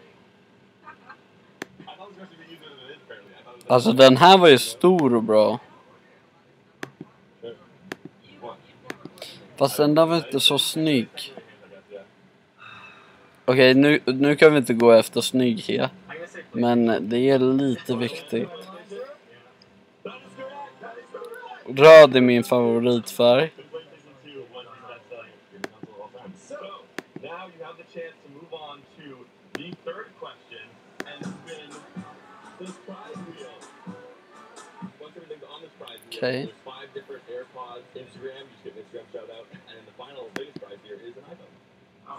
I thought it was going to be easier than it is apparently. I thought it was Alltså den här var ju stor, bro. Fast den där var inte så snygg. Okej, nu kan vi inte gå efter snygghet. Men det är lite viktigt. Röd är min favoritfärg. Now you have the chance to move on to the third question and spin this prize wheel. Once everything's on this prize wheel, Okay. there's 5 different AirPods, Instagram, you just get an Instagram shout out, and then the final biggest prize here is an iPhone.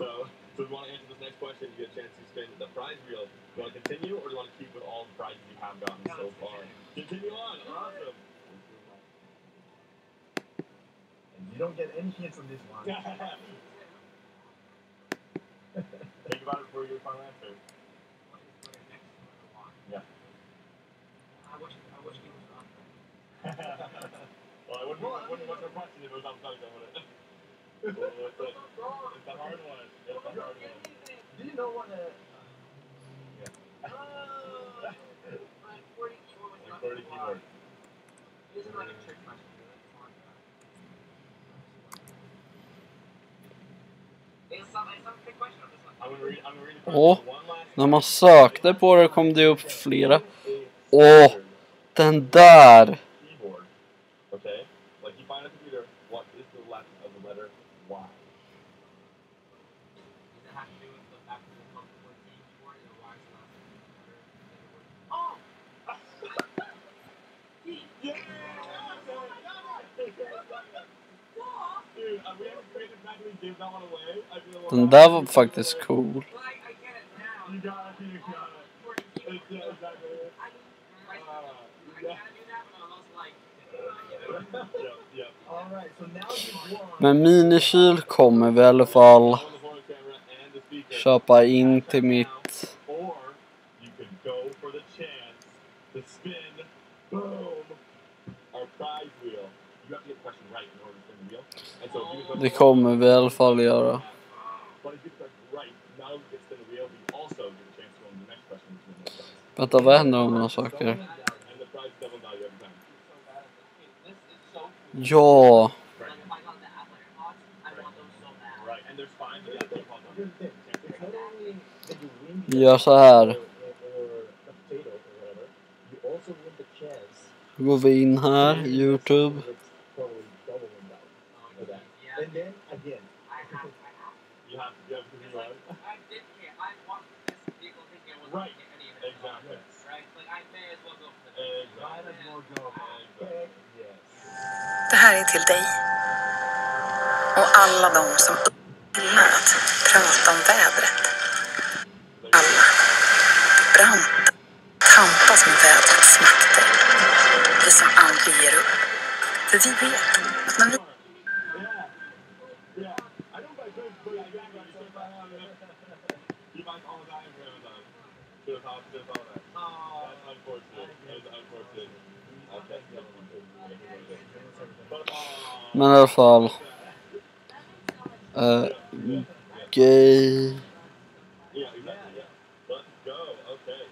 So if you want to answer this next question, you get a chance to spin the prize wheel. Do you want to continue or do you want to keep with all the prizes you have gotten so far? Continue on, awesome. And you don't get any hints on this one. Think about it before you get your final answer. Yeah. I wish he was on. Well, I wouldn't much of a question if it was hypothetical, would it? It's a hard one. It's a hard one. Do you know what Yeah. my 40 keyboard was Like 40 keyboard. This is like a trick question. It's some trick question on this one. I'm gonna read the Åh, question one last när man sökte på det kom det upp flera. Åh, den där. keyboard. Okay? Like you find a computer, what is the left of the letter Y? Does it have to do with the fact that it comes from a keyboard and why it's not better? Oh! Yeah! Dude, we haven't created back when we gave that one away. I feel Den där var faktiskt cool. Well, I get it now. You got it. Yeah, exactly. I gotta do that, but I'm also like, Yeah. alright, so now you've won. Men minikyl kommer vi i alla fall köpa in till mitt. Or you could go for the chance to spin, boom, our prize wheel. You have to get the question right in order to spin the wheel. And so if you Det kommer vi i alla fall göra. but if you get the question right, not only get to spin the wheel, but you also get a chance to win the next question, which is the next prize. Vänta, vad händer om man söker? And the prize is double value every time. This is so cool. Ja. Like, if I got the Apple AirPods, I want those so bad. Right, and there's 5 to get the AirPods on. Here's the thing. It's not only that you win Vi gör så här. or a potato or whatever, you also win the chance. Då går vi in här, YouTube. It's probably double win that for that. And then again, You have to continue on. I did care. I wanted this vehicle thinking I wasn't Right. going to get any of it. Exactly. Right? Like, I may as well go for this. Might as well go. Heck yes. Det här är till dig. Och alla de som gillar att prata om vädret. Alla. Brant. Tampas med vädrets makter. Vi som aldrig ger upp. För vi vet att när vi Yeah. I know my friends, but I got right. So if I have you might all die for Amazon. Should have thought that. That's unfortunate. That's unfortunate. Okay. But, Men i alla fall. Gay. yeah, exactly. Yeah. Let's go. Okay.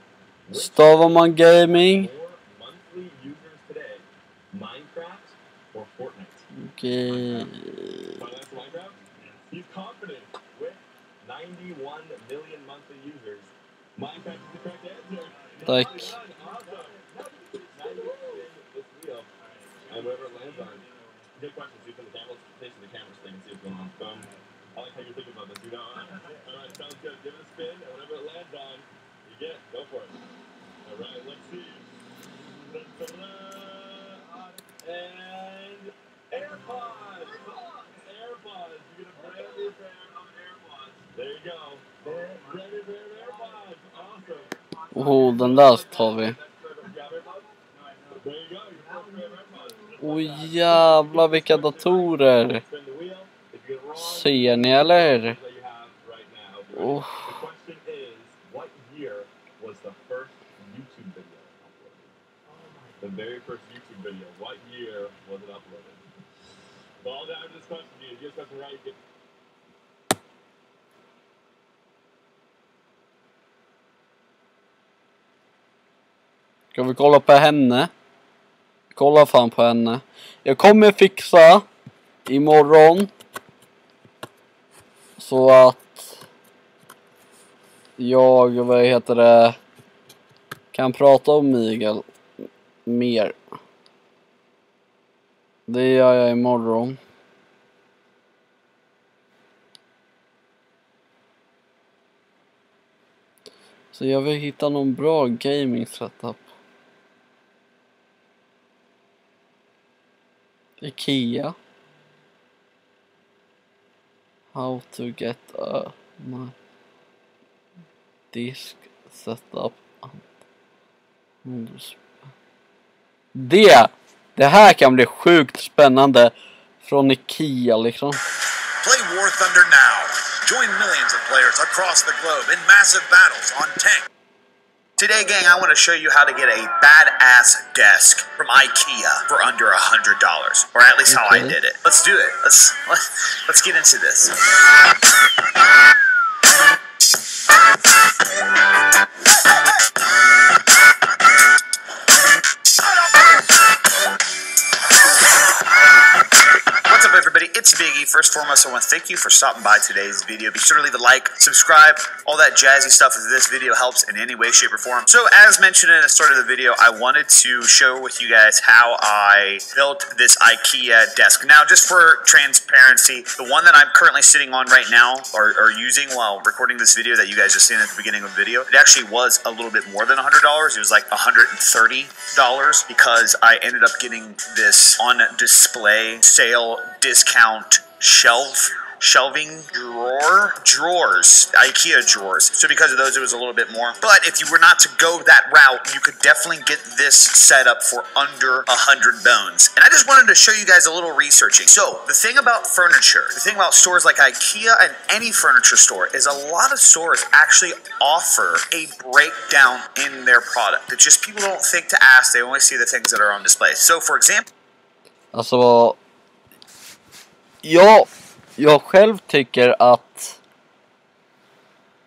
Stavar man gaming? More monthly Minecraft? He's confident with 91 million monthly users. Minecraft is the correct answer. Tack. Awesome. Now you can spin this wheel. And whatever it lands on. Good question. See from the camera. Face the camera thing and see what's going on. Boom. I like how you're thinking about this. You know. Alright, sounds good. Give it a spin, and whatever it lands on, you get. Go for it. Alright, let's see. And AirPods! AirPods! You get a brand new pair of AirPods. There you go. Brand new pair of AirPods. Awesome. Den där tar vi. There you go. Your first pair of AirPods. Oj jävlar vilka datorer. Spin the wheel. If you get it wrong, Ser ni eller? that you have right now. The question is, what year was the first YouTube video uploaded? The very first YouTube video. What year was it uploaded? All down to this question. If you get this question right, you get... Ska vi kolla på henne? Kolla fan på henne. Jag kommer fixa imorgon så att jag, vad heter det, kan prata om Miguel mer. Det gör jag imorgon. Så jag vill hitta någon bra gaming setup. IKEA. How to get a disk setup. Det här kan bli sjukt spännande från IKEA liksom. Play War Thunder now. Join millions of players across the globe in massive battles on tank. Today, gang, I want to show you how to get a badass desk from IKEA for under $100, or at least how I did it. Let's do it. Let's get into this. What's up, everybody? It's Biggie. First and foremost, I want to thank you for stopping by today's video. Be sure to leave a like, subscribe, all that jazzy stuff if this video helps in any way, shape, or form. So, as mentioned in the start of the video, I wanted to share with you guys how I built this IKEA desk. Now, just for transparency, the one that I'm currently sitting on right now, or using while recording this video that you guys just seen at the beginning of the video, it actually was a little bit more than $100. It was like $130 because I ended up getting this on display sale discount shelving drawers, IKEA drawers. So because of those, it was a little bit more. But if you were not to go that route, you could definitely get this set up for under 100 bones. And I just wanted to show you guys a little researching. So the thing about furniture, the thing about stores like IKEA and any furniture store is a lot of stores actually offer a breakdown in their product. It's just people don't think to ask. They only see the things that are on display. So for example, alltså jag själv tycker att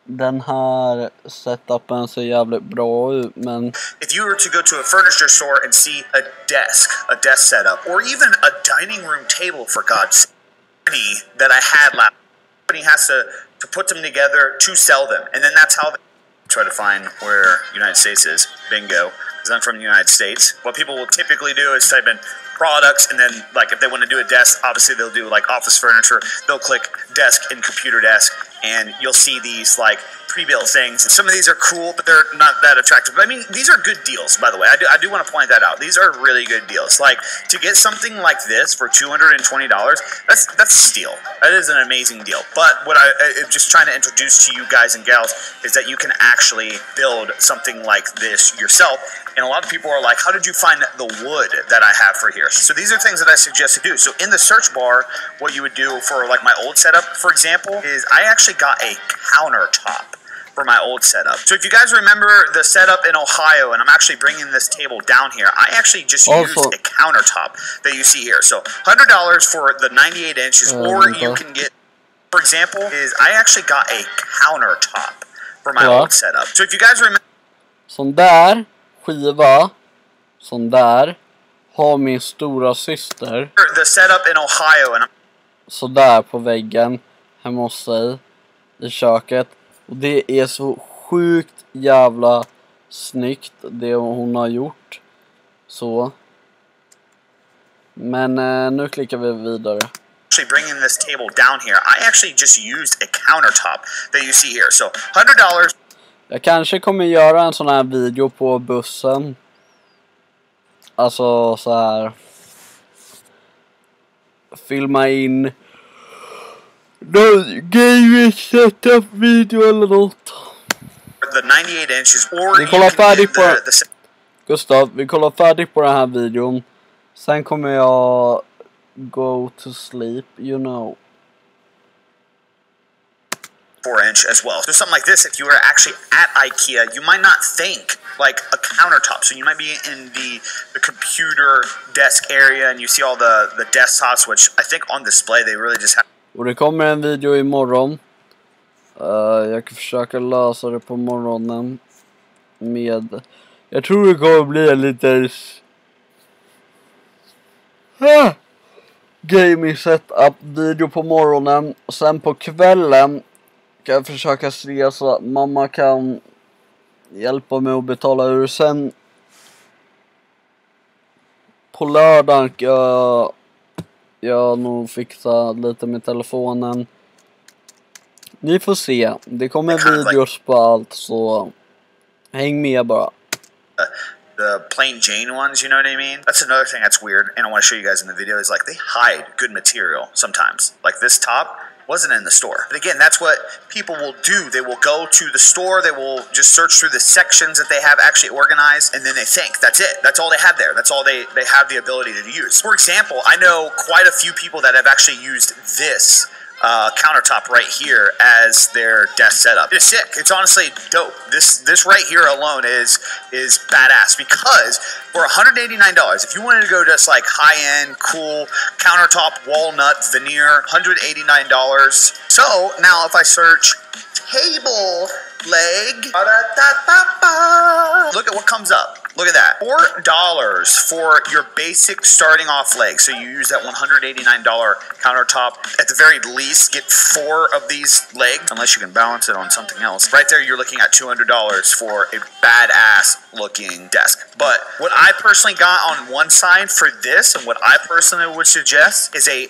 den här setupen ser jävligt bra ut, men if you were to go to a furniture store and see a desk setup, or even a dining room table, for God's sake, that I had last, company has to put them together to sell them, and then that's how they try to find where United States is. Bingo, because I'm from the United States. What people will typically do is type in products, and then like if they want to do a desk, obviously they'll do like office furniture, they'll click desk and computer desk, and you'll see these like pre-built things, and some of these are cool, but they're not that attractive. But I mean, these are good deals, by the way. I do want to point that out. These are really good deals. Like, to get something like this for $220, that's a steal. That is an amazing deal. But what I'm just trying to introduce to you guys and gals is that you can actually build something like this yourself. And a lot of people are like, how did you find the wood that I have for here? So these are things that I suggest to do. So in the search bar, what you would do for like my old setup, for example, is I actually got a countertop for my old setup. So if you guys remember the setup in Ohio, and I'm actually bringing this table down here, I actually just used a countertop that you see here. So $100 for the 98 inches, or you can get, for example, is I actually got a countertop for my old setup. So if you guys remember, sån där skiva, sån där har min stora syster. The setup in Ohio, and Så där på väggen hemma hos sig i köket. Och det är så sjukt jävla snyggt det hon har gjort. Så. Men nu klickar vi vidare. actually bringing this table down here, I actually just used a countertop that you see here. So $100. Jag kanske kommer göra en sån här video på bussen. Alltså så här. Filma in gaming setup video eller något. The 98 inches, or Vi kollar färdigt på the Gustav, vi kollar färdigt på den här videon. Sen kommer jag go to sleep, you know. 4-inch as well. So something like this, if you were actually at IKEA, you might not think like a countertop. So you might be in the computer desk area and you see all the desktops, which I think on display they really just have. Och det kommer en video imorgon. Jag kan försöka lösa det på morgonen. Med... Jag tror det kommer bli en lite... gaming setup video på morgonen. Och sen på kvällen kan jag försöka se så att mamma kan hjälpa mig att betala ur. Sen på lördagen kan jag nog fixa lite med telefonen. Ni får se. Det kommer videos på allt, så häng med bara. The plain Jane ones, you know what I mean? That's another thing that's weird, and I want to show you guys in the video, is like they hide good material sometimes. Like this top wasn't in the store. But again, that's what people will do. They will go to the store, they will just search through the sections that they have actually organized, and then they think that's it. That's all they have there. That's all they have the ability to use. For example, I know quite a few people that have actually used this countertop right here as their desk setup. It's sick. It's honestly dope. This right here alone is badass, because for $189, if you wanted to go just like high-end, cool countertop walnut veneer, $189. So now if I search table leg, look at what comes up. Look at that. $4 for your basic starting off leg. So you use that $189 countertop. At the very least, get 4 of these legs, unless you can balance it on something else. Right there, you're looking at $200 for a badass looking desk. But what I personally got on one side for this, and what I personally would suggest, is a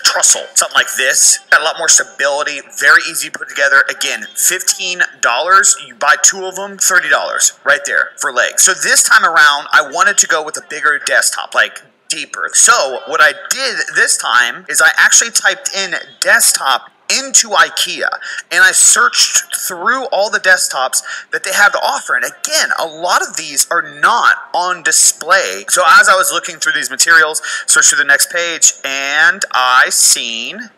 trussel. Something like this. Got a lot more stability. Very easy to put together. Again, $15. You buy 2 of them, $30 right there for legs. So this time around, I wanted to go with a bigger desktop, like deeper. So what I did this time is I actually typed in desktop into IKEA, and I searched through all the desktops that they have to offer. And again, a lot of these are not on display. So as I was looking through these materials, searched through the next page, and I seen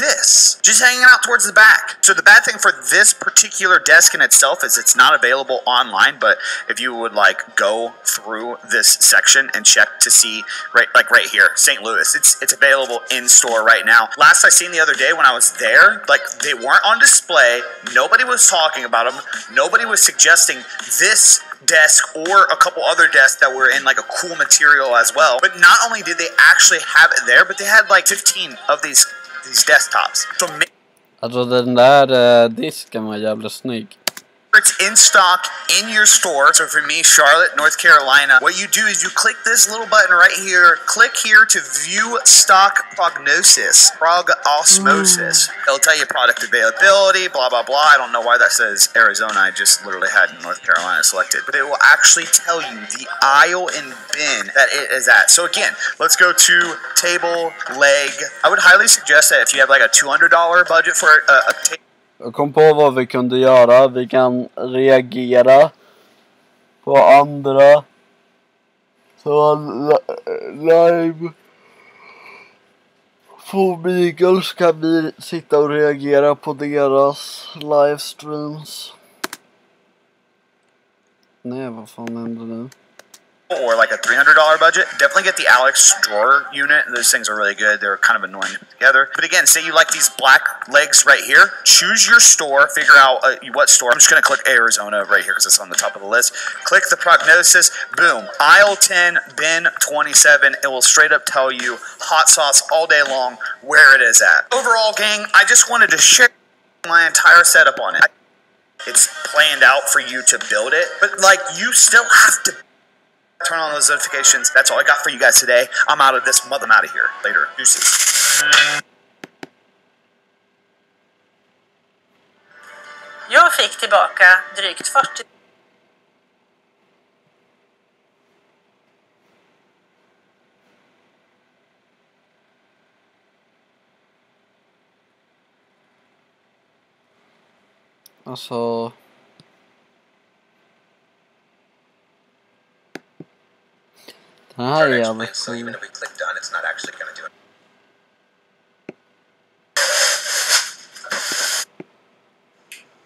this just hanging out towards the back. So the bad thing for this particular desk in itself is it's not available online, but if you would like go through this section and check to see right here, St. Louis, it's available in store right now. Last I seen the other day when I was there, like they weren't on display, nobody was talking about them, nobody was suggesting this desk or a couple other desks that were in like a cool material as well. But not only did they actually have it there, but they had like 15 of these desktops. So alltså den där disken var jävligt snygg. it's in stock in your store. So for me, Charlotte, North Carolina, what you do is you click this little button right here. Click here to view stock prognosis. Progosmosis. It'll tell you product availability, blah, blah, blah. I don't know why that says Arizona. I just literally had North Carolina selected. But it will actually tell you the aisle and bin that it is at. So again, let's go to table, leg. I would highly suggest that if you have like a $200 budget for a table. Jag kom på vad vi kunde göra. Vi kan reagera på andra. Så live på Beagle ska vi sitta och reagera på deras livestreams. Nej, vad fan hände nu? or like a $300 budget, definitely get the Alex drawer unit. Those things are really good. They're kind of annoying to put together. But again, say you like these black legs right here. Choose your store. Figure out what store. I'm just going to click Arizona right here because it's on the top of the list. Click the prognosis. Boom. Aisle 10, bin 27. It will straight up tell you hot sauce all day long where it is at. Overall, gang, I just wanted to share my entire setup on it. It's planned out for you to build it, but like you still have to turn on those notifications. That's all I got for you guys today. I'm out of this mother. I'm out of here. Later. Deuces. Jag fick tillbaka drygt 40. Alltså... Den här är jävligt cool.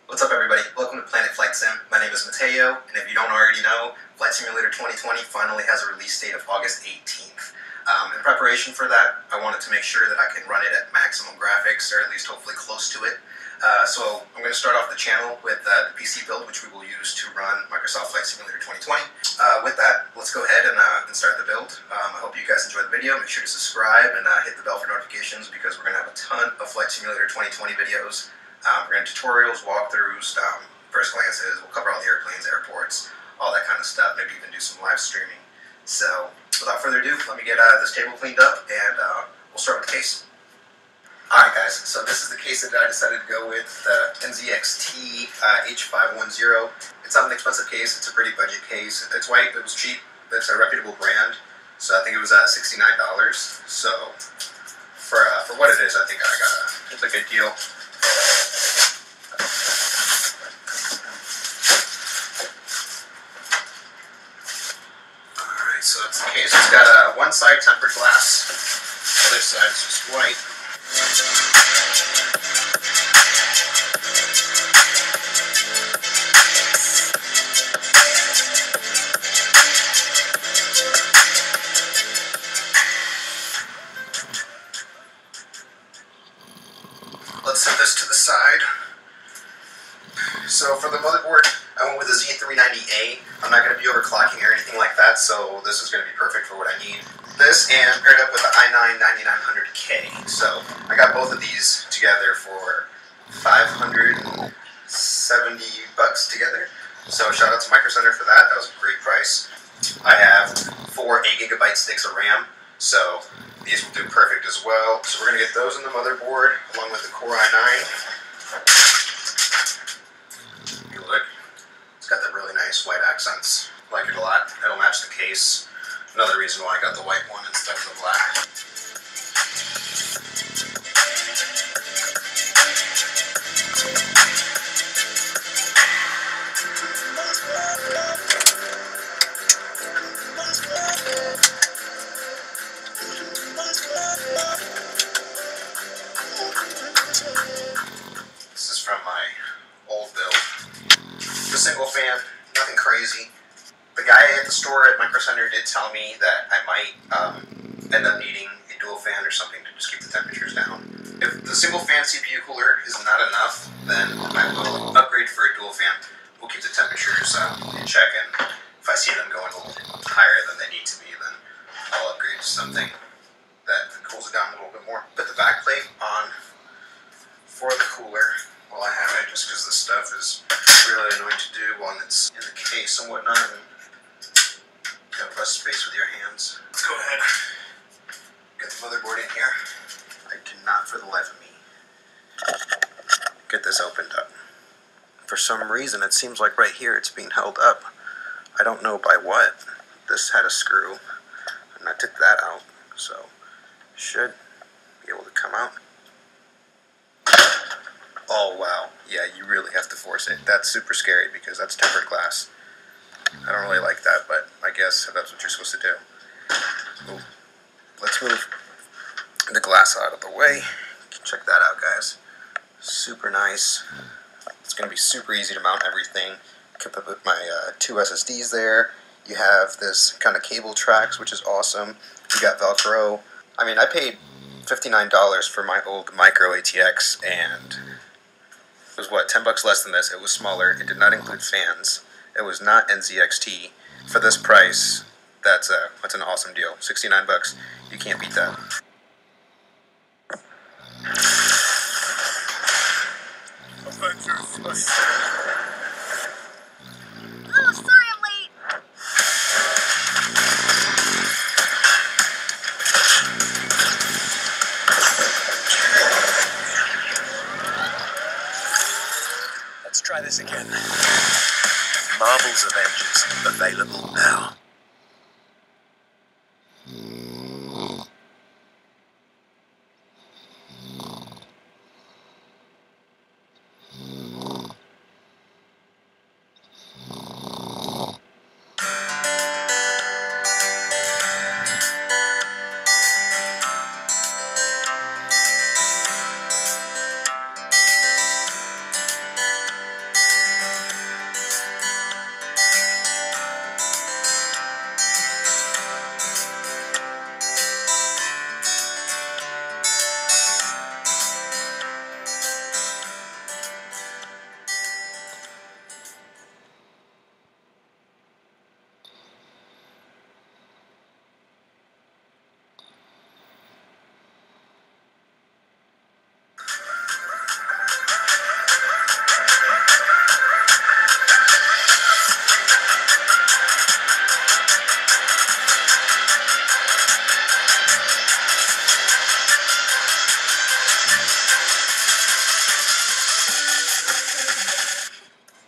What's up, everybody? Welcome to Planet Flight Sim. My name is Mateo, and if you don't already know, Flight Simulator 2020 finally has a release date of August 18th. In preparation for that, I wanted to make sure that I can run it at maximum graphics, or at least hopefully close to it. So I'm going to start off the channel with the PC build, which we will use to run Microsoft Flight Simulator 2020. With that, let's go ahead and start the build. I hope you guys enjoyed the video. Make sure to subscribe and hit the bell for notifications because we're going to have a ton of Flight Simulator 2020 videos. We're going to tutorials, walkthroughs, first glances. We'll cover all the airplanes, airports, all that kind of stuff. Maybe even do some live streaming. So without further ado, let me get this table cleaned up and we'll start with the case. Alright guys, so this is the case that I decided to go with, the NZXT H510. It's not an expensive case, it's a pretty budget case. It's white, it was cheap, it's a reputable brand, so I think it was $69. So for what it is, I think it's a good deal. Alright, so it's the case. It's got one side tempered glass, other side is just white. Let's set this to the side. So for the motherboard, I went with a Z390A. I'm not going to be overclocking or anything like that, so this is going to be perfect for what I need. This and paired up with the i9-9900K. So I got both of these together for $570 together. So shout out to Micro Center for that. That was a great price. I have 4 8GB sticks of RAM, so these will do perfect as well. So we're going to get those in the motherboard along with the Core i9. Look, it's got the really nice white accents. Like it a lot. It'll match the case. Another reason why I got the white one instead of the black. This is from my old build. The single fan, nothing crazy. The guy at the store at Micro Center did tell me that I might end up needing a dual fan or something to just keep the temperatures down. If the single fan CPU cooler is not enough, then I will upgrade for a dual fan. We'll keep the temperatures in check, and if I see them going a little higher than they need to be, then I'll upgrade to something that cools it down a little bit more. Put the back plate on for the cooler while I have it, just because this stuff is really annoying to do while it's in the case and whatnot. And have less space with your hands. Let's go ahead. Get the motherboard in here. I cannot for the life of me get this opened up. For some reason, it seems like right here it's being held up. I don't know by what. This had a screw, and I took that out, so should be able to come out. Oh wow, yeah, you really have to force it. That's super scary because that's tempered glass. I don't really like that, but I guess that's what you're supposed to do. Ooh. Let's move the glass out of the way. Check that out, guys. Super nice. It's going to be super easy to mount everything. Can put my 2 SSDs there. You have this kind of cable tracks, which is awesome. You got Velcro. I mean, I paid $59 for my old Micro ATX, and it was what, $10 less than this. It was smaller. It did not include fans. It was not NZXT. For this price, that's an awesome deal. $69. You can't beat that. Oh, sorry I'm late. Let's try this again. Marvel's Avengers, available now.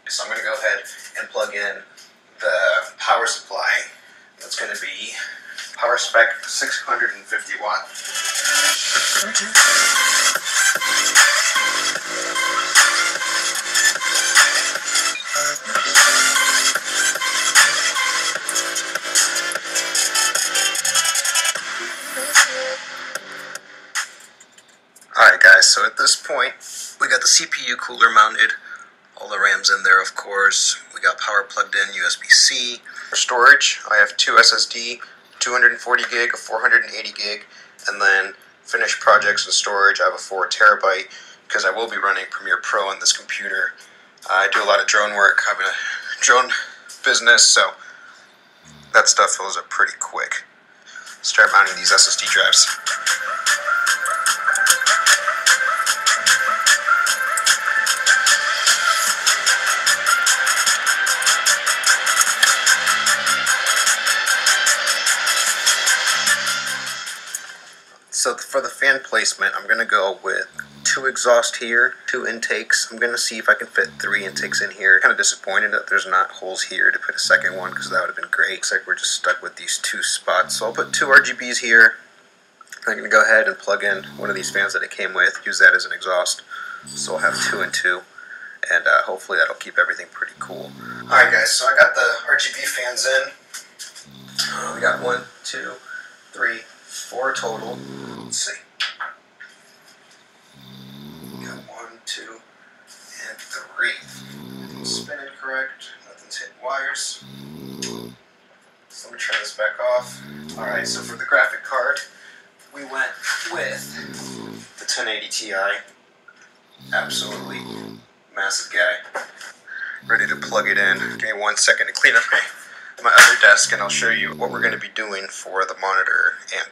So I'm going to go ahead and plug in the power supply. That's going to be power spec 650 watt. Alright guys, so at this point, we got the CPU cooler mounted. All the RAM's in there, of course. We got power plugged in, USB-C. For storage, I have 2 SSD, 240 gig, a 480 gig, and then finished projects and storage, I have a 4 terabyte, because I will be running Premiere Pro on this computer. I do a lot of drone work. I have a drone business, so that stuff fills up pretty quick. Start mounting these SSD drives. So for the fan placement, I'm going to go with 2 exhaust here, 2 intakes. I'm going to see if I can fit 3 intakes in here. Kind of disappointed that there's not holes here to put a second one, because that would have been great. Looks like we're just stuck with these 2 spots. So I'll put 2 RGBs here. I'm going to go ahead and plug in one of these fans that it came with, use that as an exhaust. So I'll have 2 and 2, and hopefully that'll keep everything pretty cool. Alright guys, so I got the RGB fans in. We got 1, 2, 3, 4 total. Let's see. We got 1, 2, and 3. Everything's spinning correct. Nothing's hitting wires. So let me turn this back off. Alright, so for the graphic card, we went with the 1080 Ti. Absolutely massive guy. Ready to plug it in. Give me 1 second to clean up my other desk, and I'll show you what we're going to be doing for the monitor and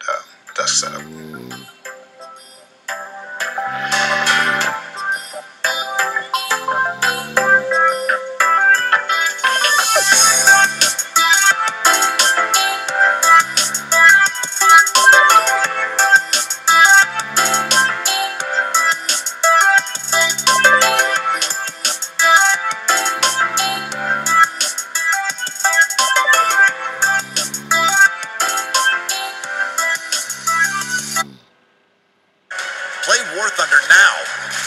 desk setup. Play War Thunder now.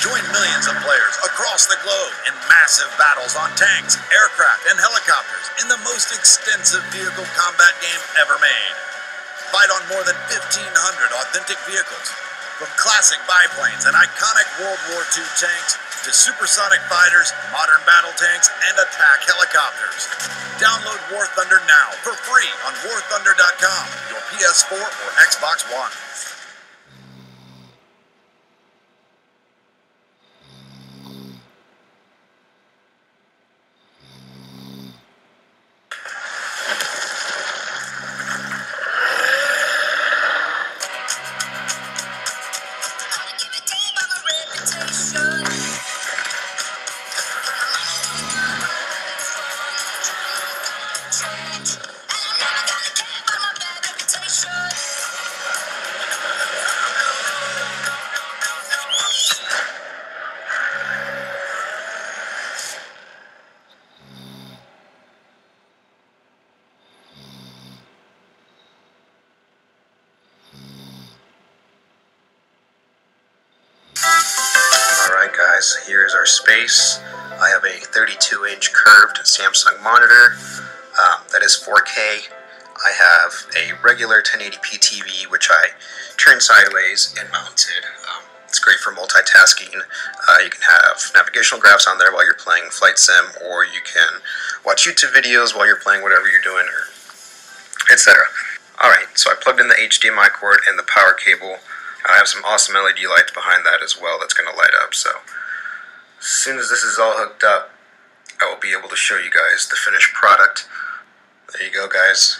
Join millions of players across the globe in massive battles on tanks, aircraft, and helicopters in the most extensive vehicle combat game ever made. Fight on more than 1,500 authentic vehicles, from classic biplanes and iconic World War II tanks to supersonic fighters, modern battle tanks, and attack helicopters. Download War Thunder now for free on warthunder.com, your PS4 or Xbox One. Alright guys, here's our space. I have a 32-inch curved Samsung monitor that is 4K. I have a regular 1080p TV which I turn sideways and mounted. It's great for multitasking. You can have navigational graphs on there while you're playing Flight Sim, or you can watch YouTube videos while you're playing whatever you're doing, or etc. Alright, so I plugged in the HDMI cord and the power cable. I have some awesome LED lights behind that as well that's going to light up, so as soon as this is all hooked up, I will be able to show you guys the finished product. There you go guys.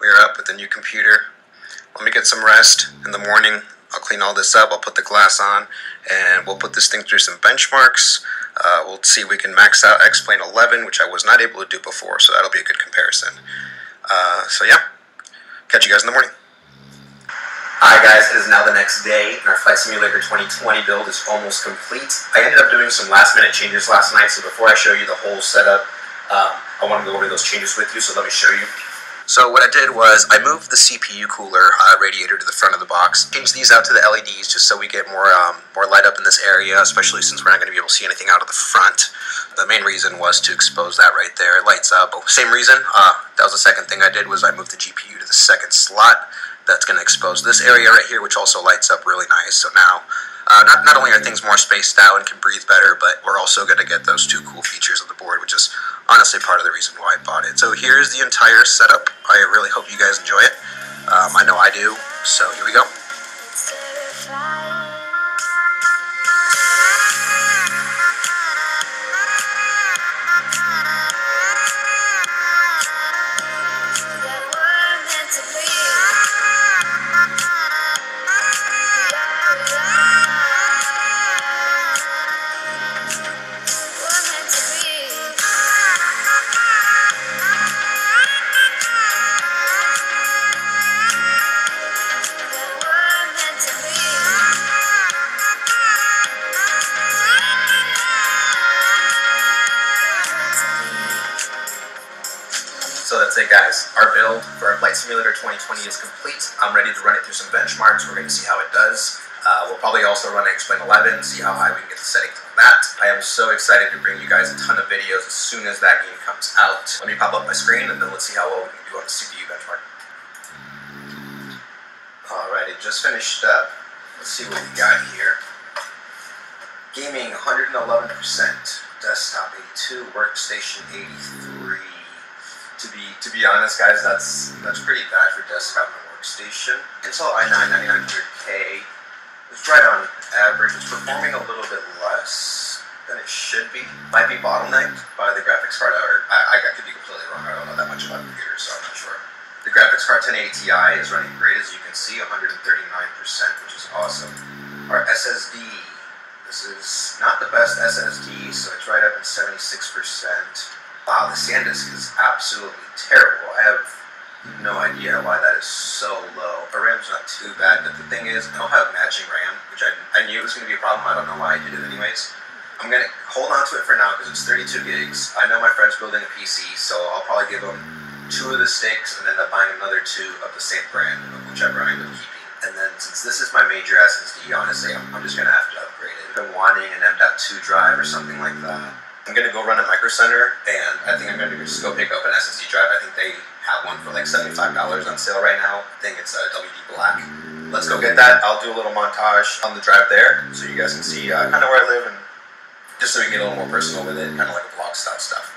We're up with the new computer. Let me get some rest in the morning. I'll clean all this up, I'll put the glass on, and we'll put this thing through some benchmarks. We'll see if we can max out X-Plane 11, which I was not able to do before, so that'll be a good comparison. So yeah, catch you guys in the morning. Alright guys, it is now the next day, and our Flight Simulator 2020 build is almost complete. I ended up doing some last minute changes last night, so before I show you the whole setup, I want to go over those changes with you, so let me show you. So what I did was, I moved the CPU cooler radiator to the front of the box, changed these out to the LEDs just so we get more light up in this area, especially since we're not going to be able to see anything out of the front. The main reason was to expose that right there. It lights up. Same reason, that was the second thing I did, was I moved the GPU to the second slot. That's going to expose this area right here, which also lights up really nice. So now, not only are things more spaced out and can breathe better, but we're also going to get those two cool features of the board, which is honestly part of the reason why I bought it. So here's the entire setup. I really hope you guys enjoy it. I know I do, so here we go. So that's it guys, our build for our Flight Simulator 2020 is complete. I'm ready to run it through some benchmarks. We're going to see how it does. We'll probably also run X-Plane 11, see how high we can get the settings on that. I am so excited to bring you guys a ton of videos as soon as that game comes out. Let me pop up my screen and then let's see how well we can do on the CPU benchmark. Alright, it just finished up. Let's see what we got here. Gaming 111%, desktop 82, workstation 83. To be honest, guys, that's pretty bad for desktop and workstation. Intel i9 9900K is right on average. It's performing a little bit less than it should be. Might be bottlenecked by the graphics card. I could be completely wrong. I don't know that much about computers, so I'm not sure. The graphics card 1080 Ti is running great, as you can see, 139%, which is awesome. Our SSD, this is not the best SSD, so it's right up at 76%. Wow, the SanDisk is absolutely terrible. I have no idea why that is so low. Our RAM's not too bad, but the thing is, I don't have matching RAM, which I knew was going to be a problem. I don't know why I did it anyways. I'm going to hold on to it for now because it's 32 gigs. I know my friend's building a PC, so I'll probably give him 2 of the sticks and end up buying another 2 of the same brand, of whichever I end up keeping. And then since this is my major SSD, honestly, I'm just going to have to upgrade it. I've been wanting an M.2 drive or something like that. I'm going to go run a Micro Center, and I think I'm going to just go pick up an SSD drive. I think they have one for like $75 on sale right now. I think it's a WD Black. Let's go get that. I'll do a little montage on the drive there, so you guys can see kind of where I live and just so we can get a little more personal with it, kind of like a vlog style stuff.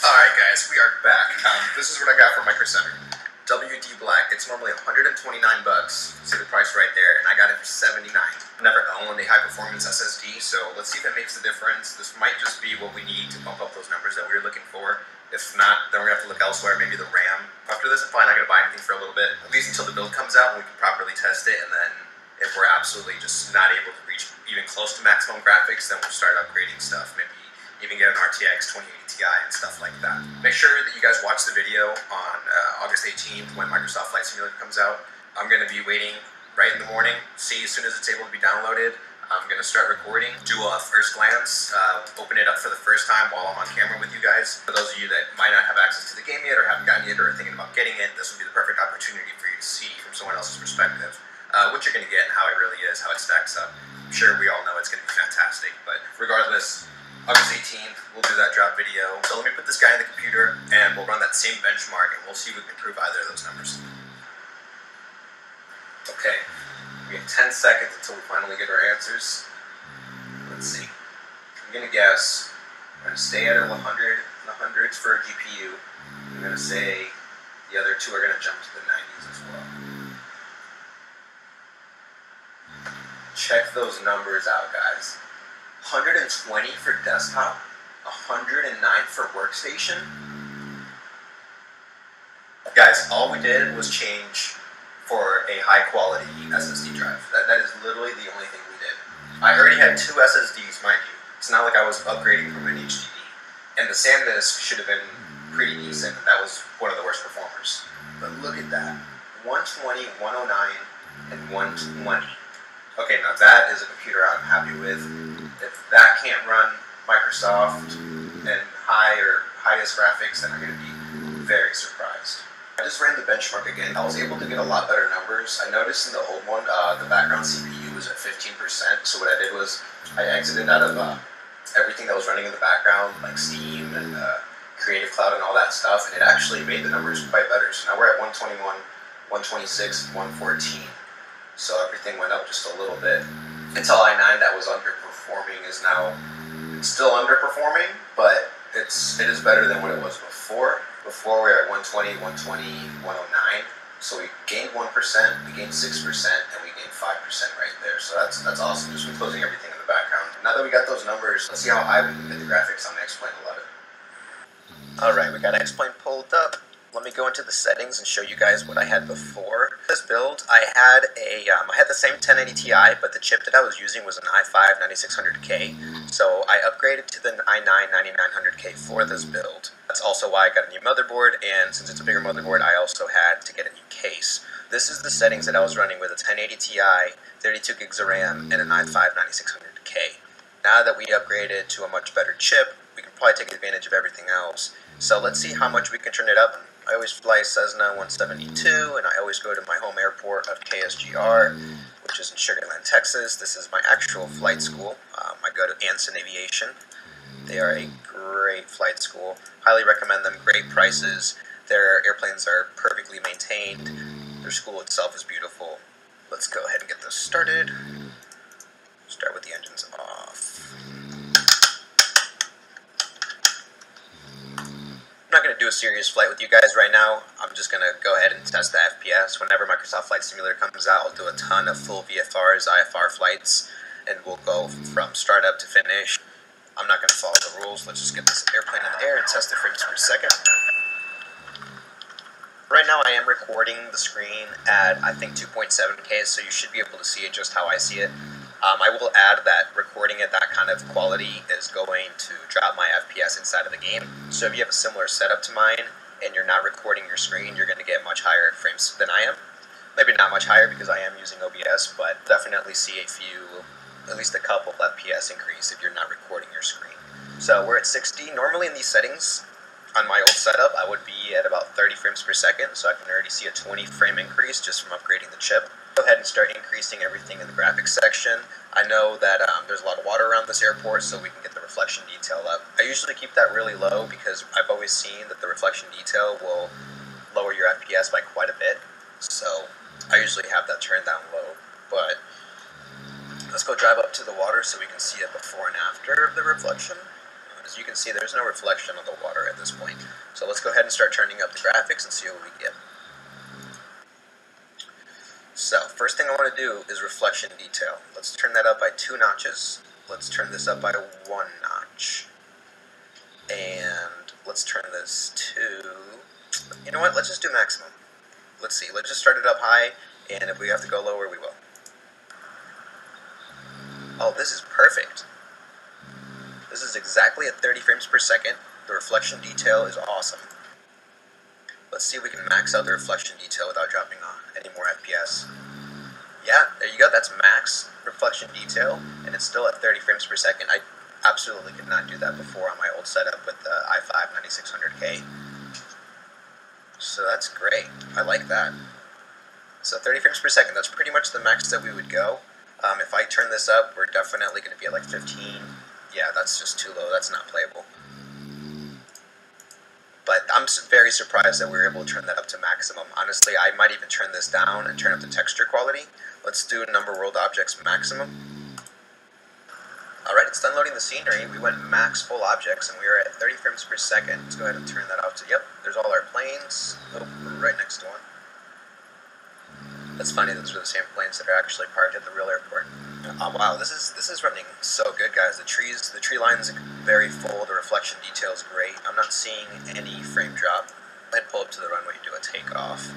Alright guys, we are back. This is what I got from Micro Center. WD Black. It's normally $129 bucks. See the price right there, and I got it for $79. I've never owned a high performance SSD, so let's see if it makes the difference. This might just be what we need to bump up those numbers that we were looking for. If not, then we're gonna have to look elsewhere, maybe the RAM. After this, I'm probably not gonna buy anything for a little bit, at least until the build comes out and we can properly test it, and then if we're absolutely just not able to reach even close to maximum graphics, then we'll start upgrading stuff, maybe even get an RTX 2080 Ti and stuff like that. Make sure that you guys watch the video on August 18th when Microsoft Flight Simulator comes out. I'm going to be waiting right in the morning, see as soon as it's able to be downloaded. I'm going to start recording, do a first glance, open it up for the first time while I'm on camera with you guys. For those of you that might not have access to the game yet or haven't gotten it or are thinking about getting it, this will be the perfect opportunity for you to see from someone else's perspective what you're going to get and how it really is, how it stacks up. I'm sure we all know it's going to be fantastic, but regardless, August 18th, we'll do that drop video. So let me put this guy in the computer and we'll run that same benchmark and we'll see if we can improve either of those numbers. Okay, we have 10 seconds until we finally get our answers. Let's see. I'm gonna guess, I'm gonna stay at 100 in the hundreds for a GPU. I'm gonna say the other two are gonna jump to the 90s as well. Check those numbers out, guys. 120 for desktop, 109 for workstation. Guys, all we did was change for a high quality SSD drive. That is literally the only thing we did. I already had 2 SSDs, mind you. It's not like I was upgrading from an HDD. And the SanDisk should have been pretty decent. That was one of the worst performers. But look at that. 120, 109, and 120. Okay, now that is a computer I'm happy with. If that can't run Microsoft and highest graphics, then I'm going to be very surprised. I just ran the benchmark again. I was able to get a lot better numbers. I noticed in the old one, the background CPU was at 15%. So what I did was I exited out of everything that was running in the background, like Steam and Creative Cloud and all that stuff, and it actually made the numbers quite better. So now we're at 121, 126, 114. So everything went up just a little bit. Intel i9 that was underperforming is now still underperforming, but it is better than what it was before. Before we were at 120, 120, 109. So we gained 1%, we gained 6%, and we gained 5% right there. So that's awesome. Just been closing everything in the background. Now that we got those numbers, let's see how high we can get the graphics on X-Plane 11. Alright, we got X-Plane pulled up. Let me go into the settings and show you guys what I had before. This build, I had the same 1080 Ti, but the chip that I was using was an i5 9600K. So I upgraded to the i9 9900K for this build. That's also why I got a new motherboard, and since it's a bigger motherboard, I also had to get a new case. This is the settings that I was running with a 1080 Ti, 32 gigs of RAM, and an i5 9600K. Now that we upgraded to a much better chip, we can probably take advantage of everything else. So let's see how much we can turn it up. I always fly Cessna 172, and I always go to my home airport of KSGR, which is in Sugar Land, Texas. This is my actual flight school. I go to Anson Aviation. They are a great flight school. Highly recommend them. Great prices. Their airplanes are perfectly maintained. Their school itself is beautiful. Let's go ahead and get this started. Start with the engines off. I'm not going to do a serious flight with you guys right now. I'm just going to go ahead and test the FPS. Whenever Microsoft Flight Simulator comes out, I'll do a ton of full VFRs, IFR flights, and we'll go from startup to finish. I'm not going to follow the rules. Let's just get this airplane in the air and test the frames per second. right now I am recording the screen at, I think, 2.7K, so you should be able to see it just how I see it. I will add that recording at that kind of quality is going to drop my FPS inside of the game. So if you have a similar setup to mine and you're not recording your screen, you're going to get much higher frames than I am. Maybe not much higher because I am using OBS, but definitely see a few, at least a couple FPS increase if you're not recording your screen. So we're at 60. Normally in these settings, on my old setup, I would be at about 30 frames per second, so I can already see a 20 frame increase just from upgrading the chip. Go ahead and start increasing everything in the graphics section. I know that there's a lot of water around this airport, so we can get the reflection detail up. I usually keep that really low because I've always seen that the reflection detail will lower your FPS by quite a bit, so I usually have that turned down low. But let's go drive up to the water so we can see it before and after of the reflection. As you can see, there's no reflection on the water at this point. So let's go ahead and start turning up the graphics and see what we get. So, first thing I want to do is reflection detail. Let's turn that up by 2 notches. Let's turn this up by 1 notch. And let's turn this to... You know what? Let's just do maximum. Let's see. Let's just start it up high, and if we have to go lower, we will. Oh, this is perfect. This is exactly at 30 frames per second. The reflection detail is awesome. Let's see if we can max out the reflection detail without dropping on any more FPS. Yeah, there you go. That's max reflection detail, and it's still at 30 frames per second. I absolutely could not do that before on my old setup with the i5 9600K. So that's great. I like that. So 30 frames per second, that's pretty much the max that we would go. If I turn this up, we're definitely going to be at like 15. Yeah, that's just too low. That's not playable. But I'm very surprised that we were able to turn that up to maximum. Honestly, I might even turn this down and turn up the texture quality. Let's do number world objects maximum. Alright, it's done loading the scenery. We went max full objects and we are at 30 frames per second. Let's go ahead and turn that off to, yep, there's all our planes. Oh, we're right next to one. That's funny, those are the same planes that are actually parked at the real airport. Oh wow, this is running so good, guys. The tree line's very full, the reflection detail is great. I'm not seeing any frame drop. I'd pull up to the runway, do a takeoff.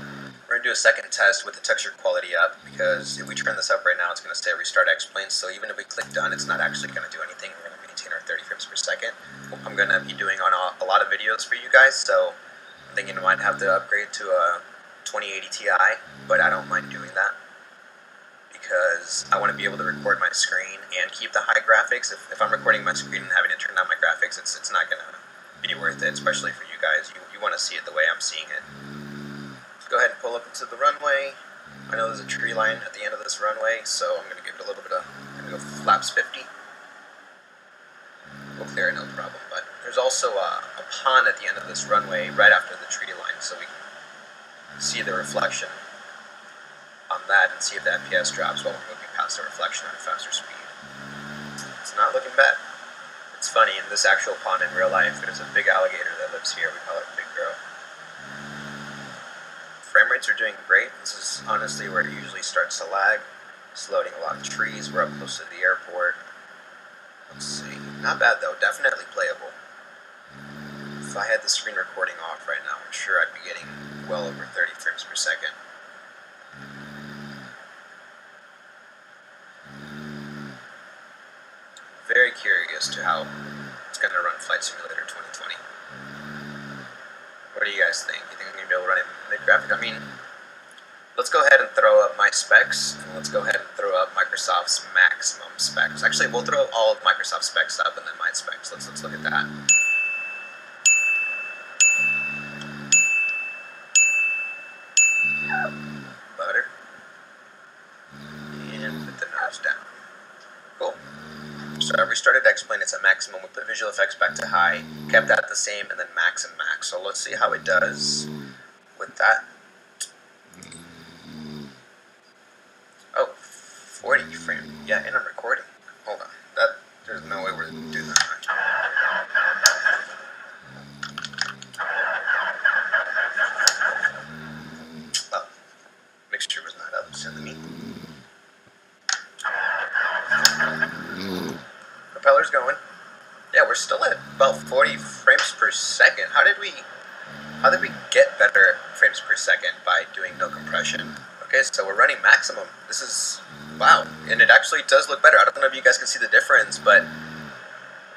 We're gonna do a second test with the texture quality up, because if we turn this up right now, it's gonna say restart X-Plane, so even if we click done, it's not actually gonna do anything. We're gonna maintain our 30 frames per second. I'm gonna be doing on a lot of videos for you guys, so I'm thinking I might have to upgrade to a 2080 Ti, but I don't mind doing that, because I want to be able to record my screen and keep the high graphics. If I'm recording my screen and having to turn down my graphics, it's not going to be worth it, especially for you guys. You want to see it the way I'm seeing it. Let's go ahead and pull up into the runway. I know there's a tree line at the end of this runway, so I'm going to give it a little bit of, I'm going to go flaps 50. We'll clear it, no problem. But there's also a pond at the end of this runway right after the tree line, so we can see the reflection on that and see if the FPS drops while we're moving past the reflection at a faster speed. It's not looking bad. It's funny, in this actual pond in real life, there's a big alligator that lives here. We call it Big Girl. Frame rates are doing great. This is honestly where it usually starts to lag. It's loading a lot of trees. We're up close to the airport. Let's see. Not bad though. Definitely playable. If I had the screen recording off right now, I'm sure I'd be getting well over 30 frames per second. Very curious to how it's going to run Flight Simulator 2020. What do you guys think? You think I'm going to be able to run it mid-graphic? I mean, let's go ahead and throw up my specs, and let's go ahead and throw up Microsoft's maximum specs. Actually, we'll throw all of Microsoft's specs up and then my specs. Let's look at that. Butter. And put the nose down. Cool. So I restarted X-Plane, it's at maximum. We put visual effects back to high, kept that the same, and then max and max. So let's see how it does with that. Oh, 40 frame. Yeah, and I'm recording. Hold on. There's no way we're doing that. Oh, mixture was not up. Send me. Propeller's going. Yeah, we're still at about 40 frames per second. How did we How did we get better frames per second by doing no compression? Okay, so we're running maximum. This is, wow, and it actually does look better. I don't know if you guys can see the difference, but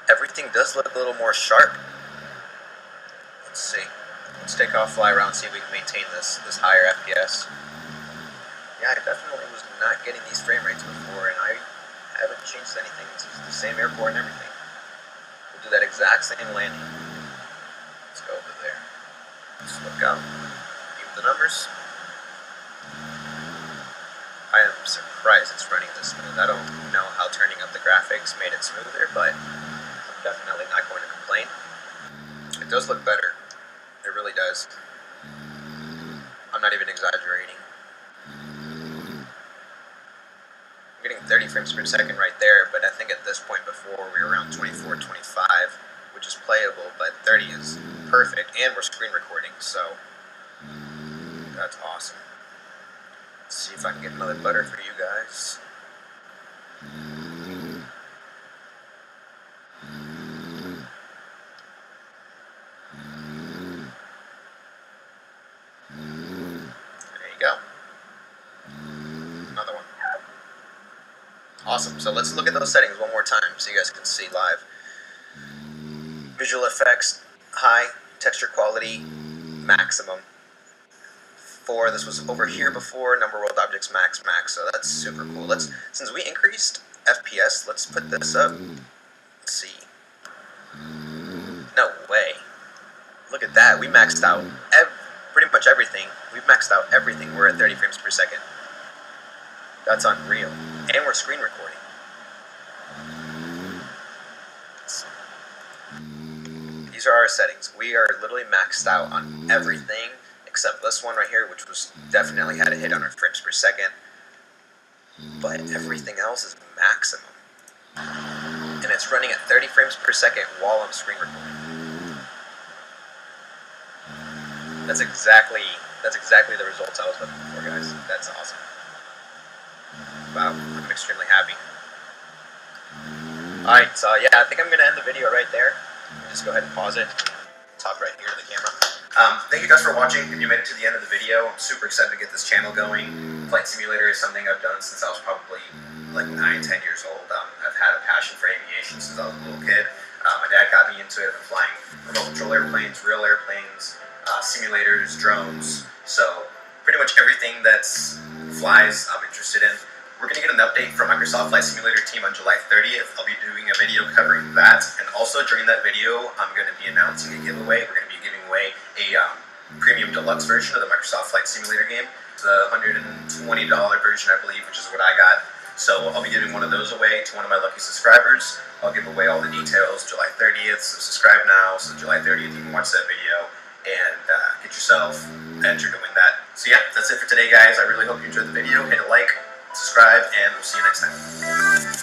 everything does look a little more sharp. Let's see. Let's take off, fly around, see if we can maintain this higher FPS. Yeah, I definitely was not getting these frame rates before, and I haven't changed anything. It's the same airport and everything. We'll do that exact same landing. Let's go over there. Let's look out. Keep the numbers. I am surprised it's running this smooth. I don't know how turning up the graphics made it smoother, but I'm definitely not going to complain. It does look better. It really does. I'm not even exaggerating. I'm getting 30 frames per second right there, but I think at this point before we were around 24, 25, which is playable, but 30 is perfect, and we're screen recording, so that's awesome. Let's see if I can get another butter for you guys. Go. Another one. Awesome. So let's look at those settings one more time so you guys can see live. Visual effects, high. Texture quality, maximum. 4, this was over here before. Number world objects, max. So that's super cool. Since we increased FPS, let's put this up. Let's see. No way. Look at that. We maxed out pretty much everything. We've maxed out everything. We're at 30 frames per second. That's unreal. And we're screen recording. These are our settings. We are literally maxed out on everything except this one right here, which was definitely had a hit on our frames per second. But everything else is maximum. And it's running at 30 frames per second while I'm screen recording. That's exactly the results I was looking for, guys. That's awesome. Wow, I'm extremely happy. Alright, so yeah, I think I'm gonna end the video right there. Just go ahead and pause it. Talk right here to the camera. Thank you guys for watching. If you made it to the end of the video, I'm super excited to get this channel going. Flight Simulator is something I've done since I was probably like 9, 10 years old. I've had a passion for aviation since I was a little kid. My dad got me into it. I've been flying remote control airplanes, real airplanes, simulators, drones, so pretty much everything that's flies I'm interested in. We're going to get an update from Microsoft Flight Simulator team on July 30th. I'll be doing a video covering that, and also during that video I'm going to be announcing a giveaway. We're going to be giving away a premium deluxe version of the Microsoft Flight Simulator game. It's the $120 version, I believe, which is what I got. So I'll be giving one of those away to one of my lucky subscribers. I'll give away all the details July 30th, so subscribe now, so July 30th you can watch that video and get yourself entered to win that. So yeah, that's it for today, guys. I really hope you enjoyed the video. Hit a like, subscribe, and we'll see you next next time.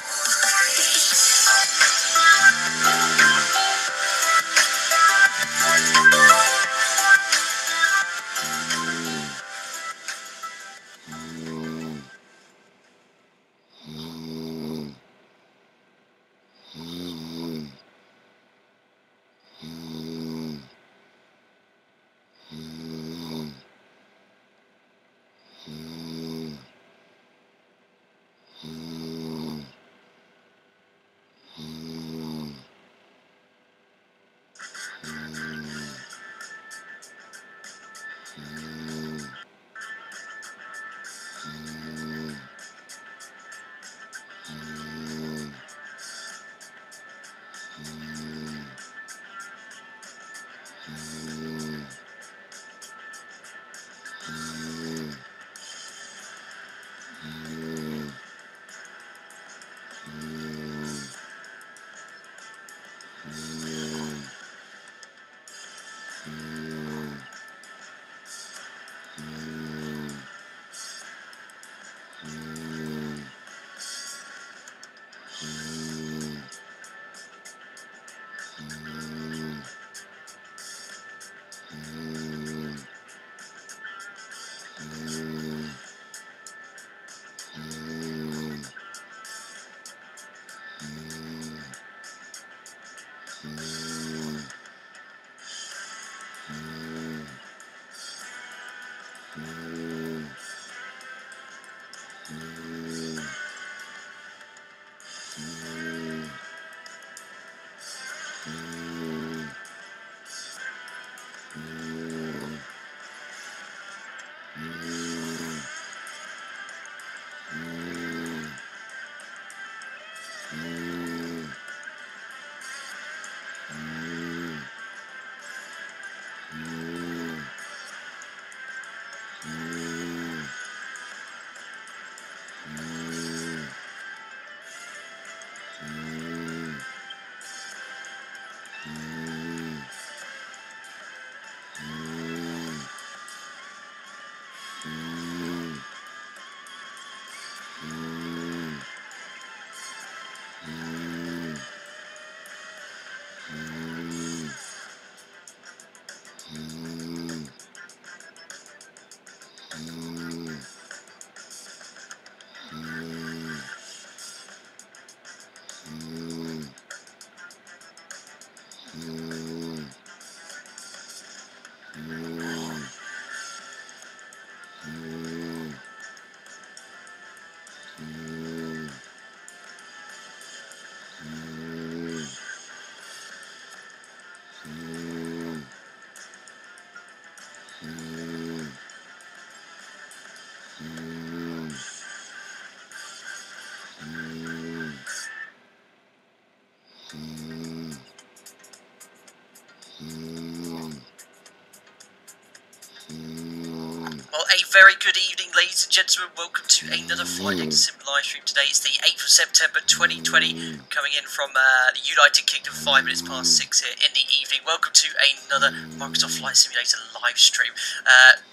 Well, a very good evening, ladies and gentlemen. Welcome to another Flight X Sim live stream. Today is the 8th of September 2020, coming in from the United Kingdom, 5 minutes past 6 here in the evening. Welcome to another Microsoft Flight Simulator live stream.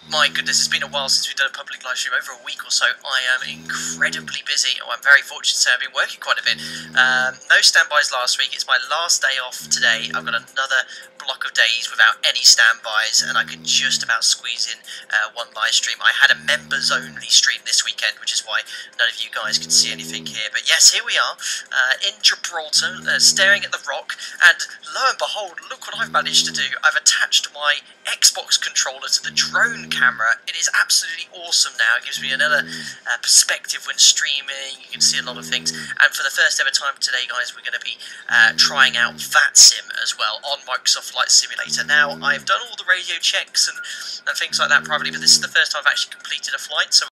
My goodness, it's been a while since we've done a public live stream, over a week or so. I am incredibly busy. I'm very fortunate to say I've been working quite a bit. No standbys last week. It's my last day off today. I've got another block of days without any standbys, and I can just about squeeze in one live stream. I had a members only stream this weekend, which is why none of you guys can see anything here. But yes, here we are in Gibraltar, staring at the rock, and lo and behold, look what I've managed to do. I've attached my Xbox controller to the drone camera. It is absolutely awesome now. It gives me another perspective when streaming. You can see a lot of things. And for the first ever time today, guys, we're going to be trying out VATSIM as well on Microsoft Flight Simulator. Now, I've done all the radio checks and things like that privately, but this is the first time I've actually completed a flight, so